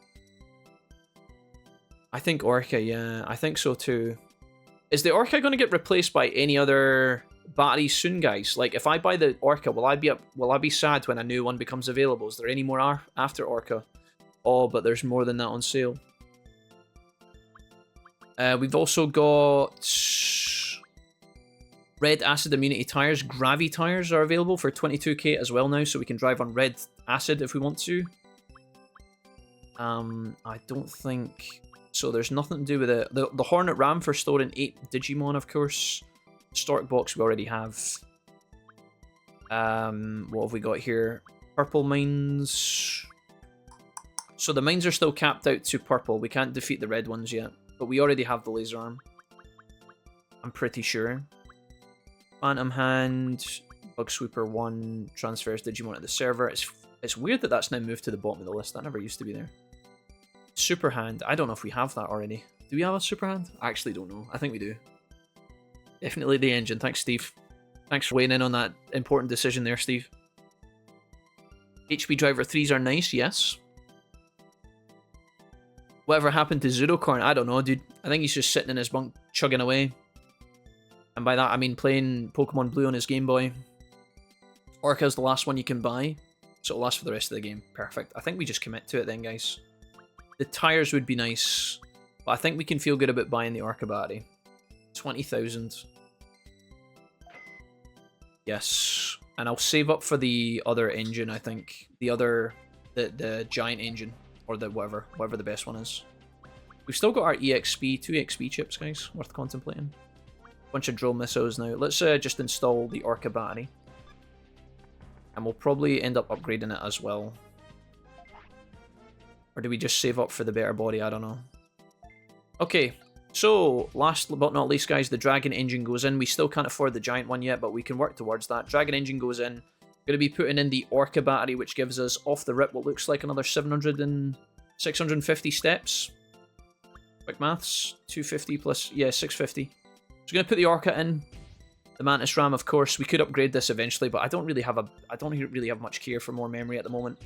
I think Orca, yeah. I think so too. Is the Orca going to get replaced by any other batteries soon, guys? Like, if I buy the Orca, will I be sad when a new one becomes available? Is there any more after Orca? Oh, but there's more than that on sale. We've also got red acid immunity tires. Gravi tires are available for 22k as well now, so we can drive on red acid if we want to. I don't think... So there's nothing to do with it. The Hornet Ram for storing 8 Digimon, of course. Stork box we already have. What have we got here? Purple mines. So the mines are still capped out to purple. We can't defeat the red ones yet. But we already have the laser arm. I'm pretty sure. Phantom Hand. Bug Sweeper 1. Transfers Digimon to the server. It's weird that that's now moved to the bottom of the list. That never used to be there. Super Hand. I don't know if we have that already. Do we have a Super Hand? I actually don't know. I think we do. Definitely the engine. Thanks, Steve. Thanks for weighing in on that important decision there, Steve. HP Driver 3s are nice, yes. Whatever happened to Zudocorn? I don't know, dude. I think he's just sitting in his bunk, chugging away. And by that, I mean playing Pokemon Blue on his Game Boy. Orca's the last one you can buy, so it'll last for the rest of the game. Perfect. I think we just commit to it then, guys. The tires would be nice, but I think we can feel good about buying the Orca battery. 20,000. Yes. And I'll save up for the other engine, I think. The giant engine. Or the whatever the best one is. We've still got our EXP, 2 EXP chips, guys. Worth contemplating. Bunch of drill missiles now. Let's just install the Orca battery. And we'll probably end up upgrading it as well. Or do we just save up for the better body? I don't know. Okay. So, last but not least, guys, the Dragon Engine goes in. We still can't afford the giant one yet, but we can work towards that. Dragon Engine goes in. Going to be putting in the Orca battery, which gives us off the rip what looks like another 650 steps. Quick maths. 250 plus... Yeah, 650. So going to put the Orca in. The Mantis Ram, of course. We could upgrade this eventually, but I don't really have much care for more memory at the moment.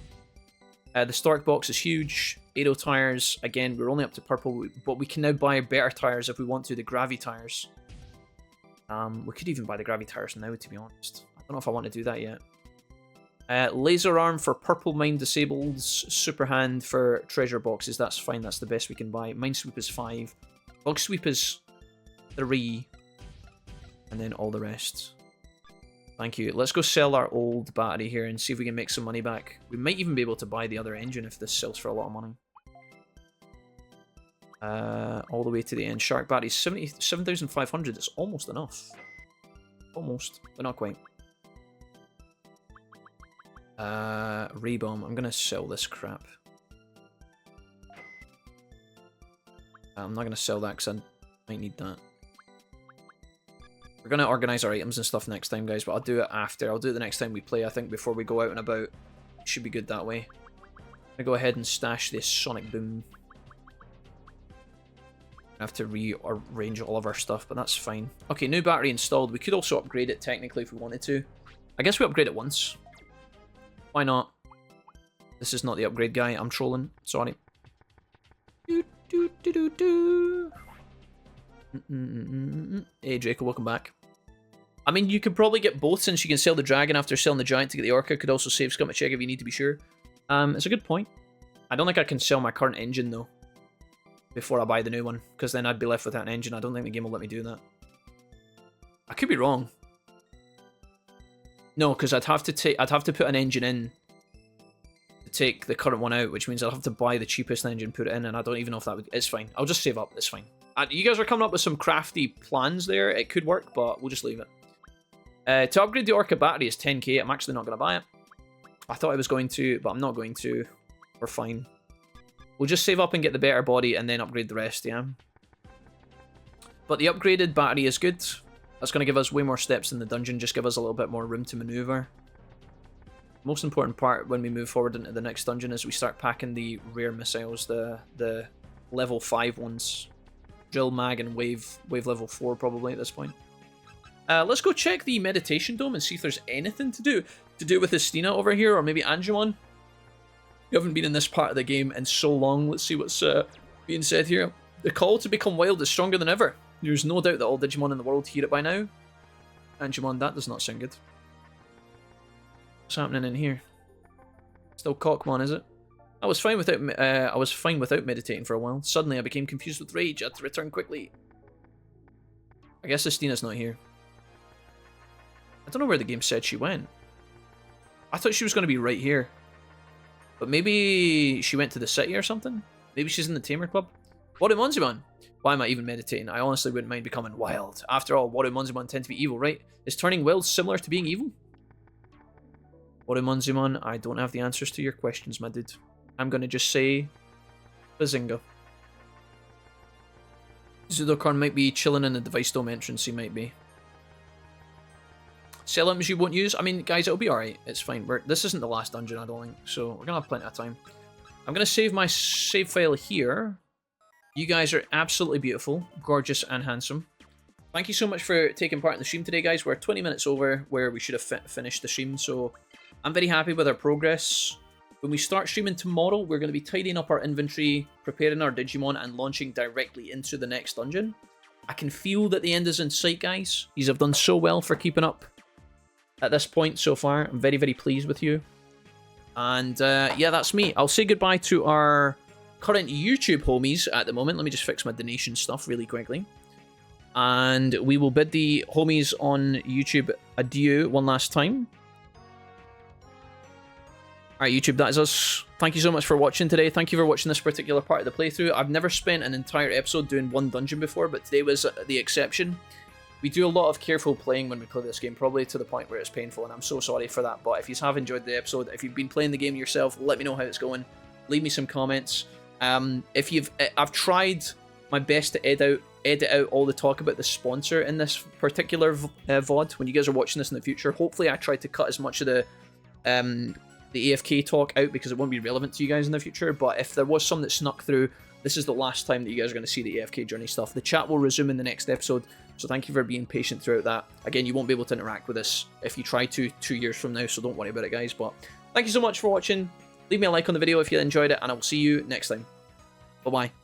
The Stork box is huge. Aero tires, again, we're only up to purple, but we can now buy better tires if we want to, the Gravi tires. We could even buy the Gravi tires now, to be honest. I don't know if I want to do that yet. Laser arm for purple mine disables. Super hand for treasure boxes, that's fine, that's the best we can buy. Minesweep is 5. Bug Sweep is 3. And then all the rest. Thank you. Let's go sell our old battery here and see if we can make some money back. We might even be able to buy the other engine if this sells for a lot of money. All the way to the end. Shark battery 77,500. It's almost enough. Almost, but not quite. Rebomb. I'm gonna sell this crap. I'm not gonna sell that because I might need that. We're going to organise our items and stuff next time, guys, but I'll do it after. I'll do it the next time we play, I think, before we go out and about. It should be good that way. I'm going to go ahead and stash this Sonic Boom. I have to rearrange all of our stuff, but that's fine. Okay, new battery installed. We could also upgrade it, technically, if we wanted to. I guess we upgrade it once. Why not? This is not the upgrade guy. I'm trolling. Sorry. Hey Draco, welcome back. I mean, you could probably get both since you can sell the dragon after selling the giant to get the orca. Could also save scum a check if you need to be sure. It's a good point. I don't think I can sell my current engine though before I buy the new one, because then I'd be left without an engine. I don't think the game will let me do that. I could be wrong. No, because I'd have to put an engine in to take the current one out, which means I'll have to buy the cheapest engine, put it in, and I don't even know if that would. It's fine. I'll just save up. It's fine. You guys are coming up with some crafty plans there. It could work, but we'll just leave it. To upgrade the Orca battery is 10k. I'm actually not going to buy it. I thought I was going to, but I'm not going to. We're fine. We'll just save up and get the better body and then upgrade the rest, yeah. But the upgraded battery is good. That's going to give us way more steps in the dungeon, just give us a little bit more room to maneuver. Most important part when we move forward into the next dungeon is we start packing the rare missiles, the level 5 ones. Drill, mag, and wave level 4 probably at this point. Let's go check the meditation dome and see if there's anything to do with Estina over here, or maybe Angemon. We haven't been in this part of the game in so long. Let's see what's being said here. The call to become wild is stronger than ever. There's no doubt that all Digimon in the world hear it by now. Angemon, that does not sound good. What's happening in here? Still Cockmon, is it? I was fine without meditating for a while. Suddenly I became confused with rage. I had to return quickly. I guess Estina's not here. I don't know where the game said she went. I thought she was going to be right here. But maybe she went to the city or something? Maybe she's in the Tamer Club? Warumonzimon! Why am I even meditating? I honestly wouldn't mind becoming wild. After all, Warumonzimon tend to be evil, right? Is turning wild similar to being evil? Warumonzimon, I don't have the answers to your questions, my dude. I'm going to just say Bazinga. Zudokorn might be chilling in the device dome entrance, he might be. Sell items you won't use? I mean, guys, it'll be alright. It's fine. This isn't the last dungeon, I don't think, so we're going to have plenty of time. I'm going to save my save file here. You guys are absolutely beautiful, gorgeous, and handsome. Thank you so much for taking part in the stream today, guys. We're 20 minutes over where we should have finished the stream, so I'm very happy with our progress. When we start streaming tomorrow, we're going to be tidying up our inventory, preparing our Digimon, and launching directly into the next dungeon. I can feel that the end is in sight, guys. You have done so well for keeping up at this point so far. I'm very, very pleased with you. And yeah, that's me. I'll say goodbye to our current YouTube homies at the moment. Let me just fix my donation stuff really quickly. And we will bid the homies on YouTube adieu one last time. Alright, YouTube, that is us. Thank you so much for watching today. Thank you for watching this particular part of the playthrough. I've never spent an entire episode doing one dungeon before, but today was the exception. We do a lot of careful playing when we play this game, probably to the point where it's painful, and I'm so sorry for that. But if you have enjoyed the episode, if you've been playing the game yourself, let me know how it's going. Leave me some comments. I've tried my best to edit out all the talk about the sponsor in this particular VOD. When you guys are watching this in the future, hopefully I tried to cut as much of the AFK talk out because it won't be relevant to you guys in the future. But if there was some that snuck through, this is the last time that you guys are going to see the AFK journey stuff. The chat will resume in the next episode, so thank you for being patient throughout that. Again, you won't be able to interact with us if you try to 2 years from now, so don't worry about it, guys. But thank you so much for watching. Leave me a like on the video if you enjoyed it, and I will see you next time. Bye-bye.